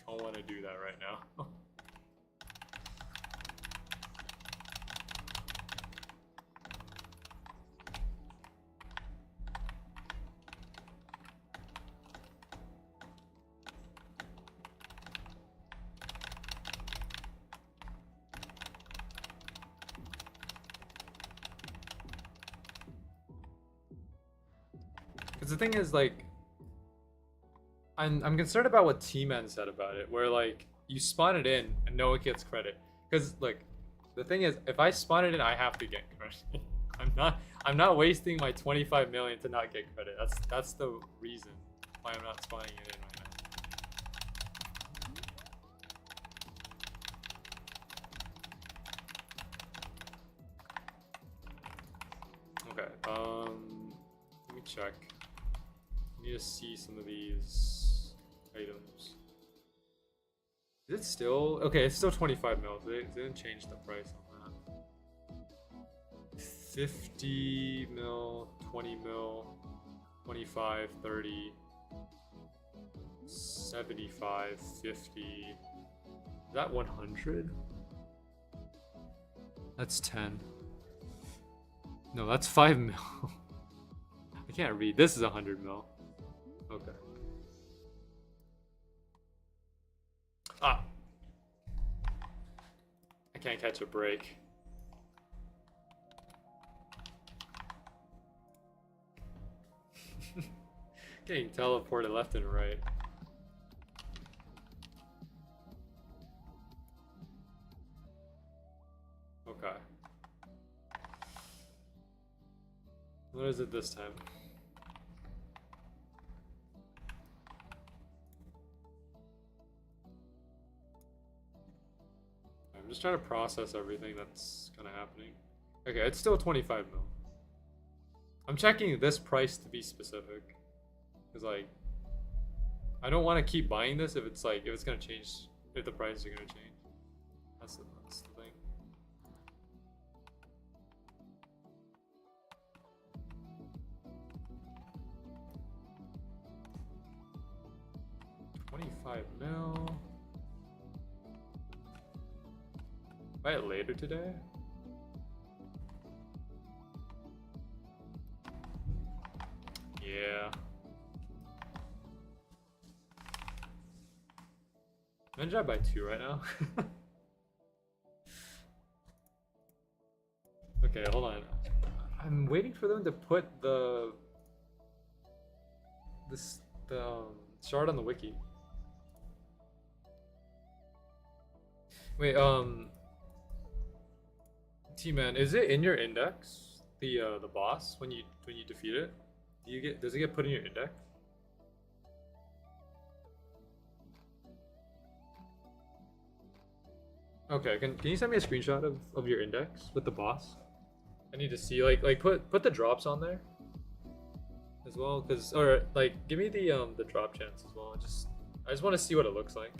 don't want to do that right now. The thing is, like, I'm concerned about what T-Man said about it, where, like, you spawn it in and no one gets credit. Because, like, the thing is, if I spawn it in, I have to get credit. I'm not wasting my 25 million to not get credit. That's the reason why I'm not spawning it in right now. Okay, let me check. I need to see some of these items. Is it still okay? It's still 25 mil. They didn't change the price on that. 50 mil, 20 mil, 25, 30, 75, 50. Is that 100? That's 10. No, that's 5 mil. I can't read. This is 100 mil. Okay. Ah. I can't catch a break. Getting teleported left and right. Okay. What is it this time? I'm just trying to process everything that's kind of happening. Okay, it's still 25 mil. I'm checking this price to be specific. Because, like, I don't want to keep buying this if it's like if it's gonna change, if the prices are gonna change. That's the thing. $25 mil. Buy it later today. Yeah. Imagine I buy 2 right now. Okay, hold on. I'm waiting for them to put the shard on the wiki. Wait, T-Man, is it in your index? The boss when you defeat it? Does it get put in your index? Okay, can you send me a screenshot of your index with the boss? I need to see like put the drops on there as well, cause or like give me the drop chance as well. I just want to see what it looks like.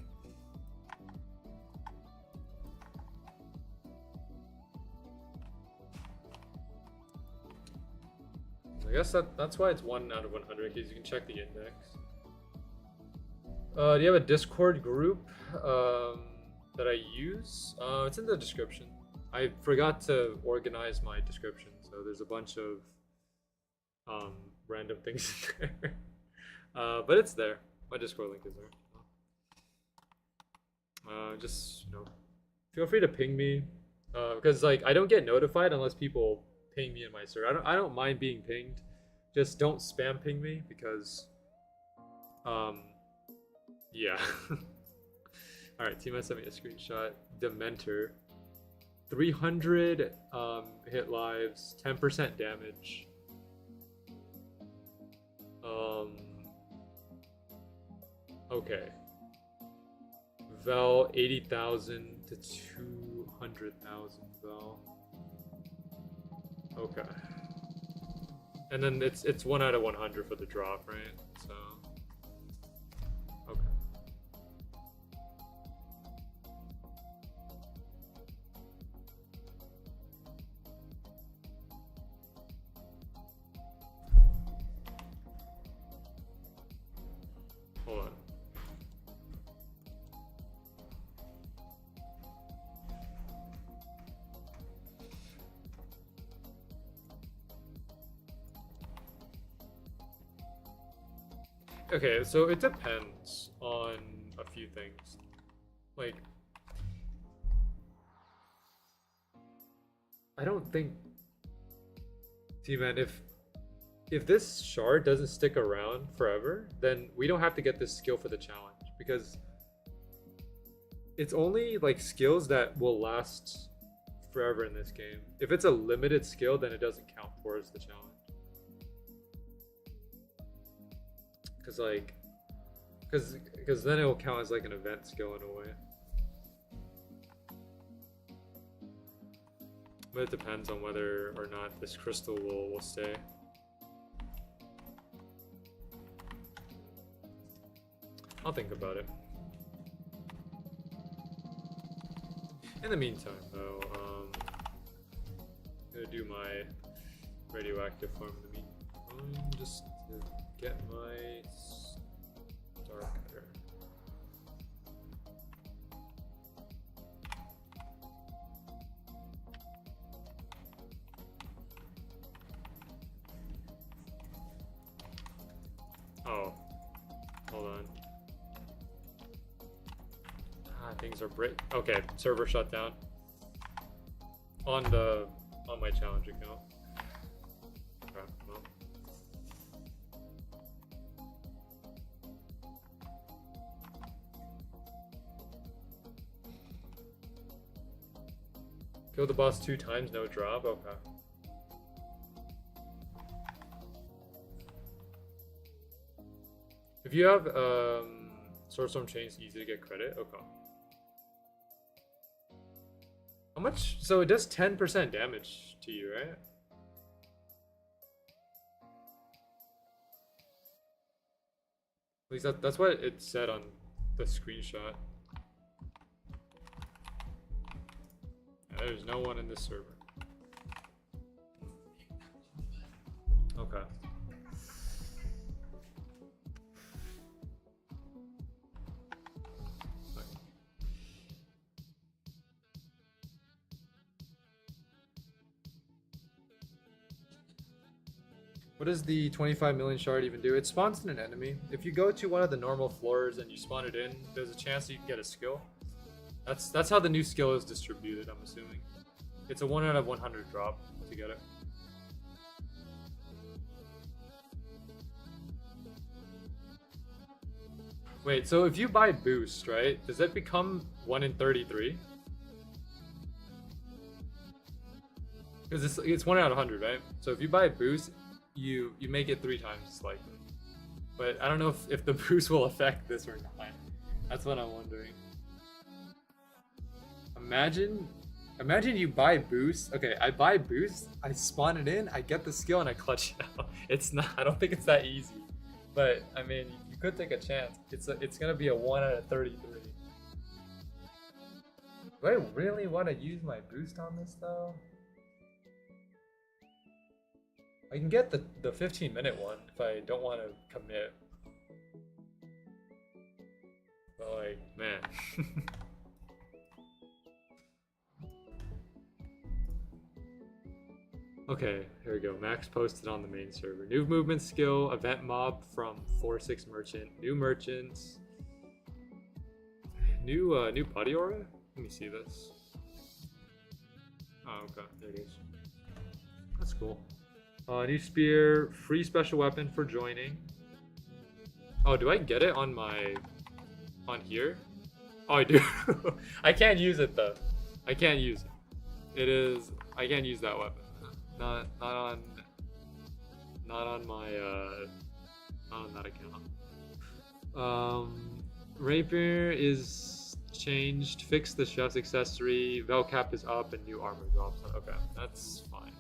I guess that's why it's 1 out of 100, because you can check the index. Do you have a Discord group that I use? It's in the description. I forgot to organize my description, so there's a bunch of random things in there. But it's there. My Discord link is there. Just feel free to ping me, because like I don't get notified unless people ping me in my server. I don't mind being pinged. Just don't spam ping me because yeah. Alright, team sent me a screenshot. Dementor. 300 hit lives, 10% damage. Okay. Vel 80,000 to 200,000 Vel. Okay. And then it's 1 out of 100 for the drop, right? So okay. Hold on. Okay, so it depends on a few things. Like, I don't think, T-Man, if this shard doesn't stick around forever, then we don't have to get this skill for the challenge, because it's only like skills that will last forever in this game. If it's a limited skill, then it doesn't count towards the challenge. Because then it will count as like an event skill in a way. But it depends on whether or not this crystal will stay. I'll think about it. In the meantime, though, I'm gonna do my radioactive farm in the meantime, just to get my star cutter. Oh, hold on. Things are okay, server shut down on my challenge account. Okay, well. Kill the boss 2 times, no drop. Okay. If you have Swordstorm Chains, easy to get credit. Okay. How much? So it does 10% damage to you, right? At least that's what it said on the screenshot. Yeah, there's no one in this server. Okay. What does the 25 million shard even do? It spawns in an enemy. If you go to one of the normal floors and you spawn it in, there's a chance that you can get a skill. That's how the new skill is distributed, I'm assuming. It's a 1 out of 100 drop to get it. Wait, so if you buy boost, right, does it become 1 in 33? Because it's 1 out of 100, right? So if you buy boost, you make it 3 times as likely. But I don't know if the boost will affect this or not. That's what I'm wondering. Imagine you buy boost. Okay, I buy boost, I spawn it in, I get the skill, and I clutch it out. It's not. I don't think it's that easy. But I mean, you could take a chance. It's gonna be a 1 out of 33. Do I really want to use my boost on this though? I can get the 15-minute one if I don't want to commit. But like, man. Okay, here we go. Max posted on the main server. New movement skill, event mob from 4-6 merchant, new merchants, new putty aura. Let me see this. Oh, okay, there it is. That's cool. New spear, free special weapon for joining. Oh, do I get it on here? Oh, I do. I can't use it though. I can't use it. I can't use that weapon. Not on that account. Rapier is changed. Fix the chef's accessory. Vel cap is up and new armor drops. Okay, that's fine.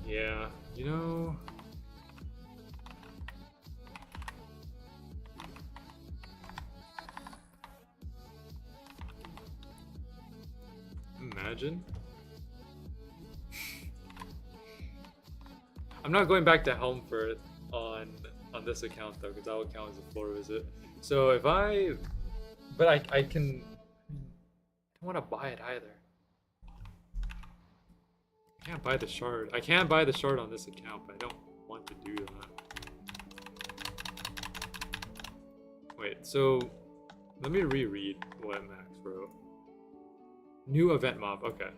Yeah, you know, imagine. I'm not going back to Helmfirth on this account though, because that will count as a floor visit. So if I can. I don't want to buy it either. I can't buy the shard. I can buy the shard on this account, but I don't want to do that. Wait, so let me reread what Max wrote. New event mob. Okay,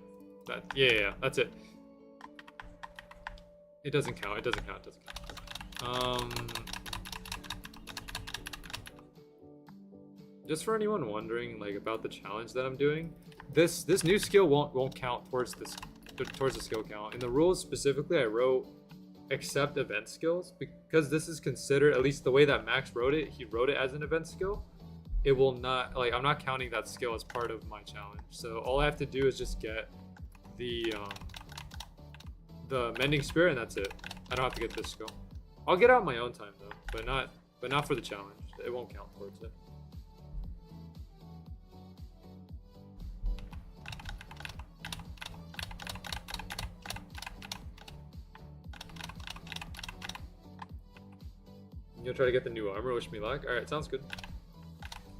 yeah, that's it. It doesn't count. It doesn't count. It doesn't count. Just for anyone wondering, like, about the challenge that I'm doing, this new skill won't count towards the skill count. In the rules specifically, I wrote except event skills, because this is considered, at least the way that Max wrote it, he wrote it as an event skill. It will not, like, I'm not counting that skill as part of my challenge. So all I have to do is just get the mending spear, and that's it. I don't have to get this skill. I'll get out my own time though, but not for the challenge. It won't count towards it. You'll try to get the new armor, wish me luck. Alright, sounds good.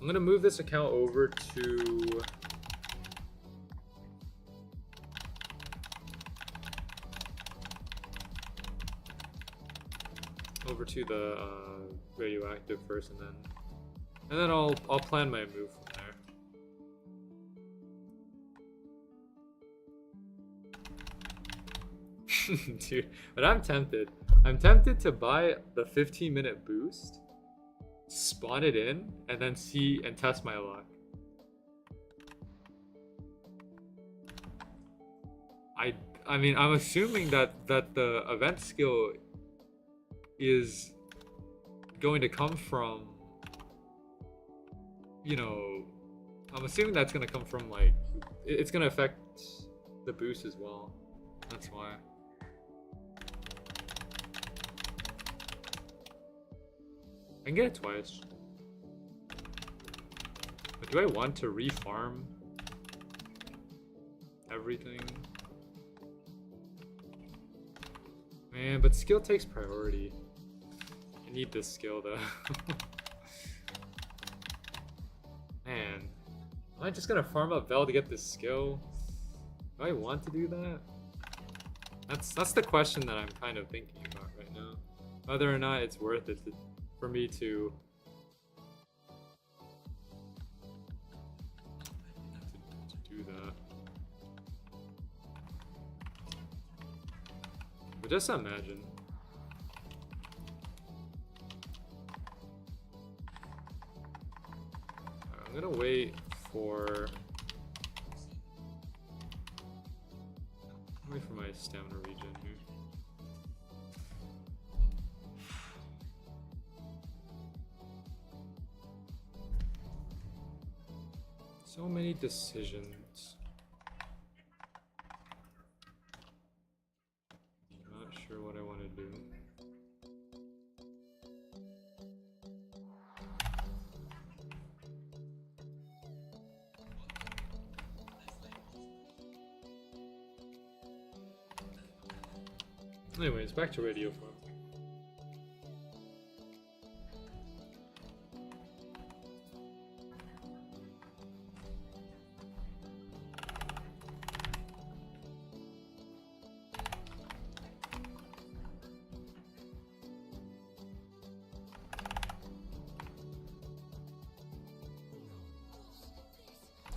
I'm gonna move this account over to the radioactive first, and then I'll plan my move from there. Dude, but I'm tempted. I'm tempted to buy the 15-minute boost, spawn it in, and then see and test my luck. I mean, I'm assuming that the event skill is going to come from, you know, I'm assuming that's going to come from, like, it's going to affect the boost as well. That's why. I can get it twice. But do I want to refarm everything? Man, but skill takes priority. I need this skill though. Man, am I just gonna farm up Vel to get this skill? Do I want to do that? That's the question that I'm kind of thinking about right now. Whether or not it's worth it for me to do that. But just imagine. I'm gonna wait for my stamina regen here. So many decisions. Not sure what I want to do. Anyways, back to radio farm.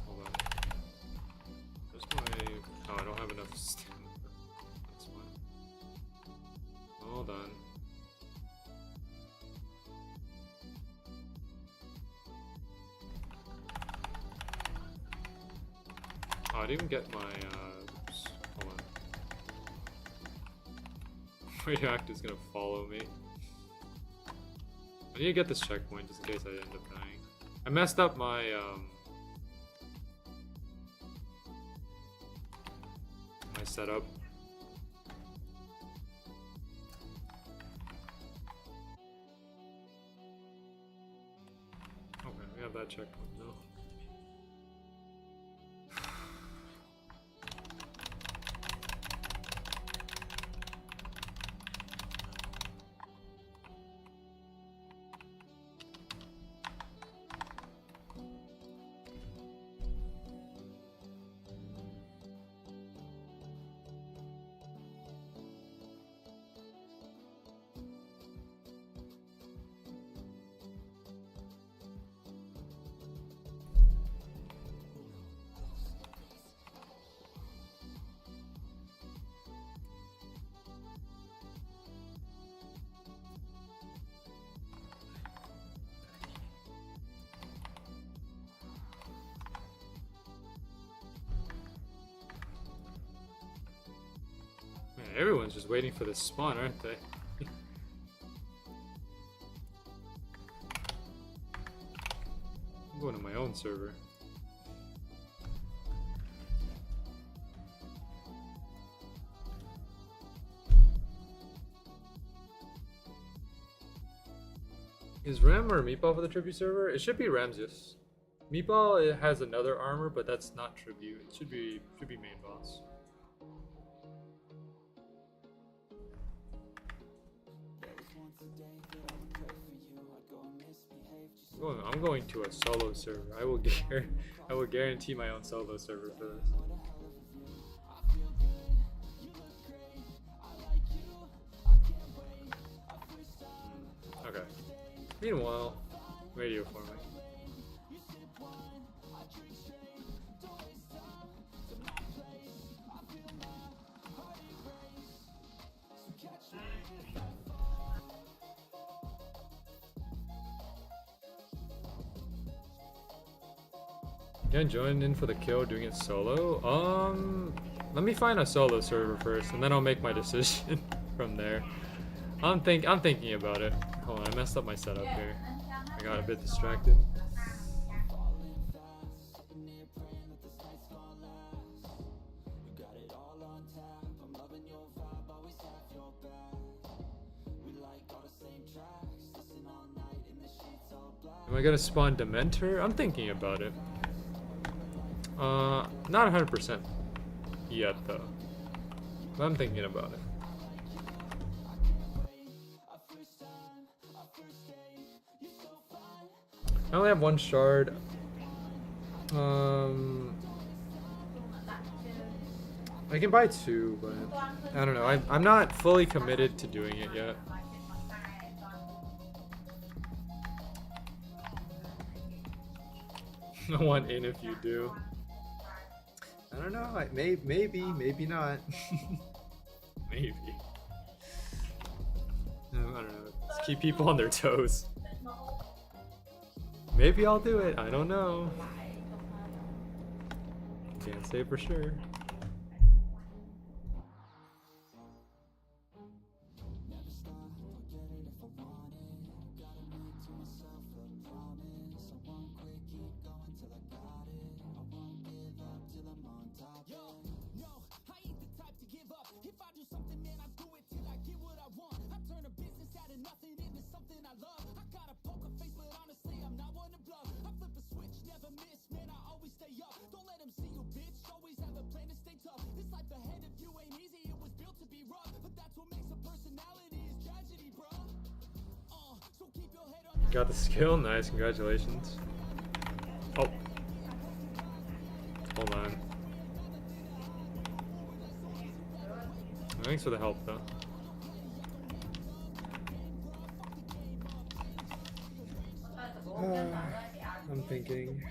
Hold on. Where's my... Oh, I don't have enough stamina. That's fine. Hold on. Oh, I didn't even get my, oops, hold on. Radioactive is gonna follow me. I need to get this checkpoint just in case I end up dying. I messed up my, my setup. Okay, we have that checkpoint now. Man, everyone's just waiting for this spawn, aren't they? I'm going to my own server. Is Ram or Meatball for the tribute server? It should be Ramses. Meatball, it has another armor, but that's not tribute. It should be main boss. I'm going to a solo server. I will guarantee my own solo server for this. Okay. Meanwhile, radio forming. Can I join in for the kill doing it solo? Let me find a solo server first, and then I'll make my decision from there. I'm thinking about it. Hold on, I messed up my setup here. I got a bit distracted. Am I gonna spawn Dementor? I'm thinking about it. Not 100% yet though. But I'm thinking about it. I only have one shard. I can buy two, but I don't know. I'm not fully committed to doing it yet. I want in if you do. I don't know. Maybe not. Maybe. I don't know. Let's keep people on their toes. Maybe I'll do it. I don't know. Can't say for sure. Got the skill, nice, congratulations. Oh. Hold on. Thanks for the help though. I'm thinking.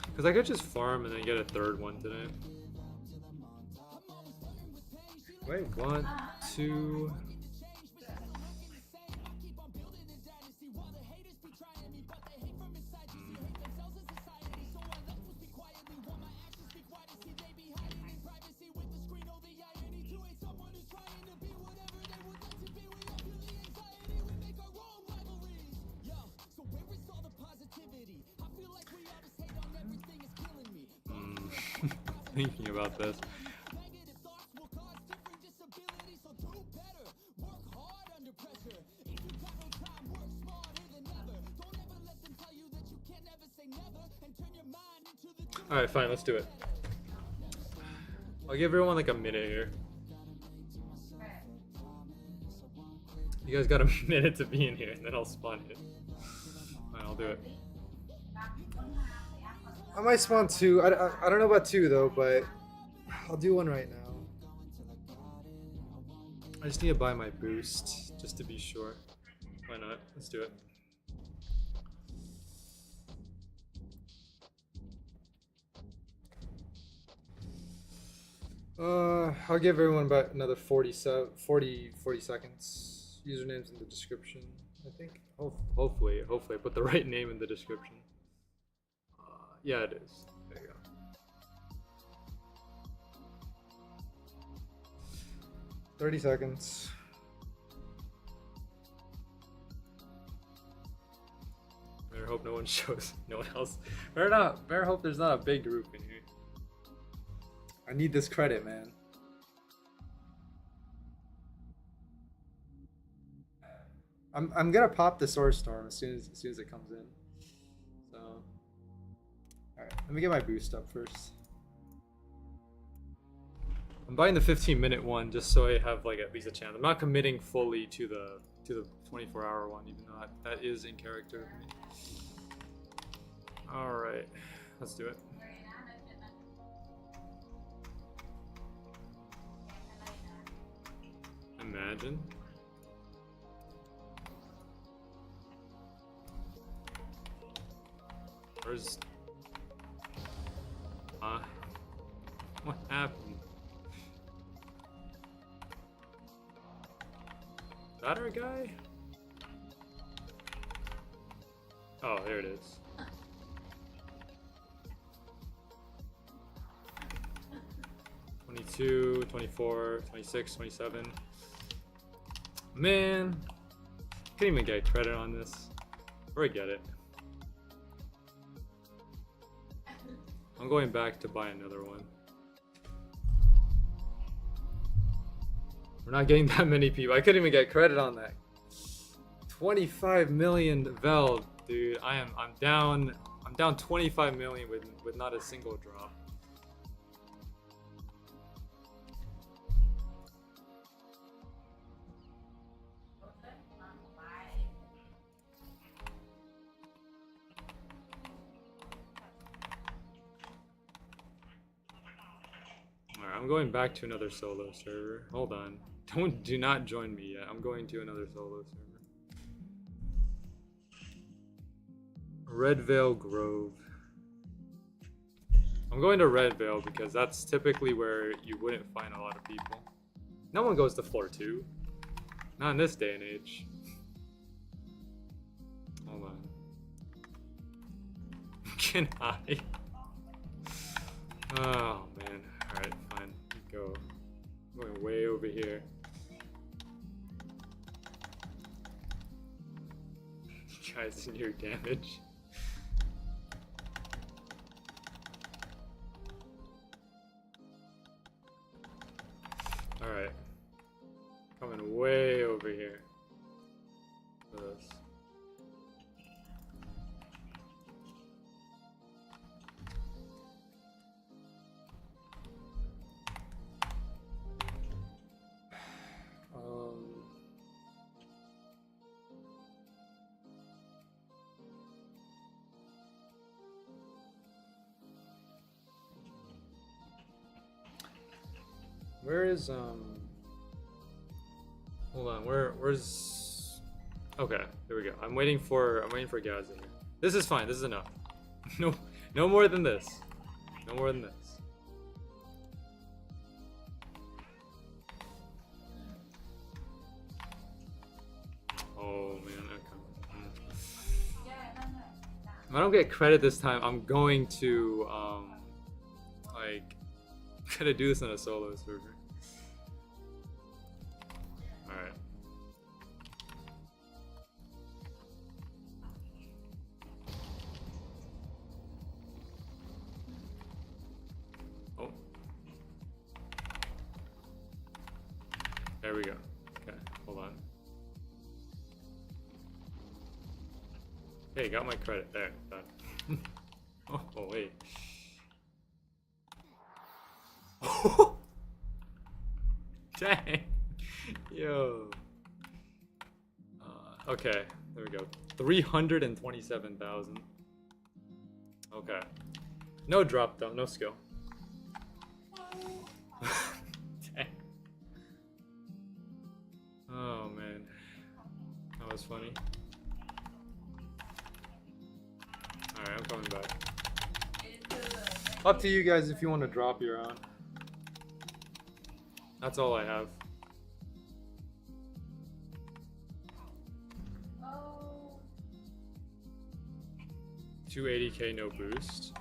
Because I could just farm and then get a third one today. Wait, 1, 2. Thinking about this. Alright, fine, let's do it. I'll give everyone like a minute here. You guys got a minute to be in here and then I'll spawn it. Fine, I'll do it. I might spawn two. I don't know about two though, but I'll do one right now. I just need to buy my boost just to be sure. Why not? Let's do it. I'll give everyone about another 40 seconds. Username's in the description, I think. Hopefully I put the right name in the description. Yeah, it is. There you go. "30 seconds. Better hope no one shows. No one else. Better hope there's not a big group in here. I need this credit, man. I'm gonna pop the Sword Storm as soon as it comes in. So. Alright, let me get my boost up first. I'm buying the 15-minute one just so I have like at least a chance. I'm not committing fully to the 24-hour one, even though that is in character with me. Alright, let's do it. Imagine. Where's... that our guy? Oh, there it is. $22, $24, $26, $27. Man, can't even get credit on this. Forget it. I'm going back to buy another one. We're not getting that many people. I couldn't even get credit on that. 25 million Vel, dude. I'm down 25 million with not a single drop. Alright, I'm going back to another solo server. Hold on. Do not join me yet. I'm going to another solo server. Red Veil Grove. I'm going to Red Veil because that's typically where you wouldn't find a lot of people. No one goes to floor 2. Not in this day and age. Hold on. Can I? Oh man. Alright, fine. Go. I'm going way over here. Guys, near damage. Alright. Coming way over here. For this. Where is hold on, where's okay, there we go. I'm waiting for Gaz in here. This is fine, this is enough. No more than this. No more than this. Oh man, okay. If I don't get credit this time, I'm going to like gonna do this on a solo server. Alright. Oh. There we go. Okay, hold on. Hey, got my credit. There, done. Oh, wait. Dang. Yo. Okay, there we go. 327,000. Okay. No drop though, no skill. Dang. Oh man. That was funny. Alright, I'm coming back. Up to you guys if you want to drop your own. That's all I have. 280k, no boost.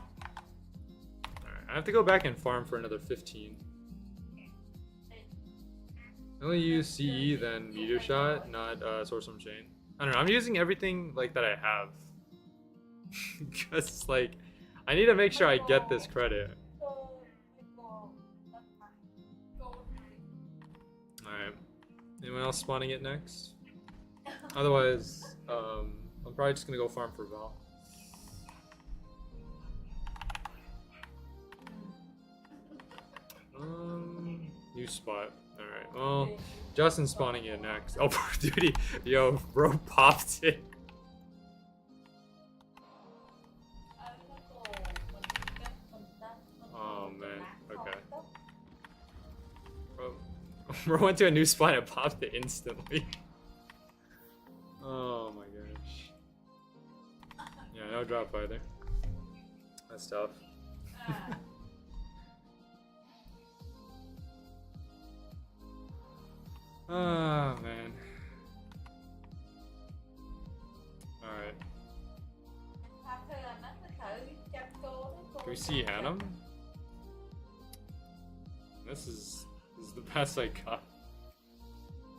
Alright, I have to go back and farm for another 15. I only use CE, then Meteor Shot, not Sorcerer Chain. I don't know, I'm using everything like that I have. Because like, I need to make sure I get this credit. Alright. Anyone else spawning it next? Otherwise, I'm probably just gonna go farm for Val. New spot. Alright, well, Justin's spawning it next. Oh, dude, yo, bro popped it. Oh, man, okay. Bro went to a new spot and popped it instantly. Oh my gosh. Yeah, no drop either. That's tough. Oh man. UC Annam? This is the best I got.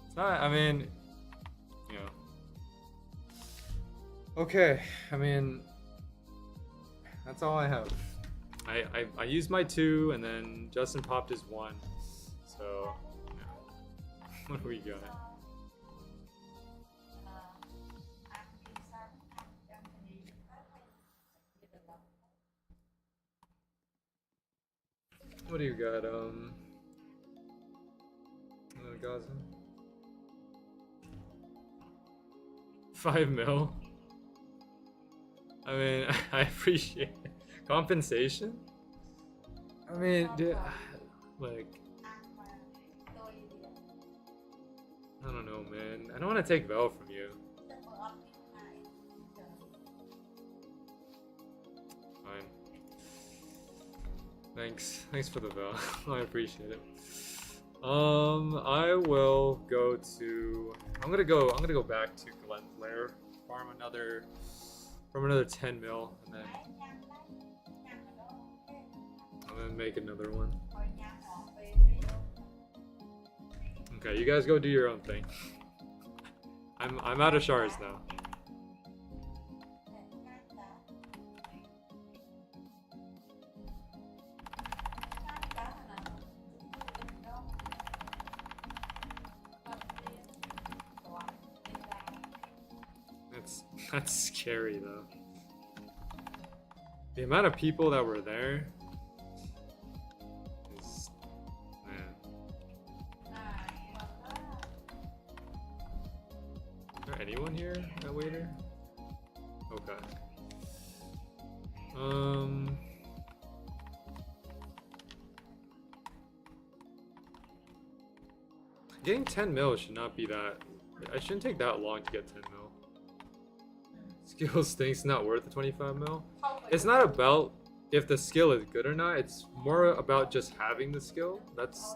It's not, I mean, you know. Okay, I mean, that's all I have. I used my 2, and then Justin popped his 1. So, yeah. What do we got? What do you got? Gaza? 5 mil? I mean, I appreciate it. Compensation? I mean, dude, like, I don't know, man. I don't want to take Vel from you. Fine. Thanks for the Vel. I appreciate it. I will go to. I'm gonna go back to Glenn's lair, farm another 10 mil, and then I'm gonna make another one. Okay, you guys go do your own thing. I'm out of shards now. That's scary though. The amount of people that were there is, man. Is there anyone here that waiter? Okay. Getting 10 mil should not be that. I shouldn't take that long to get 10 mil. Skill stinks, not worth the 25 mil. It's not about if the skill is good or not. It's more about just having the skill. That's,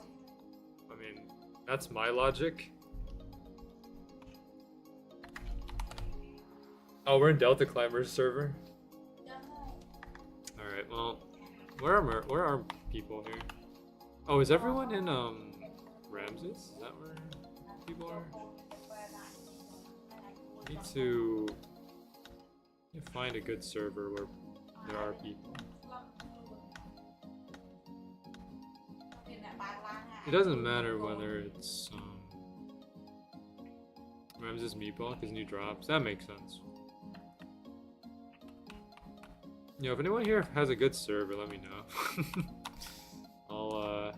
I mean, that's my logic. Oh, we're in Delta Climbers server. All right. Well, where are people here? Oh, is everyone in Ramses? Is that where people are? I need to find a good server where there are people. It doesn't matter whether it's Ramses Meatball because new drops. That makes sense. You know, if anyone here has a good server, let me know. I'll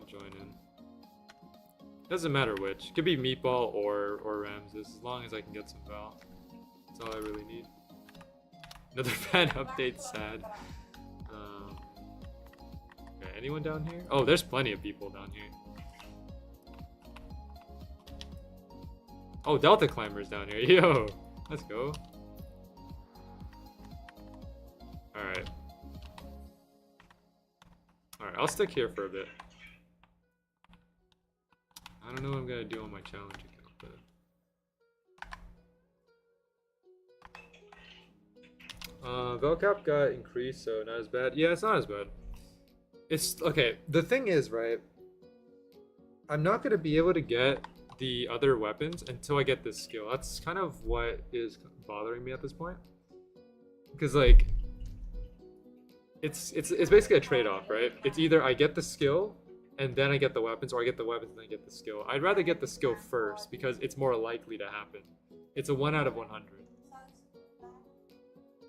join in. Doesn't matter which. Could be Meatball or Ramses, as long as I can get some Val. That's all I really need. Another bad update, sad. Okay, anyone down here? Oh, there's plenty of people down here. Oh, Delta Climbers down here. Yo, let's go. Alright. Alright, I'll stick here for a bit. I don't know what I'm gonna do on my challenge account, but Velcap got increased, so not as bad. Yeah, it's not as bad. It's okay. The thing is, right? I'm not gonna be able to get the other weapons until I get this skill. That's kind of what is bothering me at this point. Because like, it's basically a trade-off, right? It's either I get the skill and then I get the weapons, or I get the weapons and then I get the skill. I'd rather get the skill first because it's more likely to happen. It's a 1 out of 100.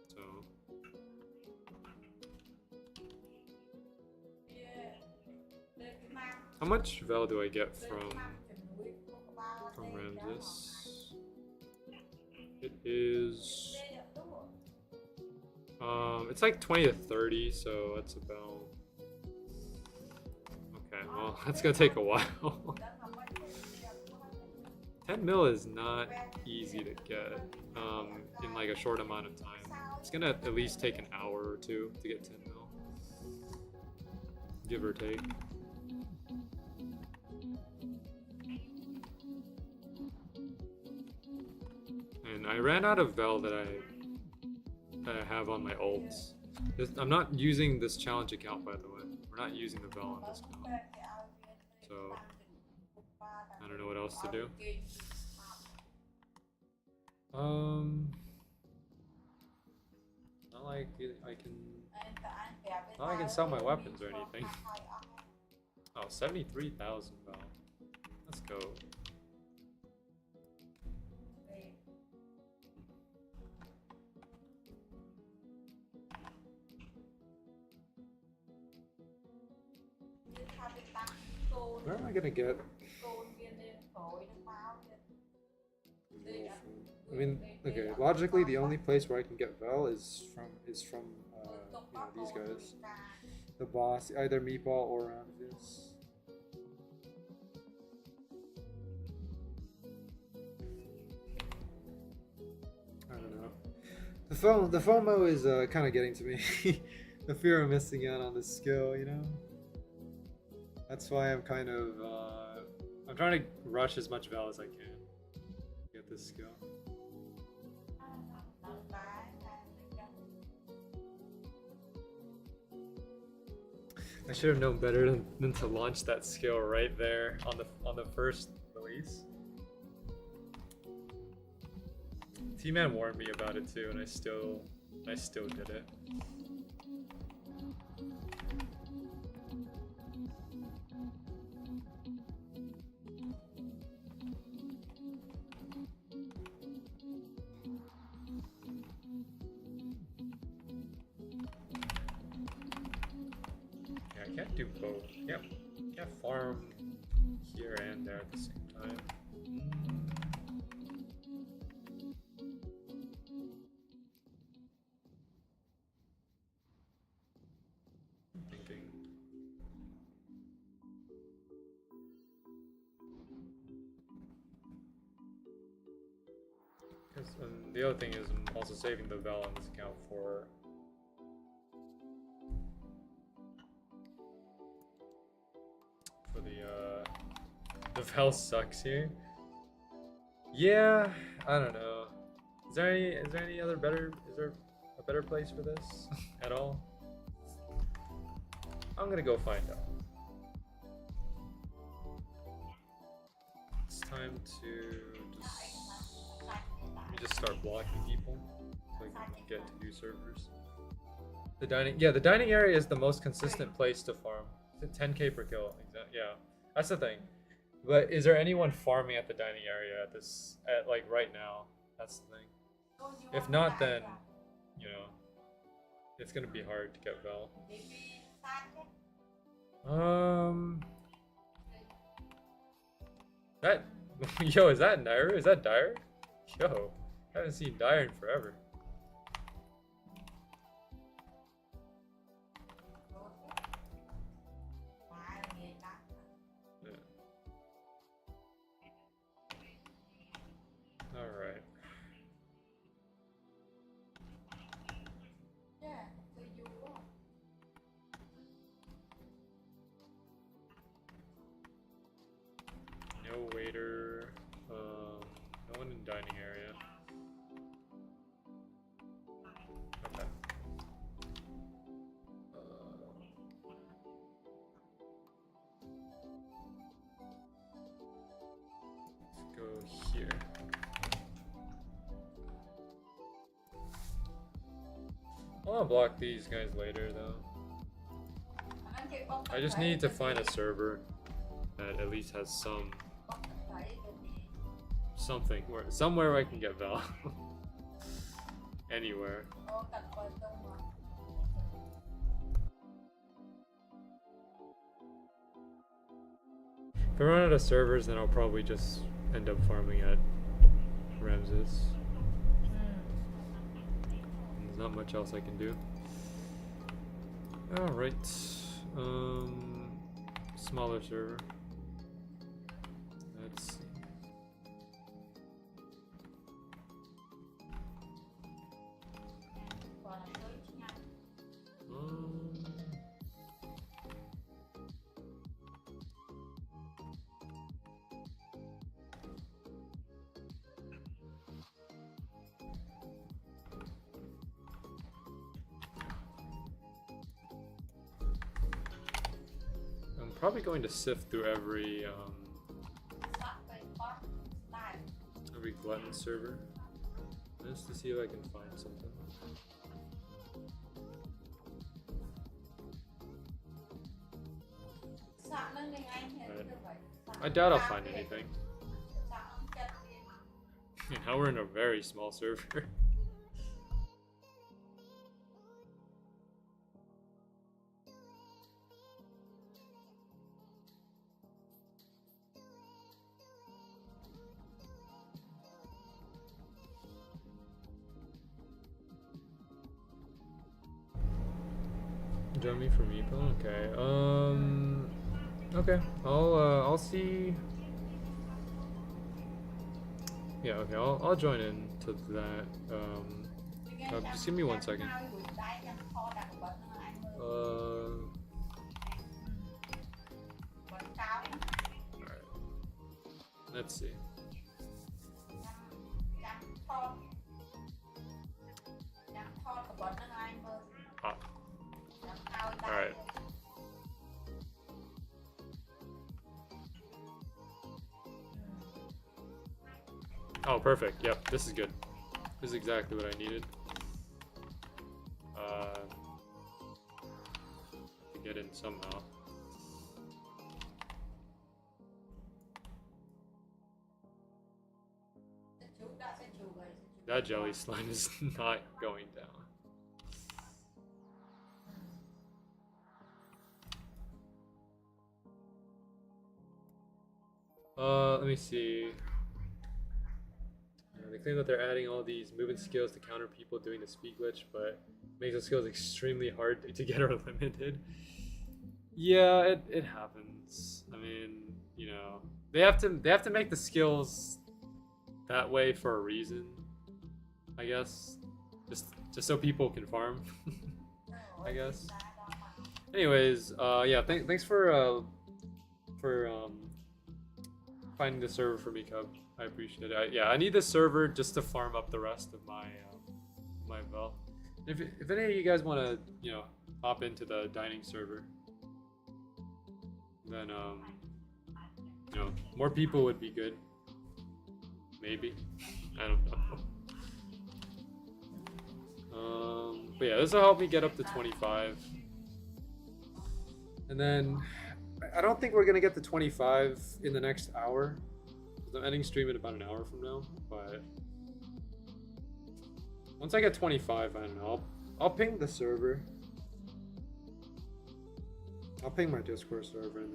So how much Vel do I get from Ramses? It is it's like 20 to 30, so that's about. Okay, well, that's gonna take a while. 10 mil is not easy to get in like a short amount of time. It's gonna at least take an hour or two to get 10 mil, give or take. And I ran out of Vel that I have on my ults, I'm not using this challenge account, by the way. We're not using the bell on this account. So I don't know what else to do. Not like I can sell my weapons or anything. Oh, 73,000 bell. Let's go. Where am I gonna get? I mean, okay. Logically, the only place where I can get Vel is from you know, these guys, the boss, either Meatball or Ramses. I don't know. The FOMO is kind of getting to me. The fear of missing out on this skill, you know. That's why I'm kind of I'm trying to rush as much Vel as I can to get this skill. I should have known better than to launch that skill right there on the first release. T-Man warned me about it too, and I still did it. I can't do both. Yep. Can't farm here and there at the same time. I'm thinking. Because the other thing is I'm also saving the Vel on this account for the Vel sucks here. Yeah, I don't know. Is there any other better? Is there a better place for this at all? I'm gonna go find out. It's time to just start blocking people so I can get to new servers. The dining area is the most consistent place to farm. It's 10k per kill. Exactly. Yeah, that's the thing. But is there anyone farming at the dining area at like right now? That's the thing. If not, then you know it's gonna be hard to get Vel. That yo, is that Naira? Is that Dire? Yo, I haven't seen Dire in forever. Alright. No waiter. No one in dining area. Okay. Let's go here. I want to block these guys later though. I just need to find a server that at least has somewhere where I can get Vel. Anywhere. If I run out of servers, then I'll probably just end up farming at Ramses. There's not much else I can do. Alright. Smaller server. Let's see. probably going to sift through every glutton server just to see if I can find something. Right. I doubt I'll find anything. Now we're in a very small server. Join me for meeple? Okay. Okay. I'll see. Yeah, okay, I'll join in to that. Just give me 1 second. Alright. Let's see. Alright. Oh, perfect. Yep, this is good. This is exactly what I needed. To get in somehow. That jelly slime is not going down. Let me see. They claim that they're adding all these movement skills to counter people doing the speed glitch, but makes those skills extremely hard to get or limited. Yeah, it happens. I mean, you know, they have to make the skills that way for a reason, I guess. Just so people can farm, I guess. Anyways, yeah, thanks for finding the server for me, Cub. I appreciate it. Yeah, I need this server just to farm up the rest of my my vel. If any of you guys want to, you know, hop into the dining server, then you know, more people would be good. Maybe. I don't know. But yeah, this will help me get up to 25. And then I don't think we're gonna get to 25 in the next hour. I'm ending stream in about an hour from now, but once I get 25, I don't know. I'll ping the server. I'll ping my Discord server, and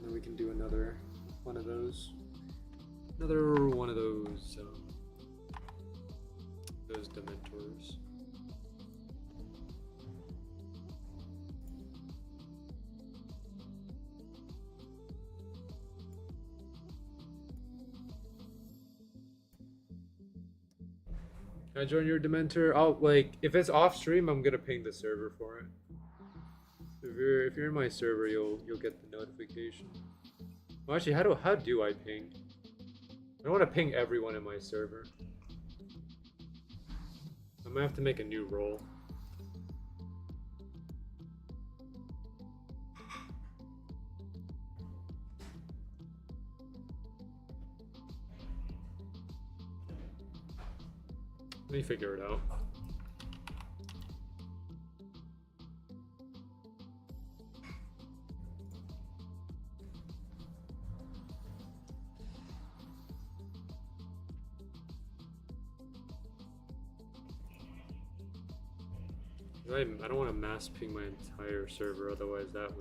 then we can do another one of those. Another one of those Dementors. Can I join your Dementor? I'll, like, if it's off stream, I'm gonna ping the server for it. If you're in my server, you'll get the notification. Well, actually, how do I ping? I don't want to ping everyone in my server. I might have to make a new role. Let me figure it out. I don't want to mass ping my entire server, otherwise that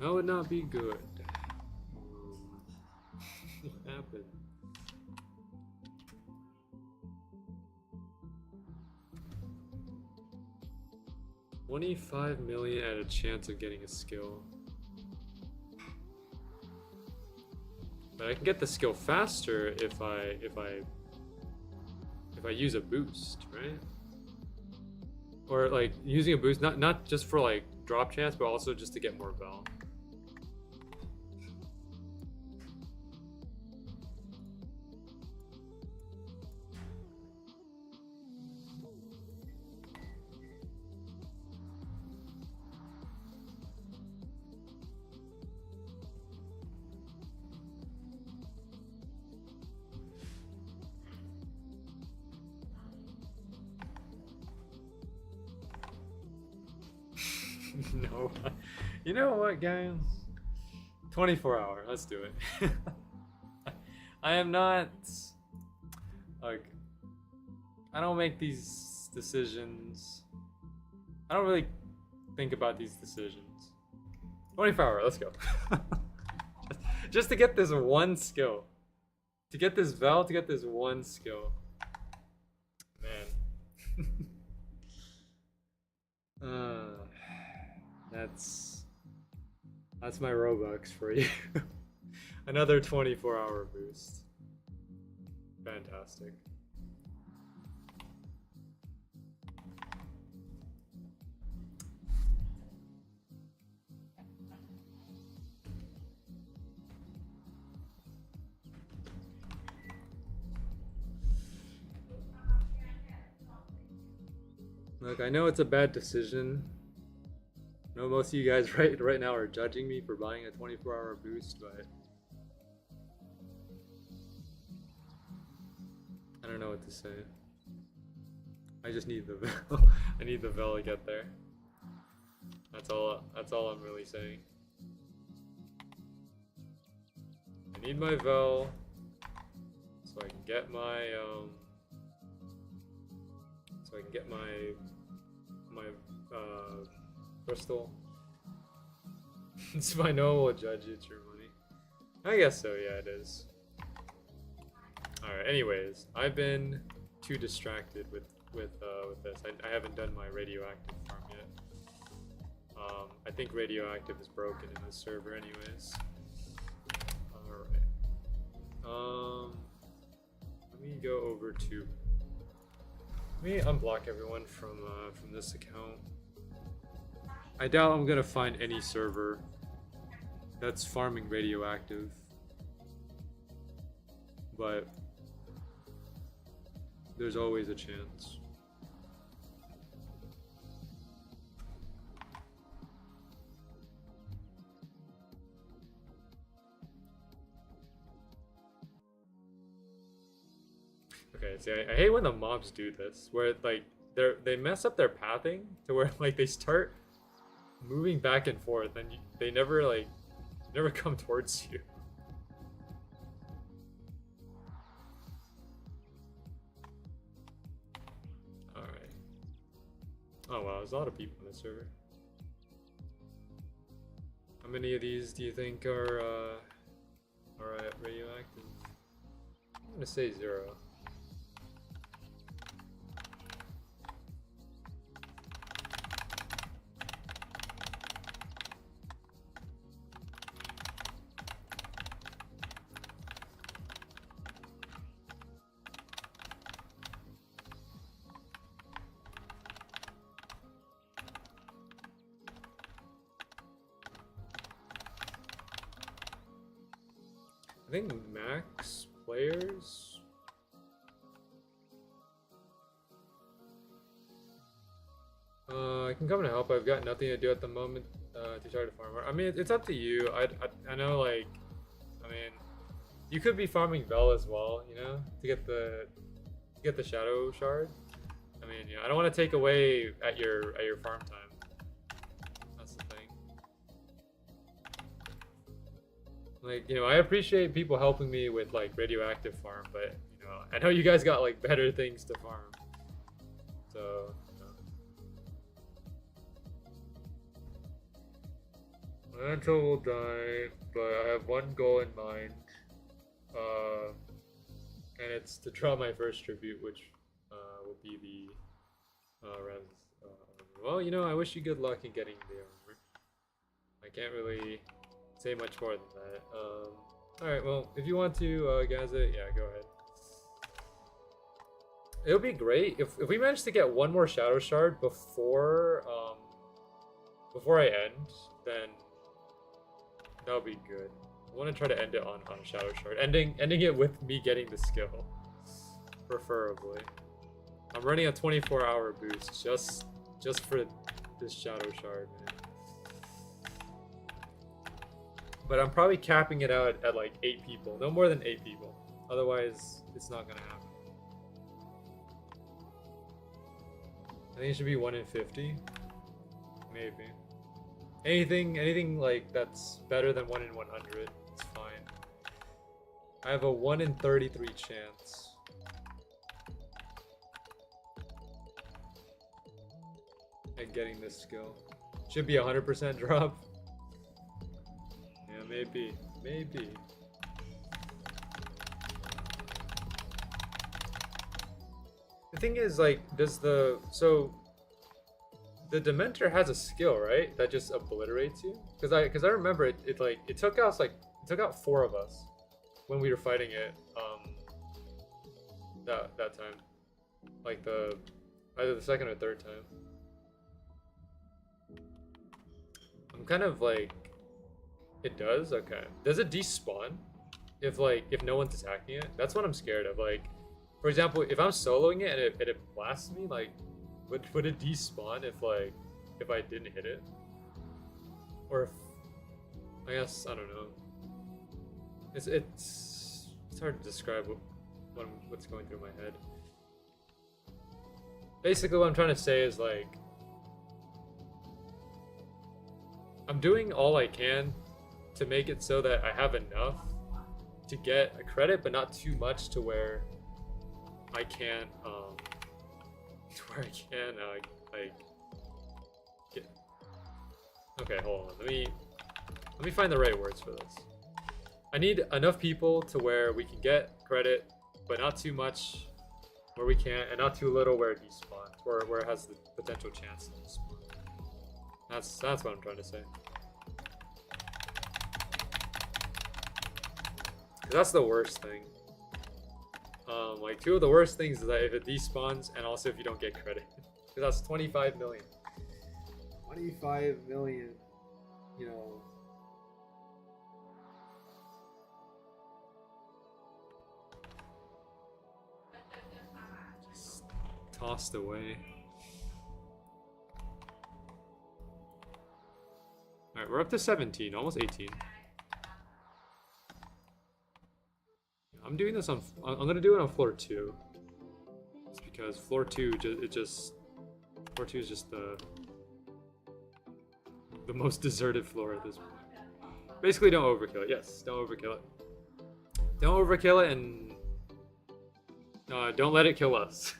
would not be good. What happened? $25 million at a chance of getting a skill. But I can get the skill faster if I use a boost, right? Or like using a boost, not just for like drop chance, but also just to get more vel. No. You know what, guys? 24-hour. Let's do it. I am not like I don't make these decisions. I don't really think about these decisions. 24-hour. Let's go. Just to get this one skill. To get this Vel, to get this one skill. Man. That's my Robux for you. Another 24-hour boost. Fantastic. Look, I know it's a bad decision. I know most of you guys right now are judging me for buying a 24-hour boost, but I don't know what to say. I just need the Vel. I need the Vel to get there. That's all I'm really saying. I need my Vel so I can get my crystal. It's my normal judge, it's your money. I guess so, yeah, it is. Alright, anyways, I've been too distracted with this. I haven't done my radioactive farm yet. I think radioactive is broken in this server anyways. Alright. Let me go over to... Let me unblock everyone from this account. I doubt I'm gonna find any server that's farming radioactive, but there's always a chance. Okay, see, I hate when the mobs do this, where like they mess up their pathing to where like they start moving back and forth, and they never come towards you. All right. Oh wow, there's a lot of people in this server. How many of these do you think are radioactive? I'm gonna say 0. I think max players. I can come and help. I've got nothing to do at the moment. To try to farm. I mean, it's up to you. I know, like, I mean, you could be farming Vel as well, you know, to get the shadow shard. I mean, you know, I don't want to take away at your farm time. That's the thing. Like, you know, I appreciate people helping me with like radioactive farm, but you know, I know you guys got like better things to farm. So, you know. My mental will die, but I have one goal in mind. And it's to draw my first tribute, which will be the well, you know, I wish you good luck in getting the armor. I can't really say much more than that. Alright, well, if you want to guys it, yeah, go ahead. It would be great if we managed to get one more shadow shard before I end, then that would be good. I want to try to end it on a shadow shard. Ending it with me getting the skill, preferably. I'm running a 24-hour boost just for this shadow shard, man. But I'm probably capping it out at like 8 people, no more than 8 people. Otherwise, it's not gonna happen. I think it should be 1 in 50, maybe. Anything like that's better than 1 in 100, it's fine. I have a 1 in 33 chance. At getting this skill. Should be 100% drop. Yeah, maybe. Maybe. The thing is, like, so the Dementor has a skill, right? That just obliterates you. Because I remember it took out 4 of us when we were fighting it that time, like either the second or third time. I'm kind of like, it does? Okay. Does it despawn if no one's attacking it? That's what I'm scared of. Like, for example, if I'm soloing it and it blasts me, like, would it despawn if I didn't hit it? Or if, I guess, I don't know. It's hard to describe what's going through my head. Basically what I'm trying to say is, like, I'm doing all I can to make it so that I have enough to get a credit, but not too much to where I can't like get. Okay, hold on. Let me find the right words for this. I need enough people to where we can get credit, but not too much where we can't, and not too little where it despawns, where it has the potential chance to despawn. That's what I'm trying to say. That's the worst thing. Like, 2 of the worst things is that if it despawns, and also if you don't get credit. Because that's 25 million. 25 million, you know. Just tossed away. Alright, we're up to 17, almost 18. I'm doing this on. I'm gonna do it on floor 2. It's because floor 2 floor 2 is just the most deserted floor at this point. Basically, don't overkill it. Yes, don't overkill it. Don't overkill it, and don't let it kill us.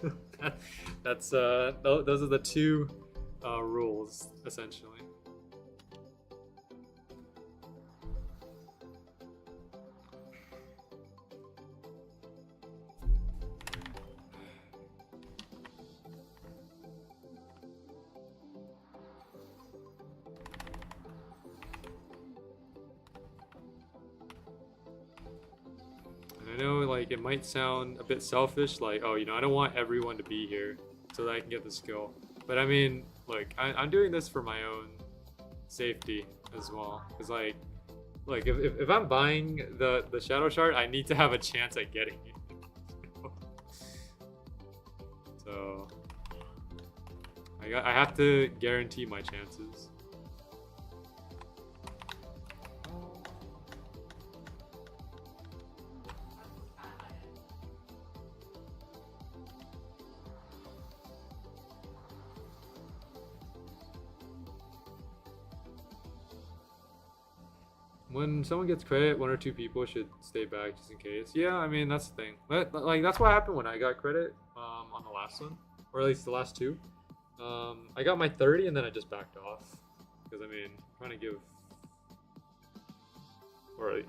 Those are the 2 rules essentially. I know, like, it might sound a bit selfish, like, oh, you know, I don't want everyone to be here so that I can get the skill. But I mean, like, I'm doing this for my own safety as well. Because, like if I'm buying the Shadow Shard, I need to have a chance at getting it. So, I have to guarantee my chances. When someone gets credit, 1 or 2 people should stay back just in case. Yeah, I mean, that's the thing. Like, that's what happened when I got credit on the last one, or at least the last 2. I got my 30 and then I just backed off because, I mean, I'm trying to give, or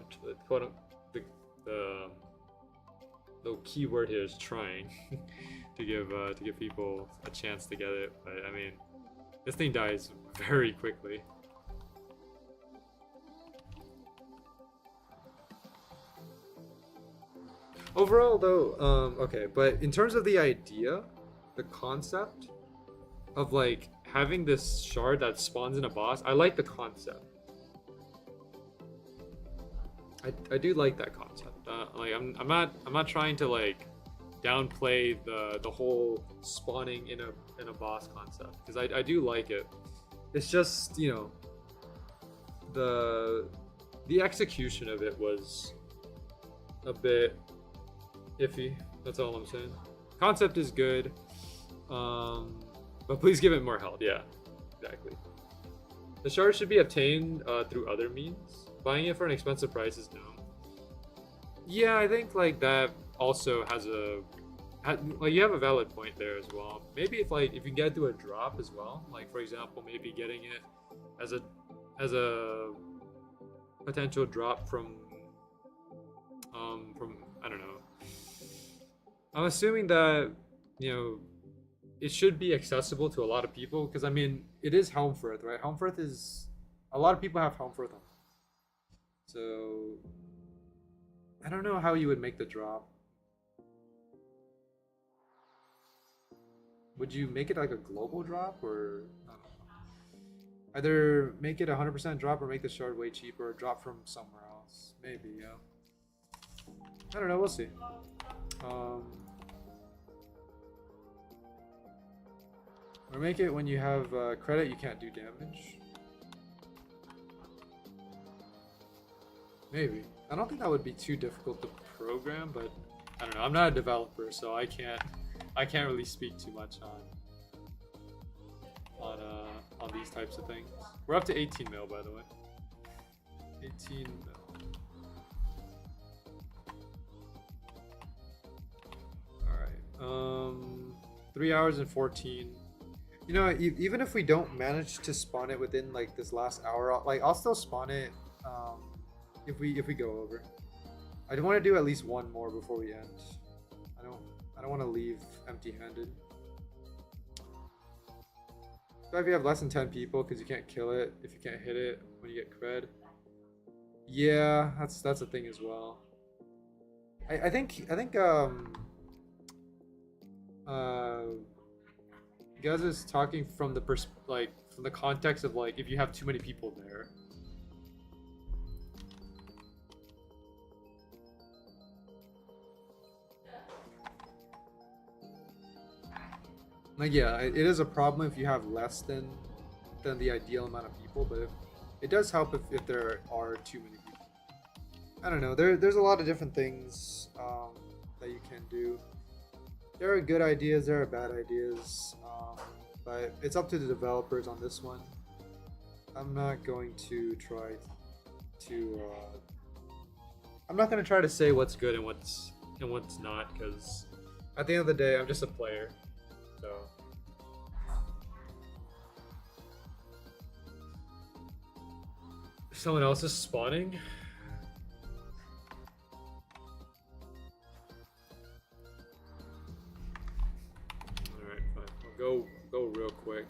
the key word here is trying to give people a chance to get it. But I mean, this thing dies very quickly. Overall, though, okay, but in terms of the idea, the concept of, like, having this shard that spawns in a boss, I like the concept. I do like that concept. Like, I'm not trying to, like, downplay the whole spawning in a boss concept, because I do like it. It's just, you know, the execution of it was a bit iffy. That's all I'm saying. Concept is good, but please give it more health. Yeah, exactly. The shard should be obtained through other means. Buying it for an expensive price is no. Yeah, I think like that also has a like you have a valid point there as well. Maybe if you can get it through a drop as well, like for example, maybe getting it as a potential drop from I don't know. I'm assuming that it should be accessible to a lot of people because I mean it is Helmfirth, right? Helmfirth is a lot of people have Helmfirth on, so I don't know how you would make the drop. Would you make it like a global drop or I don't know. Either make it 100% drop or make the shard way cheaper or drop from somewhere else? Maybe, yeah. I don't know. We'll see. Or make it when you have credit, you can't do damage. Maybe. I don't think that would be too difficult to program, but I don't know. I'm not a developer, so I can't really speak too much on these types of things. We're up to 18 mil, by the way. 18 mil. All right. 3 hours and 14. You know, even if we don't manage to spawn it within like this last hour, I'll still spawn it if we go over. I want to do at least one more before we end. I don't want to leave empty-handed. So if you have less than 10 people, because you can't kill it if you can't hit it when you get cred. Yeah, that's a thing as well. I think Gaz is talking from the from the context of like if you have too many people there. Like yeah, it is a problem if you have less than the ideal amount of people, but it does help if there are too many people. I don't know. There's a lot of different things that you can do. There are good ideas, there are bad ideas, but it's up to the developers on this one. I'm not going to try to. I'm not going to try to say what's good and what's not, because at the end of the day, I'm just a player. So. Someone else is spawning. Alright, fine. I'll go real quick.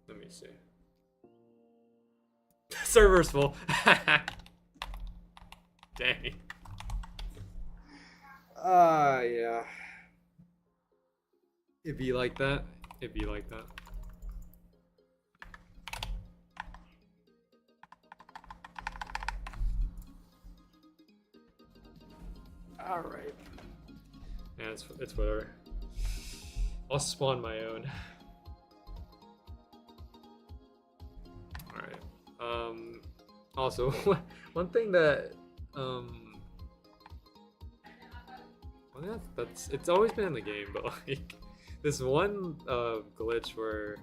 Let me see. Server's full. Dang. Yeah. It'd be like that. It'd be like that. Alright. Yeah, it's whatever. I'll spawn my own. Alright. Also, one thing that it's always been in the game, but like this one glitch where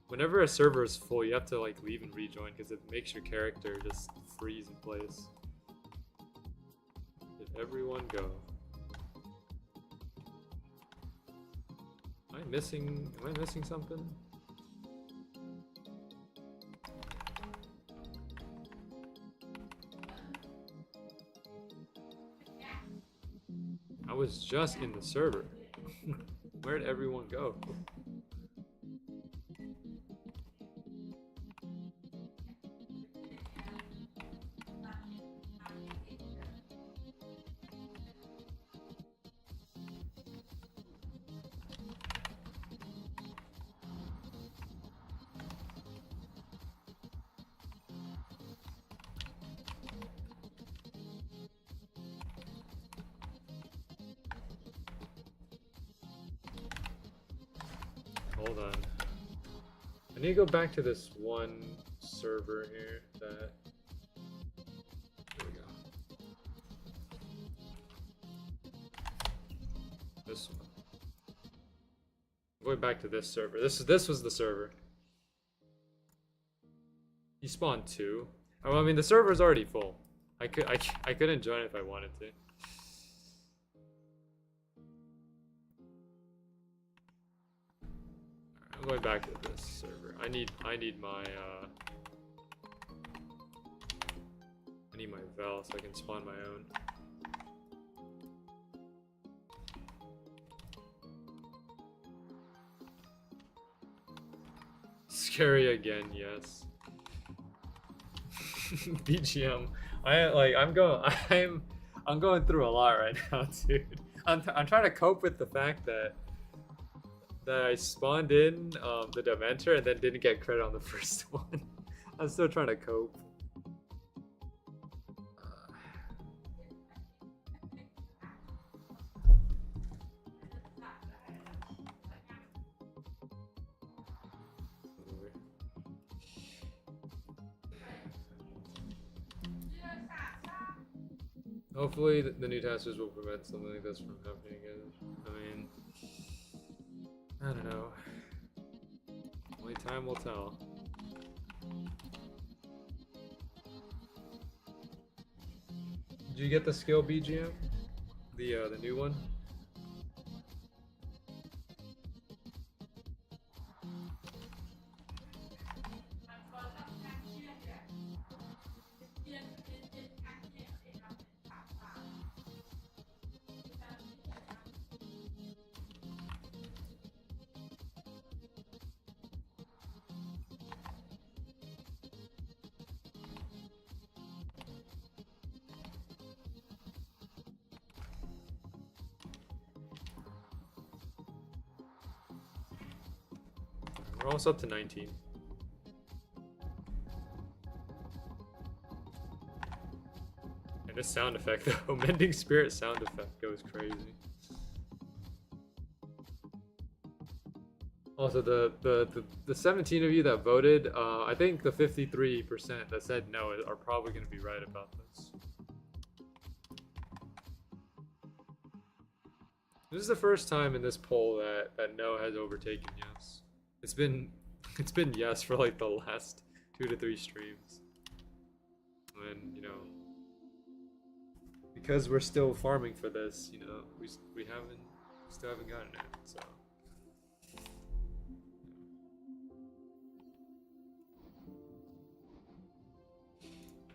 whenever a server is full, you have to like leave and rejoin because it makes your character just freeze in place. Did everyone go? Am I missing something? I was just in the server. Where'd everyone go? Hold on. I need to go back to this one server here that... Here we go. This one. Going back to this server. This was the server. You spawned 2. Oh, I mean the server's already full. I couldn't join if I wanted to. I'm going back to this server. I need my Val so I can spawn my own. Scary again, yes. BGM. I'm going through a lot right now, dude. I'm trying to cope with the fact that I spawned in the Dementor and then didn't get credit on the first one. I'm still trying to cope. Hopefully the new testers will prevent something like this from happening again. I mean, I don't know. Only time will tell. Did you get the skill BGM? The new one? We're almost up to 19. And this sound effect though, Mending Spirit sound effect goes crazy. Also, the 17 of you that voted, I think the 53% that said no are probably going to be right about this. This is the first time in this poll that no has overtaken yes. It's been yes for like the last 2 to 3 streams. And you know, because we're still farming for this, you know, we still haven't gotten it. So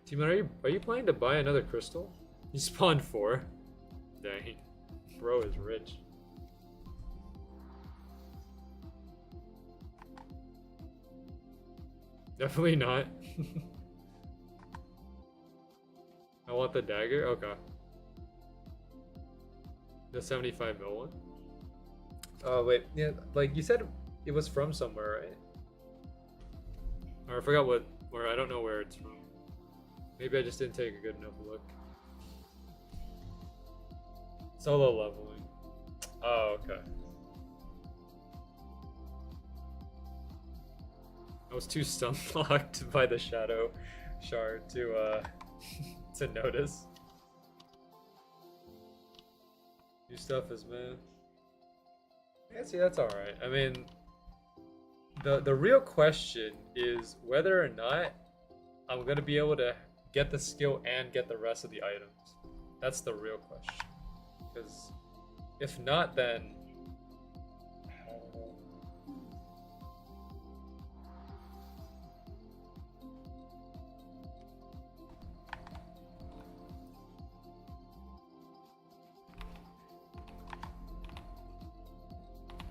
Team, are you planning to buy another crystal? You spawned 4. Dang, bro is rich. Definitely not. I want the dagger? Okay. The 75 mil one? Oh, wait. Yeah, like you said it was from somewhere, right? Or I forgot where, I don't know where it's from. Maybe I just didn't take a good enough look. Solo leveling. Oh, okay. I was too stun locked by the shadow shard to to notice. New stuff is man. Yeah, see, that's alright. I mean, the real question is whether or not I'm gonna be able to get the skill and get the rest of the items. That's the real question. Because if not, then I don't know.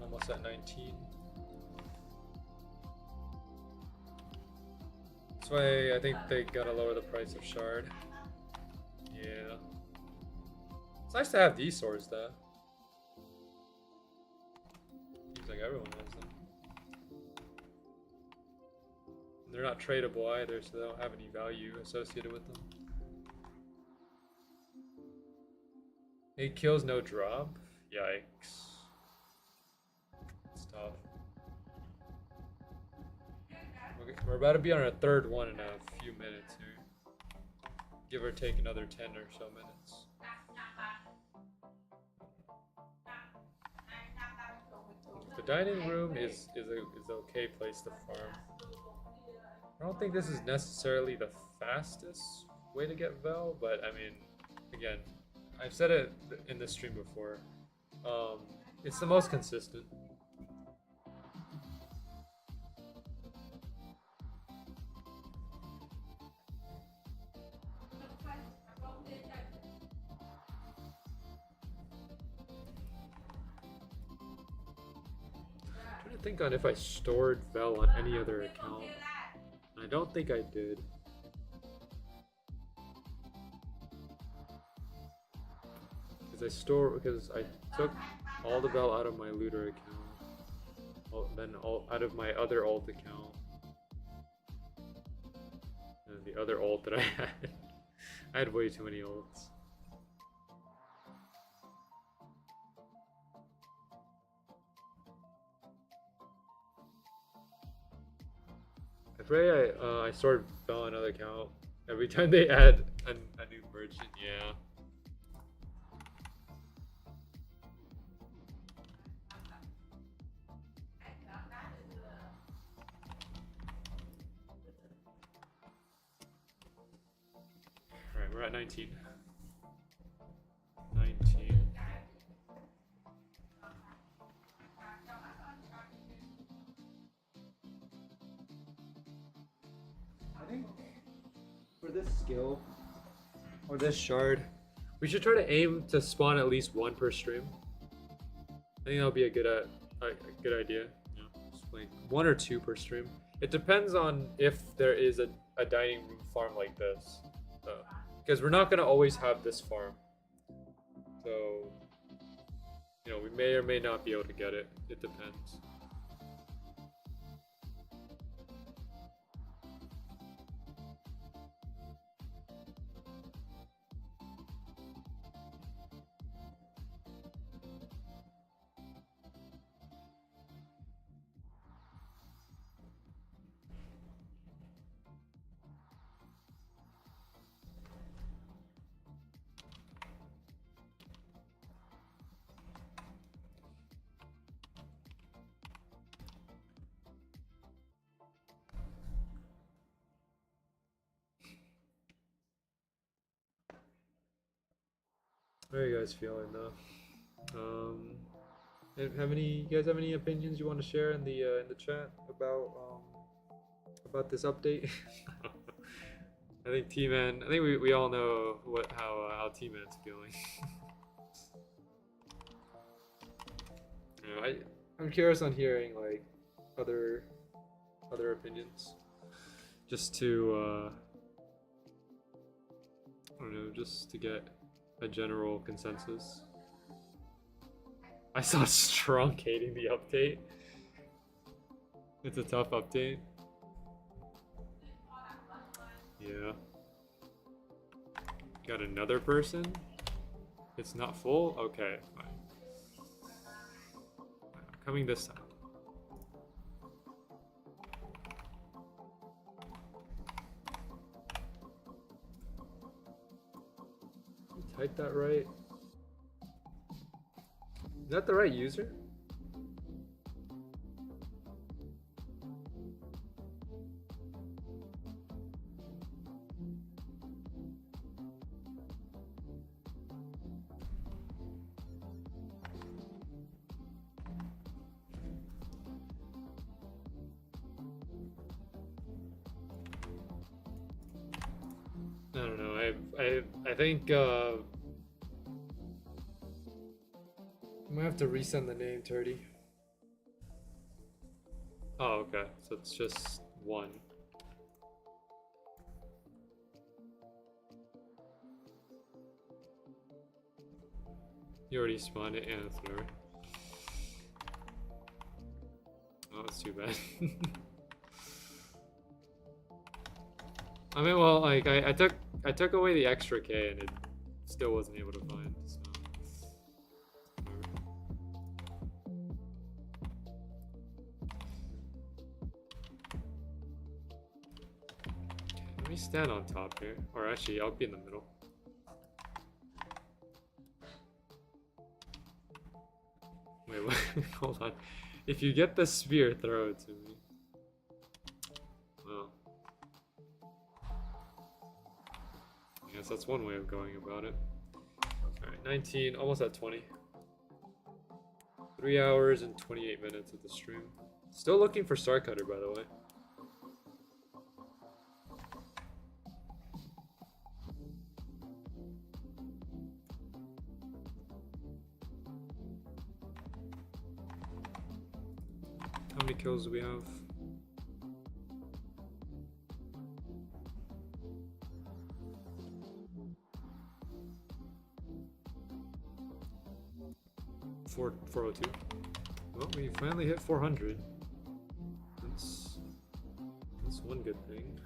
Almost at 19. That's why I think they gotta lower the price of shard. Yeah. It's nice to have these swords though. Seems like everyone has them. And they're not tradable either, so they don't have any value associated with them. 8 kills, no drop? Yikes. It's tough. We're about to be on our 3rd one in a few minutes here. Give or take another 10 or so minutes. The dining room is an okay place to farm. I don't think this is necessarily the fastest way to get Vel, but I mean, again, I've said it in this stream before. It's the most consistent. I'm trying to think on if I stored Vel on any other account. I don't think I did. Because I took all the Vel out of my looter account, then out of my other alt account, and the other alt that I had. I had way too many alts. I pray I stored Vel on another account. Every time they add a new merchant, yeah. Alright, we're at 19. 19. I think for this skill or this shard, we should try to aim to spawn at least one per stream. I think that'll be a good idea. Yeah, just like 1 or 2 per stream. It depends on if there is a dining room farm like this, because we're not gonna always have this farm. So, you know, we may or may not be able to get it. It depends. How are you guys feeling though? You guys have any opinions you want to share in the chat about this update? I think T-Man. I think we all know how T-Man's feeling. You know, I'm curious on hearing like other opinions, just to I don't know, just to get a general consensus. I saw Strunk hating the update. It's a tough update. Yeah. Got another person? It's not full? Okay, fine. I'm coming this time. Type that right? Is that the right user? I don't know. I think I might have to resend the name, Turdy. Oh, okay. So it's just one. You already spawned it? Yeah, that's whatever. Oh, that's too bad. I mean, well, like I took away the extra K and it still wasn't able to find. So. Let me stand on top here, or actually, I'll be in the middle. Wait, what? Hold on. If you get the spear, throw it to me. Well, I guess that's one way of going about it. Alright, 19, almost at 20. 3 hours and 28 minutes of the stream. Still looking for Star Cutter, by the way. How many kills do we have? Four, 402. Well, we finally hit 400. That's one good thing.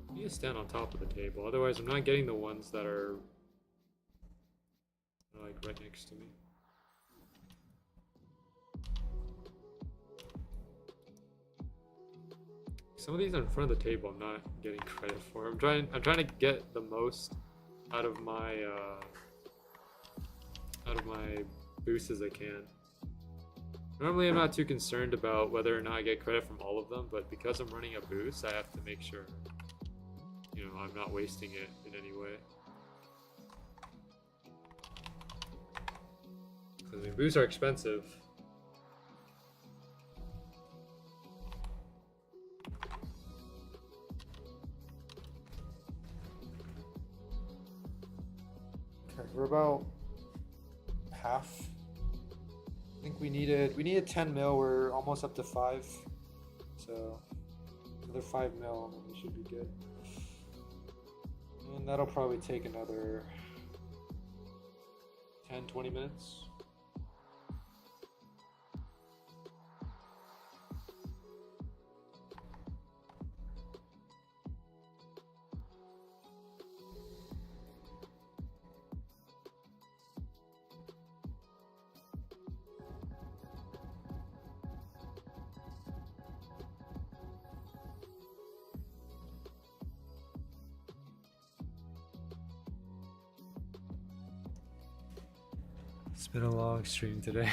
I need to stand on top of the table, otherwise I'm not getting the ones that are like right next to me. Some of these are in front of the table I'm not getting credit for. I'm trying to get the most out of my boosts as I can. Normally I'm not too concerned about whether or not I get credit from all of them, but because I'm running a boost, I have to make sure, you know, I'm not wasting it in any way. Because I mean, boosts are expensive. We're about half. I think we needed 10 mil. We're almost up to 5. So another 5 mil and we should be good. And that'll probably take another 10-20 minutes. It's been a long stream today.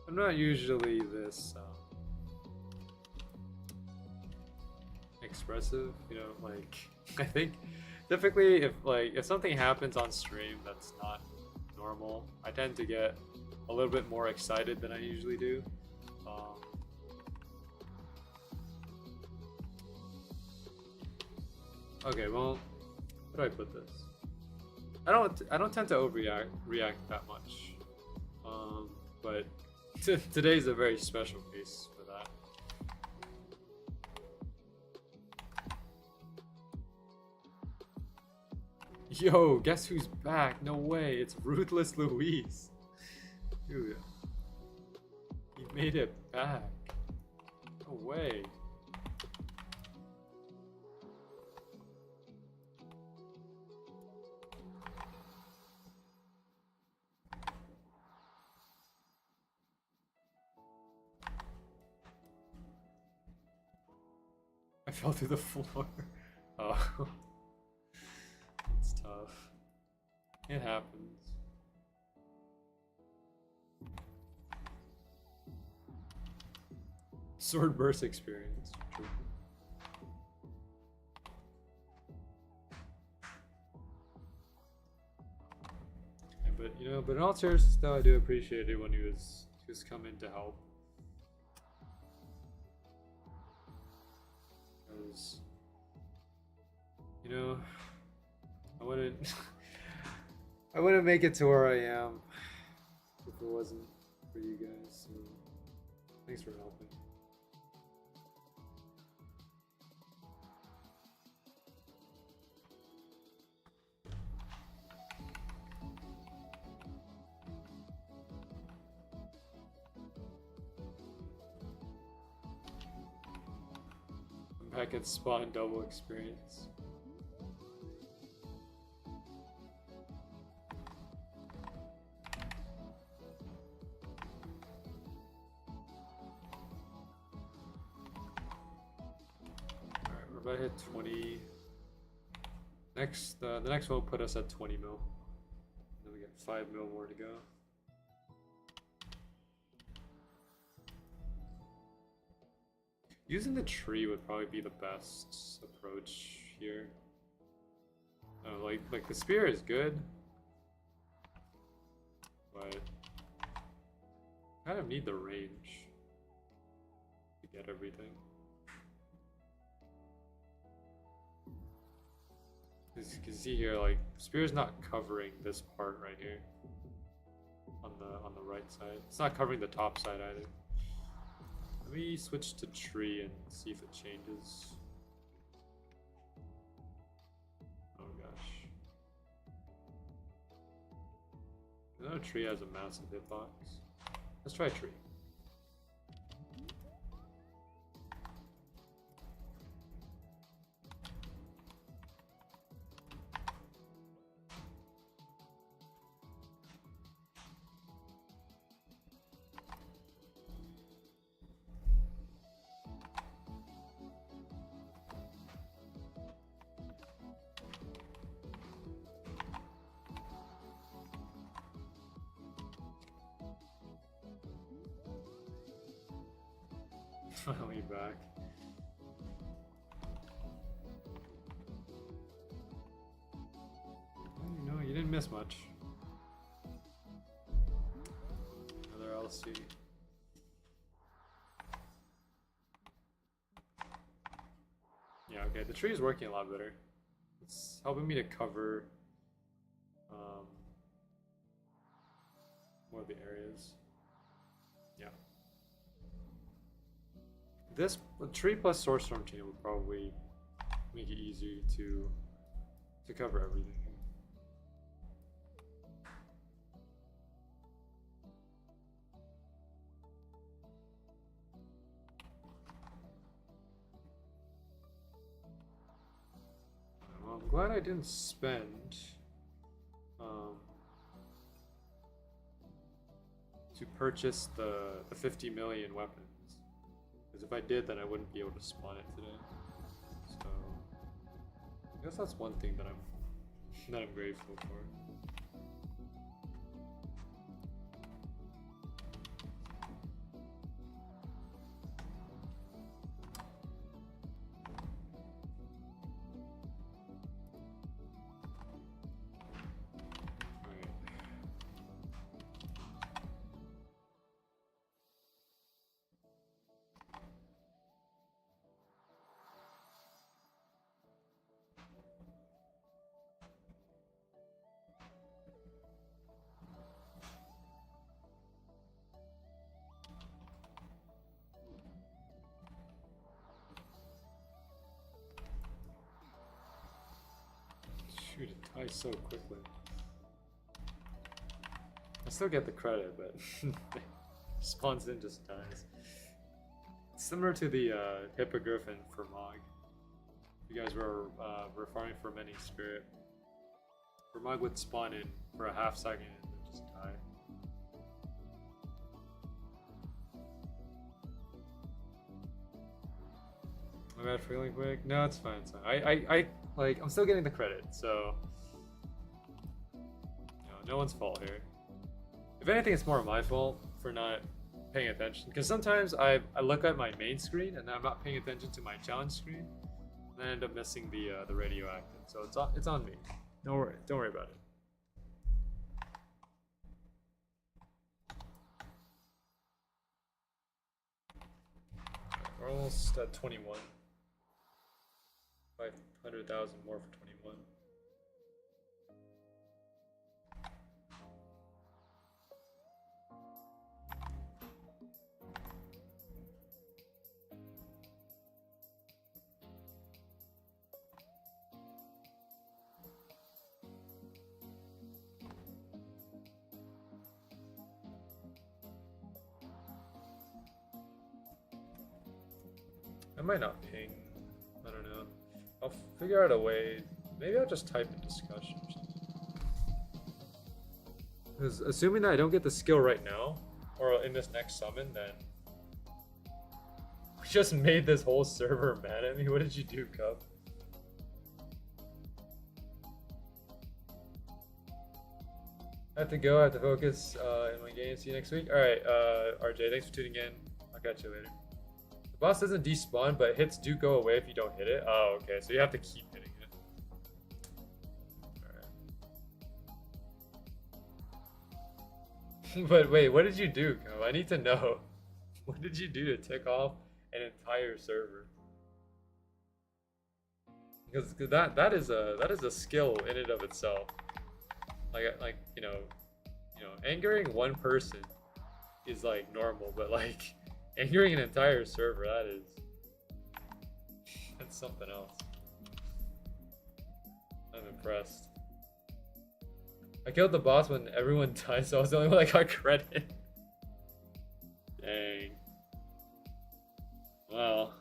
I'm not usually this expressive, you know, like I think typically if something happens on stream that's not normal, I tend to get a little bit more excited than I usually do. Okay, well, how do I put this? I don't tend to overreact that much, but today's a very special case for that. Yo, guess who's back? No way, it's Ruthless Louise. Dude, he made it back. No way. I fell through the floor. Oh. It's tough. It happens. Swordburst experience. True. But you know, but in all seriousness though, I do appreciate everyone who's come in to help. You know, I wouldn't make it to where I am if it wasn't for you guys. So thanks for helping. I'm back at spawn double experience. I hit 20, the next one will put us at 20 mil. Then we got 5 mil more to go. Using the tree would probably be the best approach here. Oh, like the spear is good, but I kind of need the range to get everything. As you can see here, like the spear is not covering this part right here on the right side. It's not covering the top side either. Let me switch to tree and see if it changes. Oh gosh. I know tree has a massive hitbox. Let's try tree. Finally back. Well, you know, you didn't miss much. Another LC. Yeah, okay, the tree is working a lot better. It's helping me to cover more of the areas. Yeah. This tree plus Source Storm chain would probably make it easy to cover everything. Well, I'm glad I didn't spend to purchase the 50 million weapons. Because if I did, then I wouldn't be able to spawn it today. So I guess that's one thing that I'm grateful for. Shoot, it dies so quickly. I still get the credit, but spawns in, just dies. It's similar to the Hippogriff and Fermog. You guys were farming for many spirit. Fermog would spawn in for a half second and then just die. My bad for feeling quick. No, it's fine. It's fine. I'm still getting the credit, so no one's fault here. If anything, it's more my fault for not paying attention. Because sometimes I look at my main screen and I'm not paying attention to my challenge screen, and I end up missing the radioactive. So it's on me. Don't worry about it. We're almost at 21. 500,000 more for 21. I might not ping. I don't know. I'll figure out a way. Maybe I'll just type in discussion or something. Because assuming that I don't get the skill right now, or in this next summon, then We just made this whole server mad at me. What did you do, Cub? I have to go. I have to focus in my game. See you next week. All right, RJ. Thanks for tuning in. I'll catch you later. The boss doesn't despawn, but hits do go away if you don't hit it. Oh, okay. So you have to keep hitting it. All right. But wait, what did you do, Cub? I need to know. What did you do to tick off an entire server? Because that is a skill in and of itself. Like you know, angering one person is like normal, but like angering an entire server, that's something else. I'm impressed. I killed the boss when everyone died, so I was the only one that got credit. Dang. Well.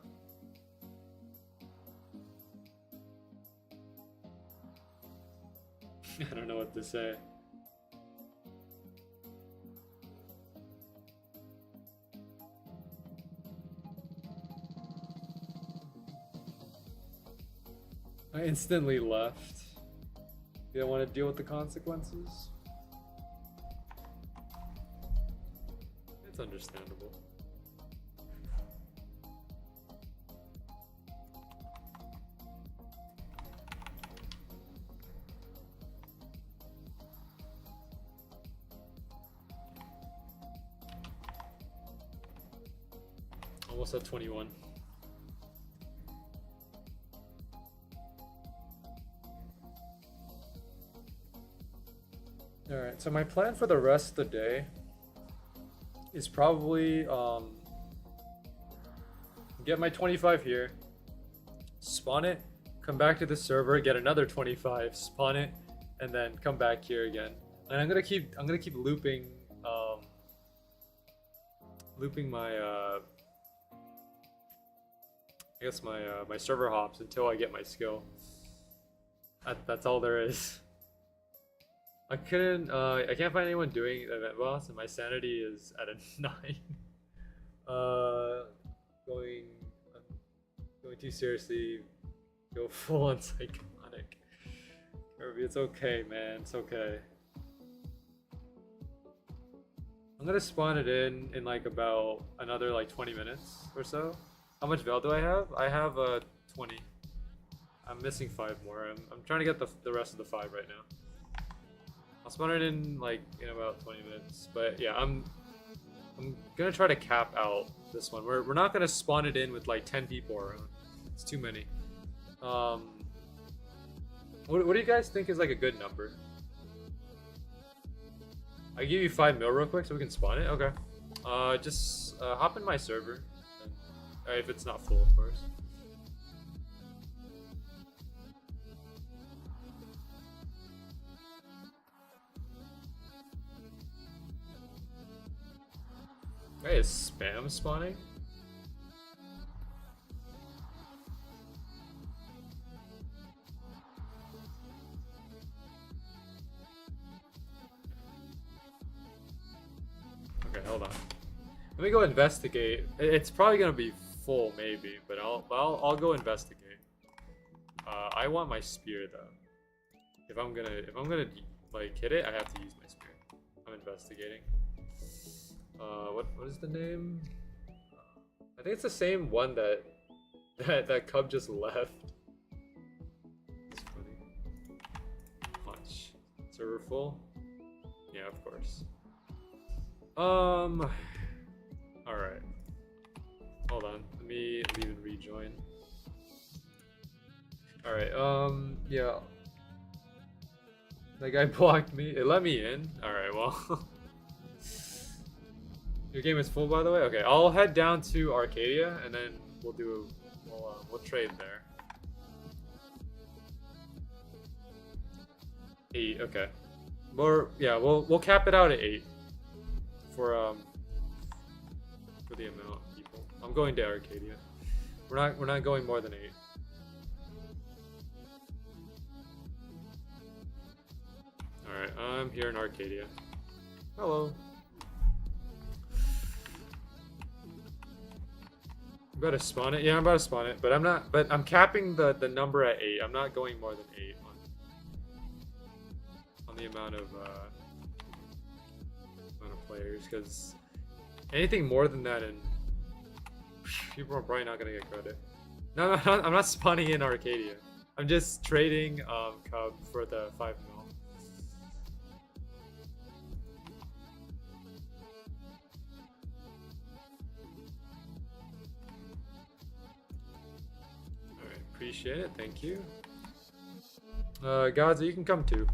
I don't know what to say. I instantly left. You don't want to deal with the consequences? It's understandable. Almost at 21. Alright, so my plan for the rest of the day is probably get my 25 here, spawn it, come back to the server, get another 25, spawn it, and then come back here again. And I'm gonna keep looping my I guess my server hops until I get my skill. That's all there is. I can't find anyone doing event boss, and my sanity is at a 9. Going too seriously, go full on psychotic. Kirby, it's okay, man. It's okay. I'm gonna spawn it in like about another like 20 minutes or so. How much Vel do I have? I have 20. I'm missing 5 more. I'm trying to get the rest of the 5 right now. I'll spawn it in like in about 20 minutes. But yeah, I'm gonna try to cap out this one. We're not gonna spawn it in with like 10 people around. It's too many. What do you guys think is like a good number? I give you 5 mil real quick so we can spawn it. Okay. Just hop in my server. If it's not full, of course. Hey, is spam spawning? Okay, hold on. Let me go investigate. It's probably gonna be full, maybe, but I'll go investigate. I want my spear though. If I'm gonna like hit it, I have to use my spear. I'm investigating. What is the name? I think it's the same one that Cub just left. It's funny. Punch. Server full? Yeah, of course. Alright. Hold on. Let me leave and rejoin. Alright, yeah. That guy blocked me. It let me in. Alright, well. Your game is full, by the way? Okay, I'll head down to Arcadia, and then we'll trade there. 8, okay. We'll cap it out at 8. For the amount of people. I'm going to Arcadia. We're not going more than 8. Alright, I'm here in Arcadia. Hello. I'm about to spawn it. Yeah, I'm about to spawn it, but I'm not. But I'm capping the number at 8. I'm not going more than 8 on the amount of players, because anything more than that, and people are probably not gonna get credit. No, I'm not spawning in Arcadia. I'm just trading Cub for the 5 mil. Alright, appreciate it, thank you. Godza, you can come too.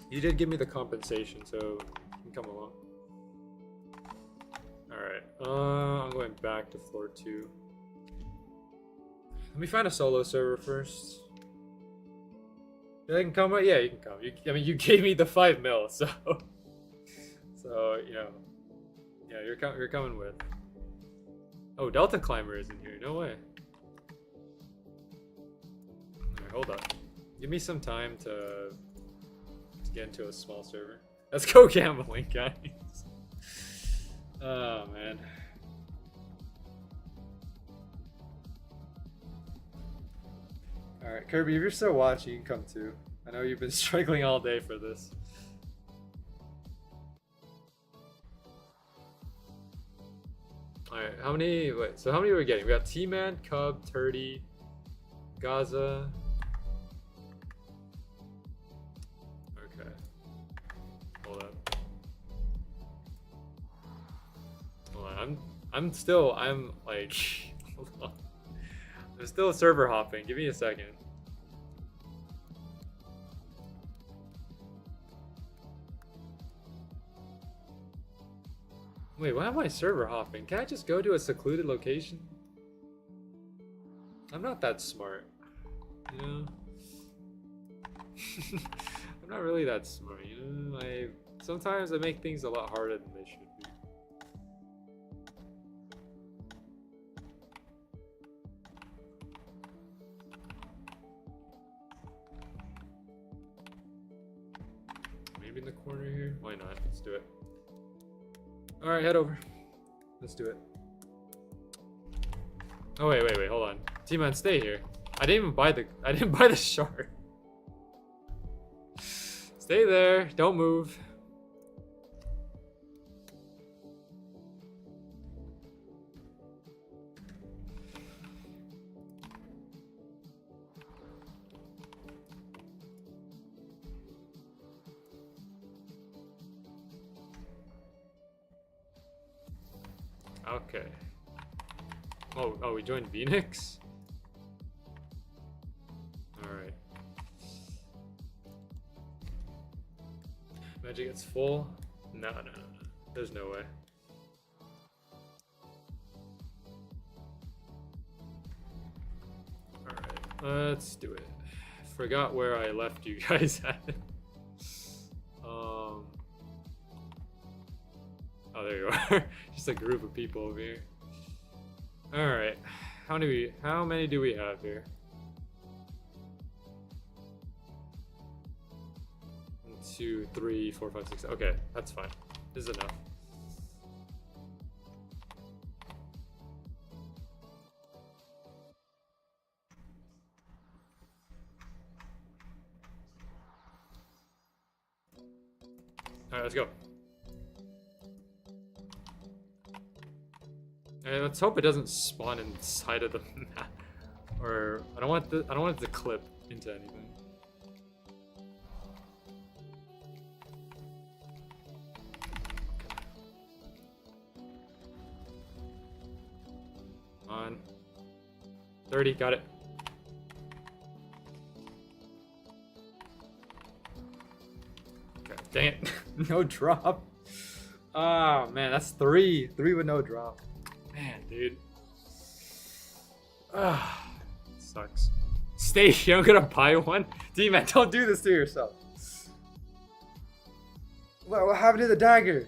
You did give me the compensation, so you can come along. Alright, I'm going back to floor 2. Let me find a solo server first. Yeah, you can come. Yeah, you can come. I mean, you gave me the 5 mil, so you know, yeah, you're coming with. Oh, Delta Climber is in here. No way. Alright, hold up. Give me some time to get into a small server. Let's go gambling, guys. Oh man. Alright, Kirby, if you're still watching, you can come too. I know you've been struggling all day for this. Alright, how many? Wait, so how many are we getting? We got T-Man, Cub, Turdy, Gaza. Okay. Hold up. Hold on. I'm like, hold on. I'm still server hopping. Give me a second. Wait, why am I server hopping? Can I just go to a secluded location? I'm not that smart, you know? I'm not really that smart, you know? Sometimes I make things a lot harder than they should be. Maybe in the corner here? Why not? Let's do it. Alright, head over. Let's do it. Oh wait, hold on. T-Man, stay here. I didn't buy the shard. Stay there, don't move. Okay. Oh, we joined Phoenix? Alright. Magic gets full? No. There's no way. Alright, let's do it. Forgot where I left you guys at. Oh, there you are. Just a group of people over here. Alright. How many do we have here? 1, 2, 3, 4, 5, 6. Okay, that's fine. This is enough. Alright, let's go. And let's hope it doesn't spawn inside of the map. Or I don't want it to clip into anything. On 30, got it. Okay, dang it. No drop. Oh man, that's 3 with no drop. Man, dude. Ah, sucks. Stay here, I'm gonna buy one. D-Man, don't do this to yourself. What happened to the dagger?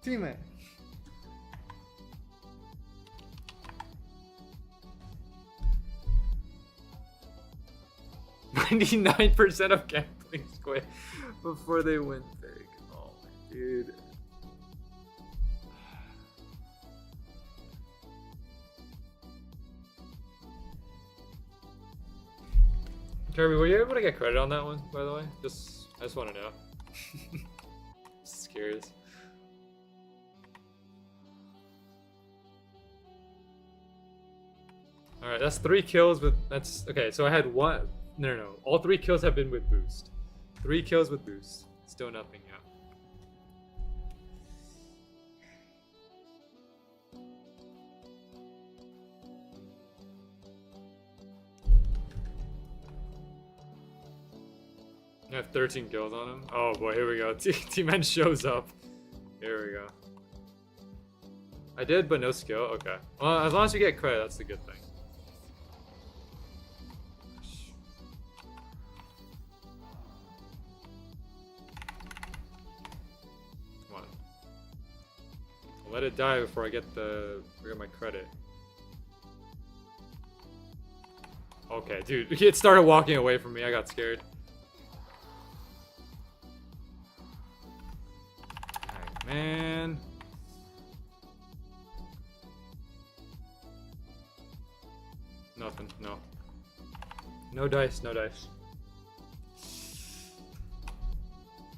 D-Man. 99% of gamblings quit before they win big. Oh my Dude. Kirby, were you able to get credit on that one, by the way? I just want to know. Just curious. Alright, that's 3 kills with, that's, okay, so I had one, no, all 3 kills have been with boost. 3 kills with boost. Still nothing yet. I have 13 kills on him. Oh boy, here we go. T-Man shows up. Here we go. I did, but no skill. Okay. Well, as long as you get credit, that's the good thing. Come on. I'll let it die before I get my credit. Okay, dude. It started walking away from me. I got scared. Man. Nothing, no. No dice, no dice.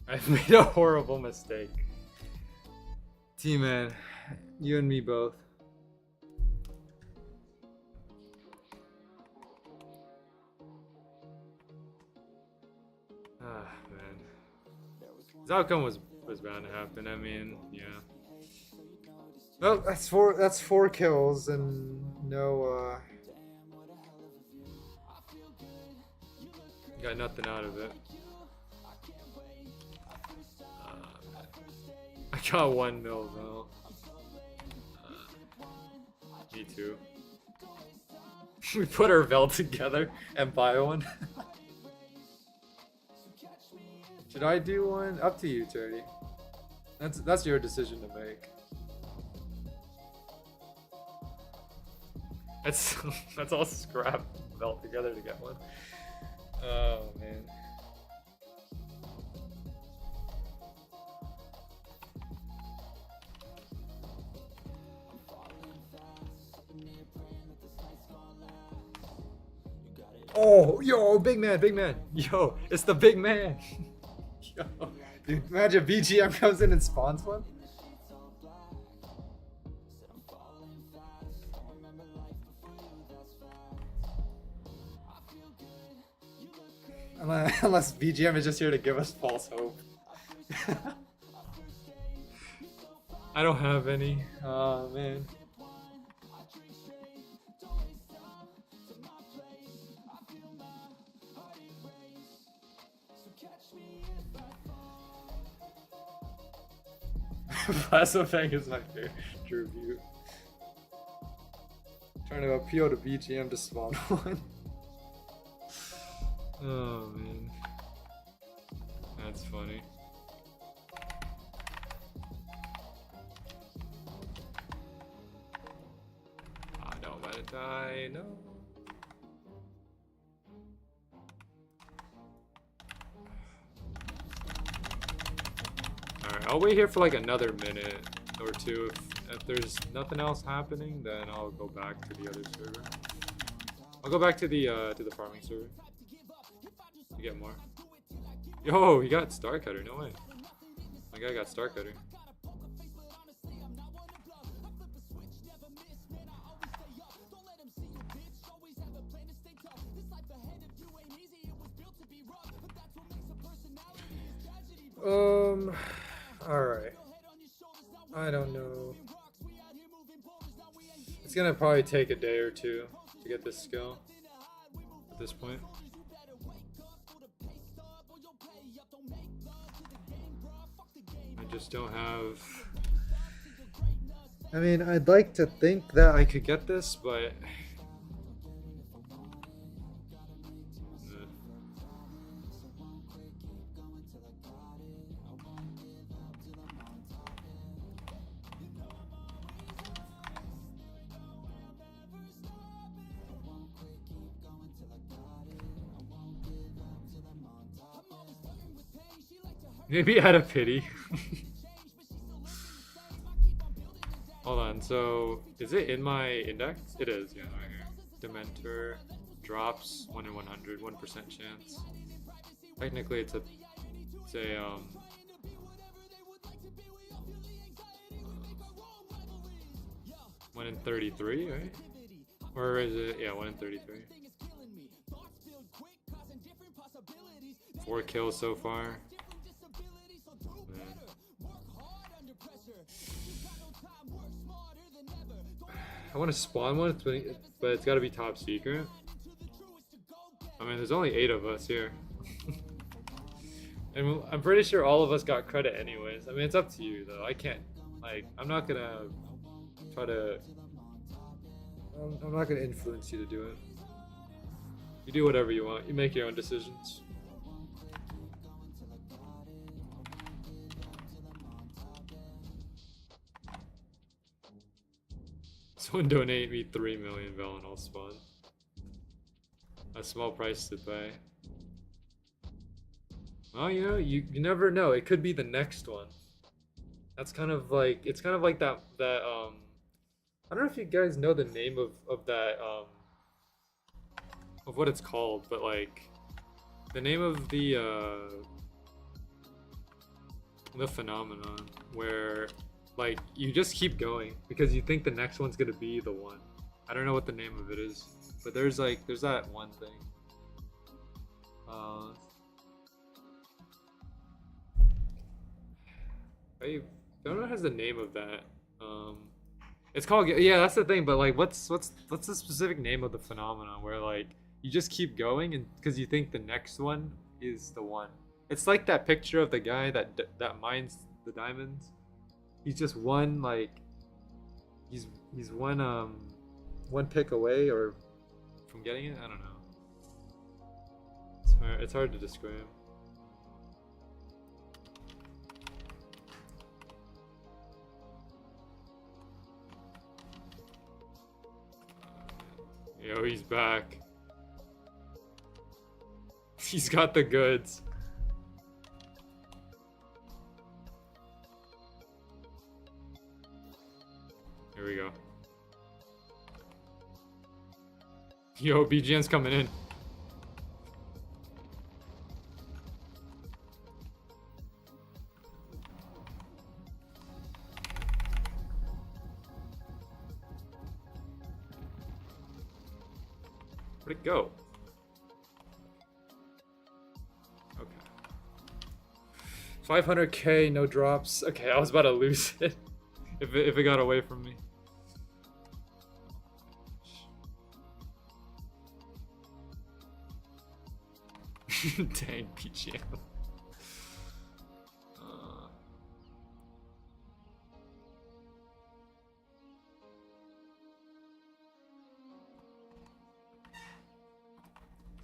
I've made a horrible mistake. T-Man, you and me both. Ah, man. This outcome was bound to happen. I mean, yeah. Well, that's four kills and no got nothing out of it. I got 1 mil though. Me too. We put our belt together and buy one. Should I do one? Up to you, Terry. That's your decision to make. That's all scrap belt together to get one. Oh man. Oh, yo, big man, big man. Yo, it's the big man. Yo, dude, imagine BGM comes in and spawns one. Unless BGM is just here to give us false hope. I don't have any. Oh man. Blaspheming is my favorite tribute. Trying to appeal to BGM to spawn one. Oh man. That's funny. Oh, don't let it die, no. Alright, I'll wait here for like another minute or two. If there's nothing else happening, then I'll go back to the other server. I'll go back to the farming server to get more. Yo, he got Star Cutter, no way. My guy got Star Cutter. Alright. I don't know. It's gonna probably take a day or two to get this skill at this point. I just don't have... I mean, I'd like to think that I could get this, but... Maybe out of pity. on. So is it in my index? It is, yeah, right here. Dementor drops 1 in 100, 1% chance. Technically, it's a 1 in 33, right? Or is it, yeah, 1 in 33. 4 kills so far. Man. I want to spawn one, but it's got to be top secret. I mean, there's only 8 of us here. And I'm pretty sure all of us got credit anyways. I mean, it's up to you though. I can't, like, I'm not gonna try to, I'm not gonna influence you to do it. You do whatever you want. You make your own decisions. Someone donate me 3 million Valinor spawn. A small price to pay. Well, you know, you never know. It could be the next one. That's kind of like, it's kind of like that I don't know if you guys know the name of that of what it's called, but like the name of the phenomenon where like you just keep going because you think the next one's gonna be the one. I don't know what the name of it is, but there's that one thing. I don't know what has the name of that. It's called, yeah, that's the thing. But like, what's the specific name of the phenomenon where like you just keep going and because you think the next one is the one? It's like that picture of the guy that mines the diamonds. He's just one like he's one pick away or from getting it. I don't know. It's hard to describe. Yo, he's back. He's got the goods. Here we go. Yo, BGN's coming in. Where'd it go? Okay. 500k, no drops. Okay, I was about to lose it if it got away from me. Dang, PGM.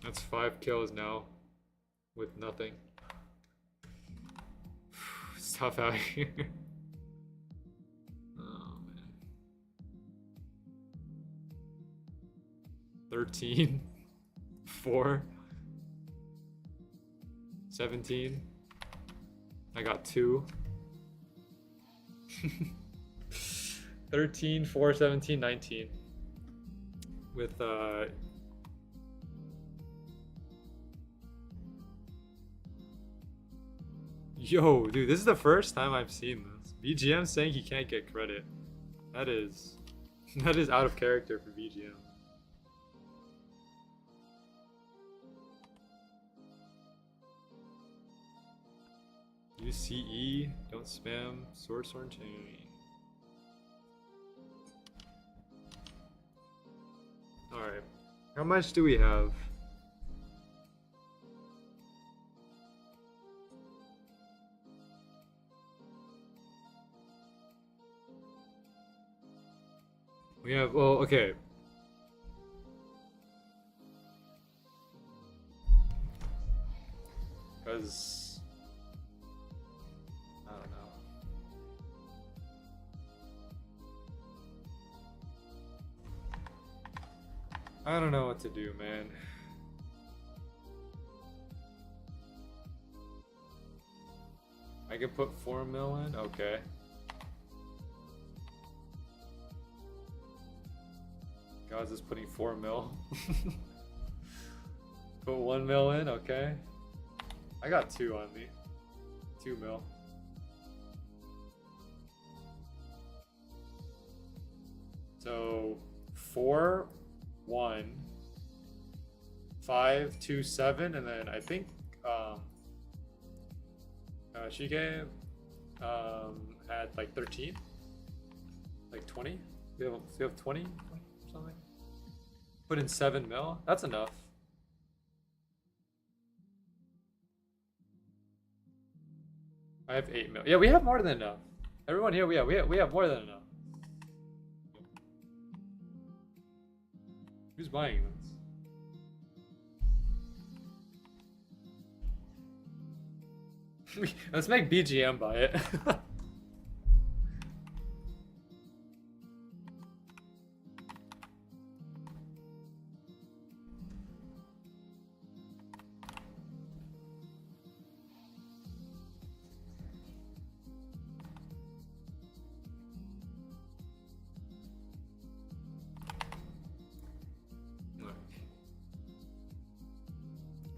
That's 5 kills now with nothing. It's tough out here. Oh man. 13, 4, 17. I got 2. 13, 4, 17, 19. With yo, dude, this is the first time I've seen this. BGM saying he can't get credit. That is out of character for BGM. Use CE, don't spam, source or chain. Alright, how much do we have? We have, well, okay. Because I don't know. I don't know what to do, man. I can put 4 mil in? Okay. How's this putting 4 mil? Put 1 mil in, okay. I got 2 on me. 2 mil. So 4, 1, 5, 2, 7, and then I think Shige had like 13, like 20. We have 20 or something. Put in 7 mil. That's enough. I have 8 mil. Yeah, we have more than enough. Everyone here, we have more than enough. Who's buying this? Let's make BGM buy it.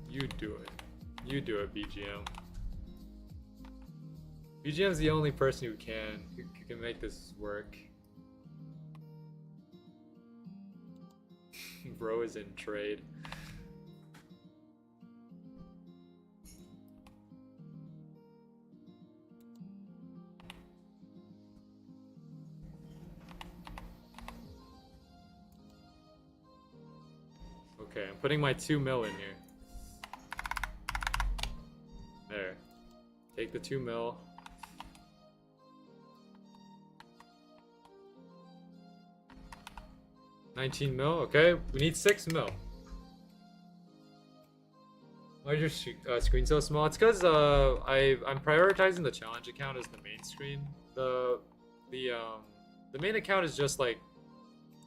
You do it. You do it, BGM. BGM's the only person who can make this work. Bro is in trade. Okay, I'm putting my 2 mil in here. There. Take the 2 mil. $19 mil, okay. We need 6 mil. Why is your screen so small? It's because I'm prioritizing the challenge account as the main screen. The main account is just like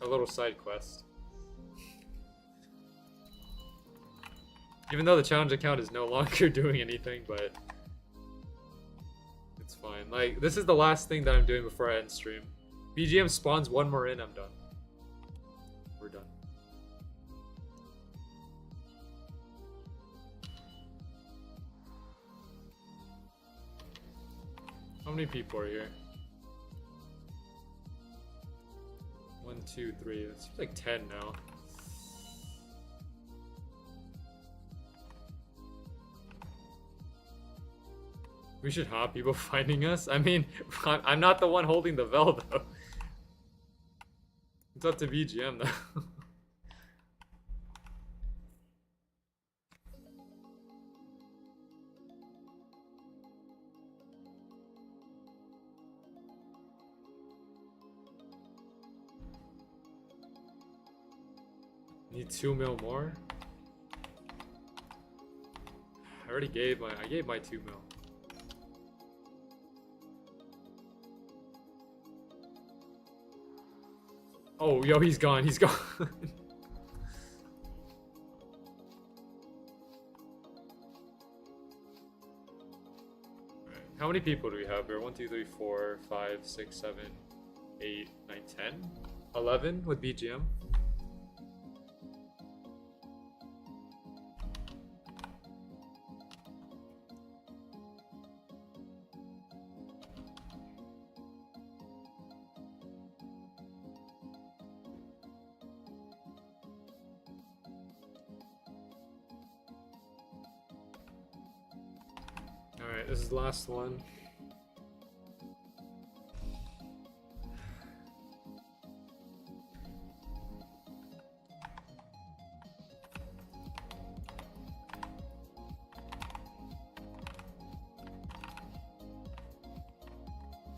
a little side quest. Even though the challenge account is no longer doing anything, but it's fine. Like, this is the last thing that I'm doing before I end stream. BGM spawns 1 more in, I'm done. We're done. How many people are here? 1, 2, 3. It seems like 10 now. We should have people finding us. I mean, I'm not the one holding the Vel though. It's up to BGM though. Need 2 mil more. I already gave my 2 mil. Oh, yo, he's gone. He's gone. Right. How many people do we have here? 1, 2, 3, 4, 5, 6, 7, 8, 9, 10, 11 with BGM. Alright, this is the last one.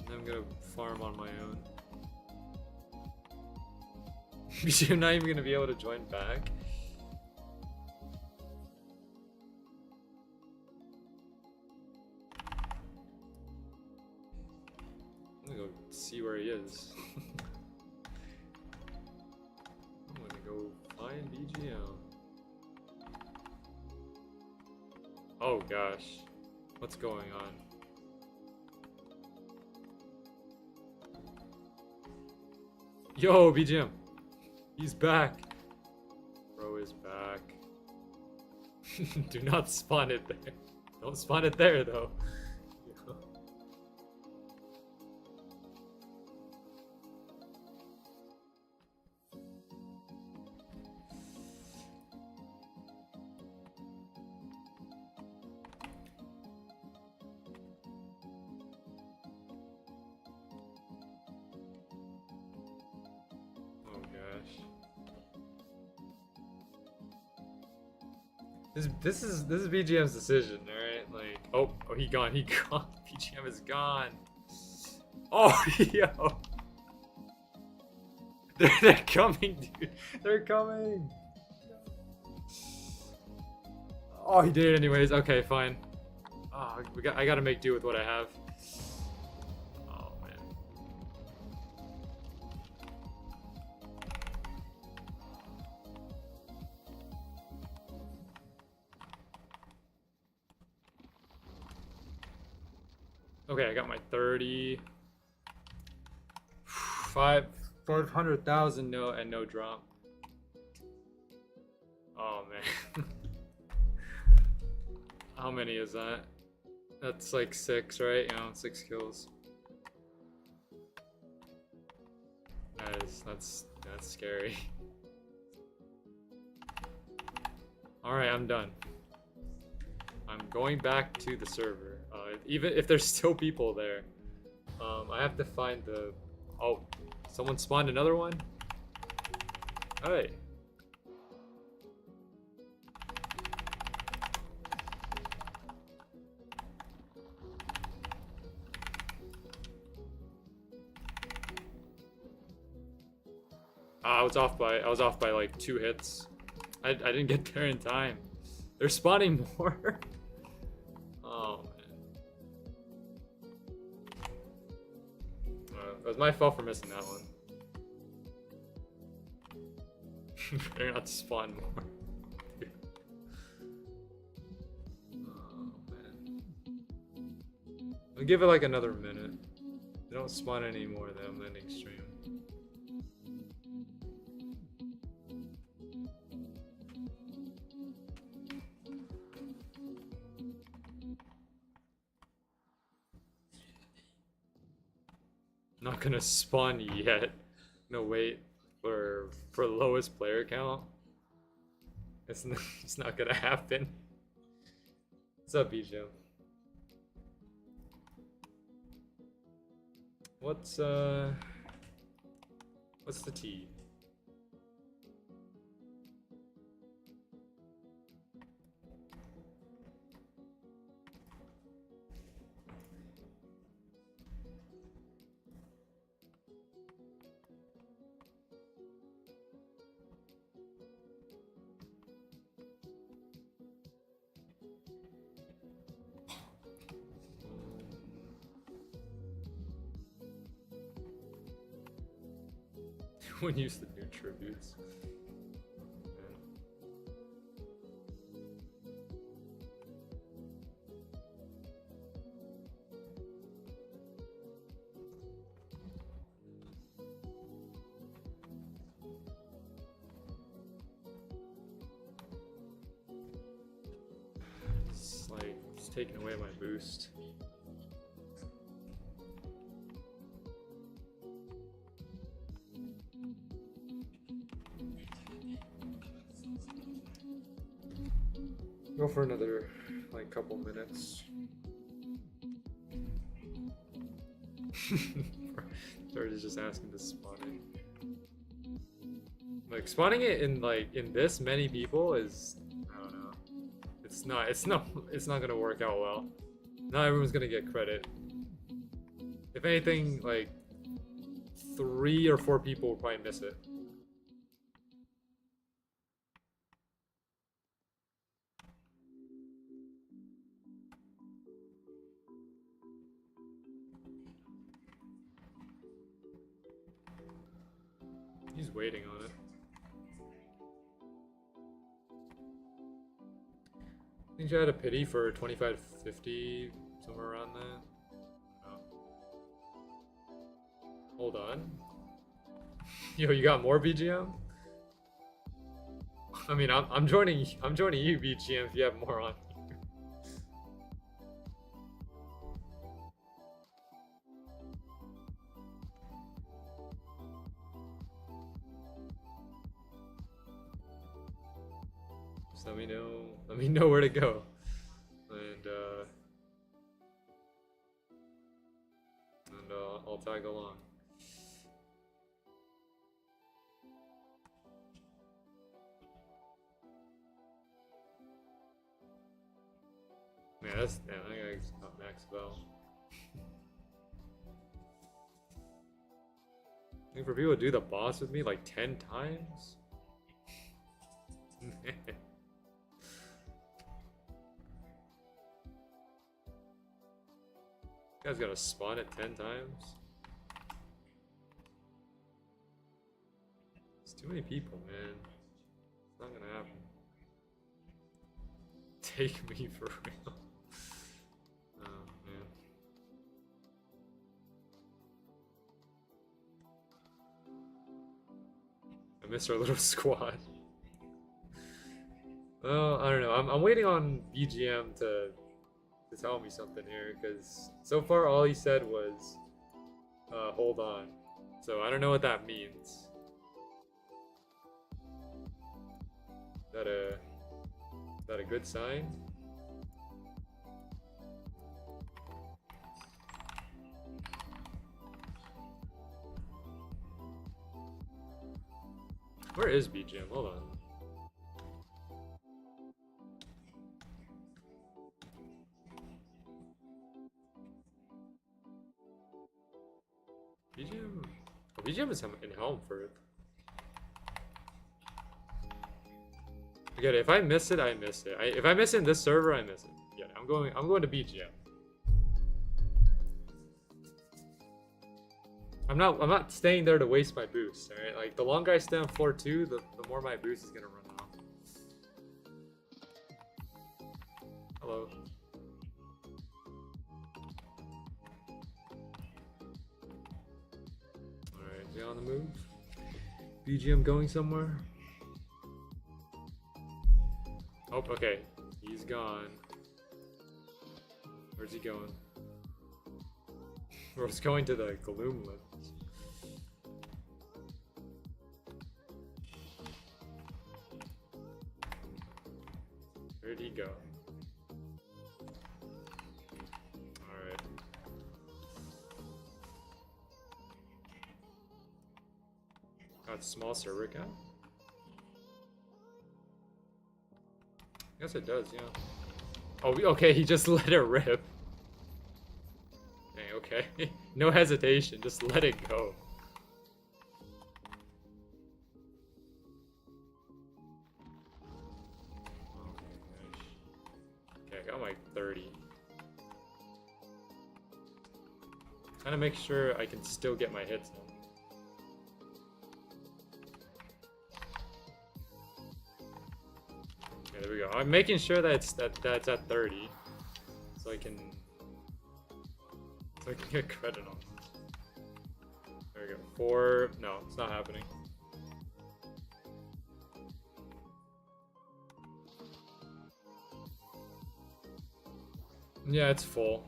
And I'm gonna farm on my own. I'm not even gonna be able to join back. See where he is. I'm gonna go find BGM. Oh gosh, what's going on? Yo, BGM. He's back. Bro is back. Do not spawn it there. Don't spawn it there though. This is BGM's decision, alright? Like, oh, he gone. BGM is gone. Oh, yo. They're coming, dude. They're coming. Oh, he did it anyways. Okay, fine. Oh, I gotta make do with what I have. Oh man. Okay, I got my 30. 500,000 no drop. Oh man. How many is that? That's like 6, right? You know, 6 kills. That's scary. Alright, I'm done. I'm going back to the server. Even if there's still people there. I have to find the... Oh, someone spawned another one? Alright. I was off by like 2 hits. I didn't get there in time. They're spawning more. Oh man. It was my fault for missing that one. Better not to spawn more. Oh man. I'll give it like another minute. If they don't spawn any more, then I'm ending stream. Not gonna spawn yet. No, wait for lowest player count. It's not gonna happen. What's up, BJ? What's the T? When used the new tributes. It's taking away my boost. Go for another like couple minutes. George is just asking to spawn it. Like spawning it in this many people is, I don't know. It's not gonna work out well. Not everyone's gonna get credit. If anything, like 3 or 4 people will probably miss it. He's waiting on it. I think you had a pity for 25-50, somewhere around that. No. Hold on. Yo, you got more BGM? I mean, I'm joining you, BGM, if you have more on here. Just let me know where to go, and I'll tag along. Yeah, I think I got max bell. I think for people to do the boss with me like 10 times? You guys gotta spawn it 10 times? It's too many people, man. It's not gonna happen. Take me for real. Oh, man. I miss our little squad. Well, I don't know. I'm waiting on BGM to tell me something here, because so far all he said was hold on. So I don't know what that means. Is that a good sign? Where is BGM? Hold on. BGM? Oh, BGM is in Helmfirth. Forget it. If I miss it, I miss it. If I miss it in this server, I miss it. Yeah, I'm going to BGM. I'm not staying there to waste my boost. All right, like the longer I stay on floor 2, the more my boost is gonna run out. Hello. All right, is he on the move? BGM going somewhere? Oh, okay. He's gone. Where's he going? Or he's going to the gloom lifts. Where'd he go? Alright. Got small server count? Yes, it does, yeah. Oh, okay, he just let it rip. Dang, okay. No hesitation, just let it go. Okay, I got my 30. Trying to make sure I can still get my hits in. Okay, there we go. I'm making sure that's at 30, so I can get credit on it. There we go. 4. No, it's not happening. Yeah, it's full.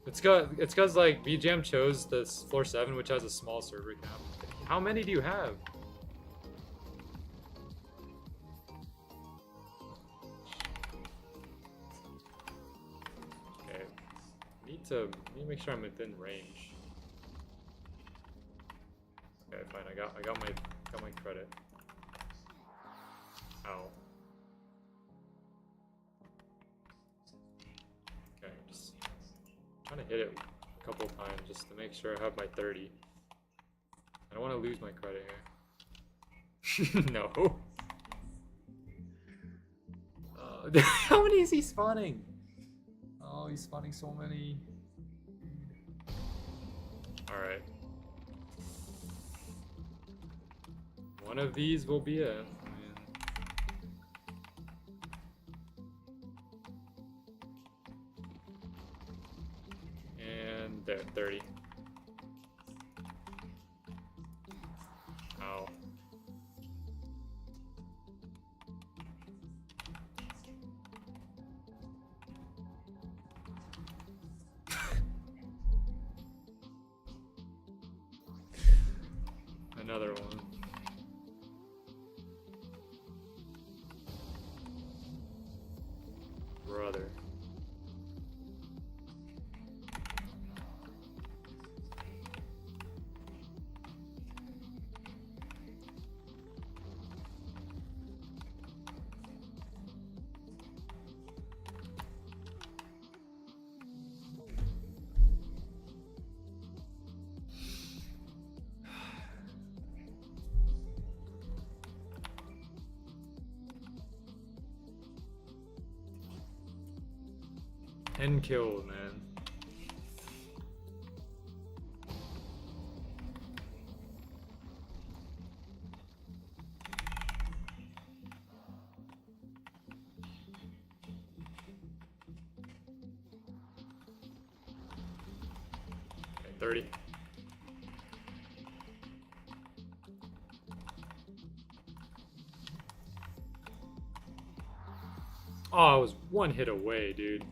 It's cause like BGM chose this floor 7, which has a small server cap. How many do you have? Okay, need to make sure I'm within range. Okay, fine. I got my credit. Ow. Okay, just trying to hit it a couple times just to make sure I have my 30. I don't want to lose my credit here. No. How many is he spawning? Oh, he's spawning so many. Alright. One of these will be it. And there, 30. Ow. another one. Brother. Ten kills, man. Okay, 30. Oh, I was one hit away, dude.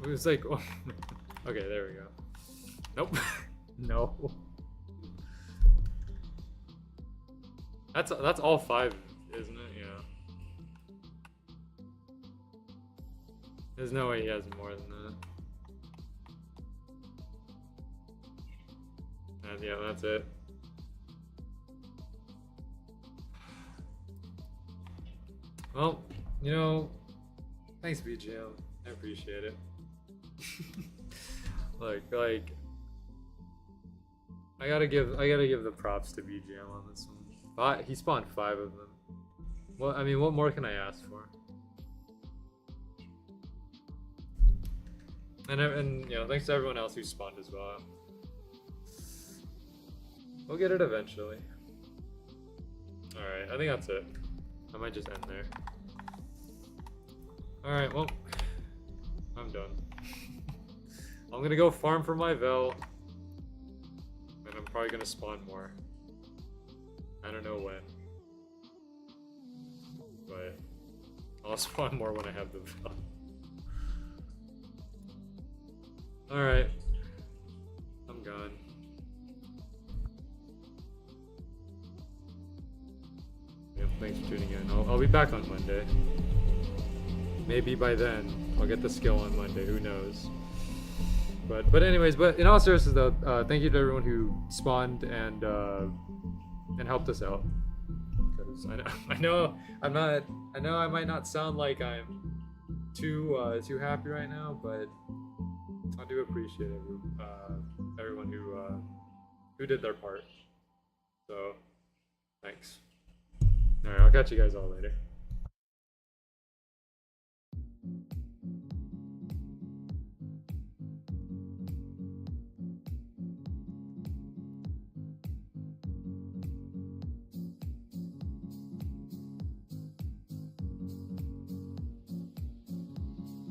It was like, oh. Okay, there we go. Nope. No. That's all 5, isn't it? Yeah. There's no way he has more than that. And yeah, that's it. Well, you know, thanks BGM. I appreciate it. like I gotta give the props to BGM on this one. But he spawned 5 of them. Well, I mean, what more can I ask for? And you know, thanks to everyone else who spawned as well. We'll get it eventually. Alright, I think that's it. I might just end there. Alright, well, I'm done. I'm gonna go farm for my Vel. And I'm probably gonna spawn more. I don't know when. But I'll spawn more when I have the Vel. Alright. I'm gone. Yep, thanks for tuning in. I'll be back on Monday. Maybe by then I'll get the skill on Monday, who knows. But anyways, but in all seriousness though, thank you to everyone who spawned and helped us out. Because I know I might not sound like I'm too happy right now, but I do appreciate everyone who did their part. So thanks. All right, I'll catch you guys all later.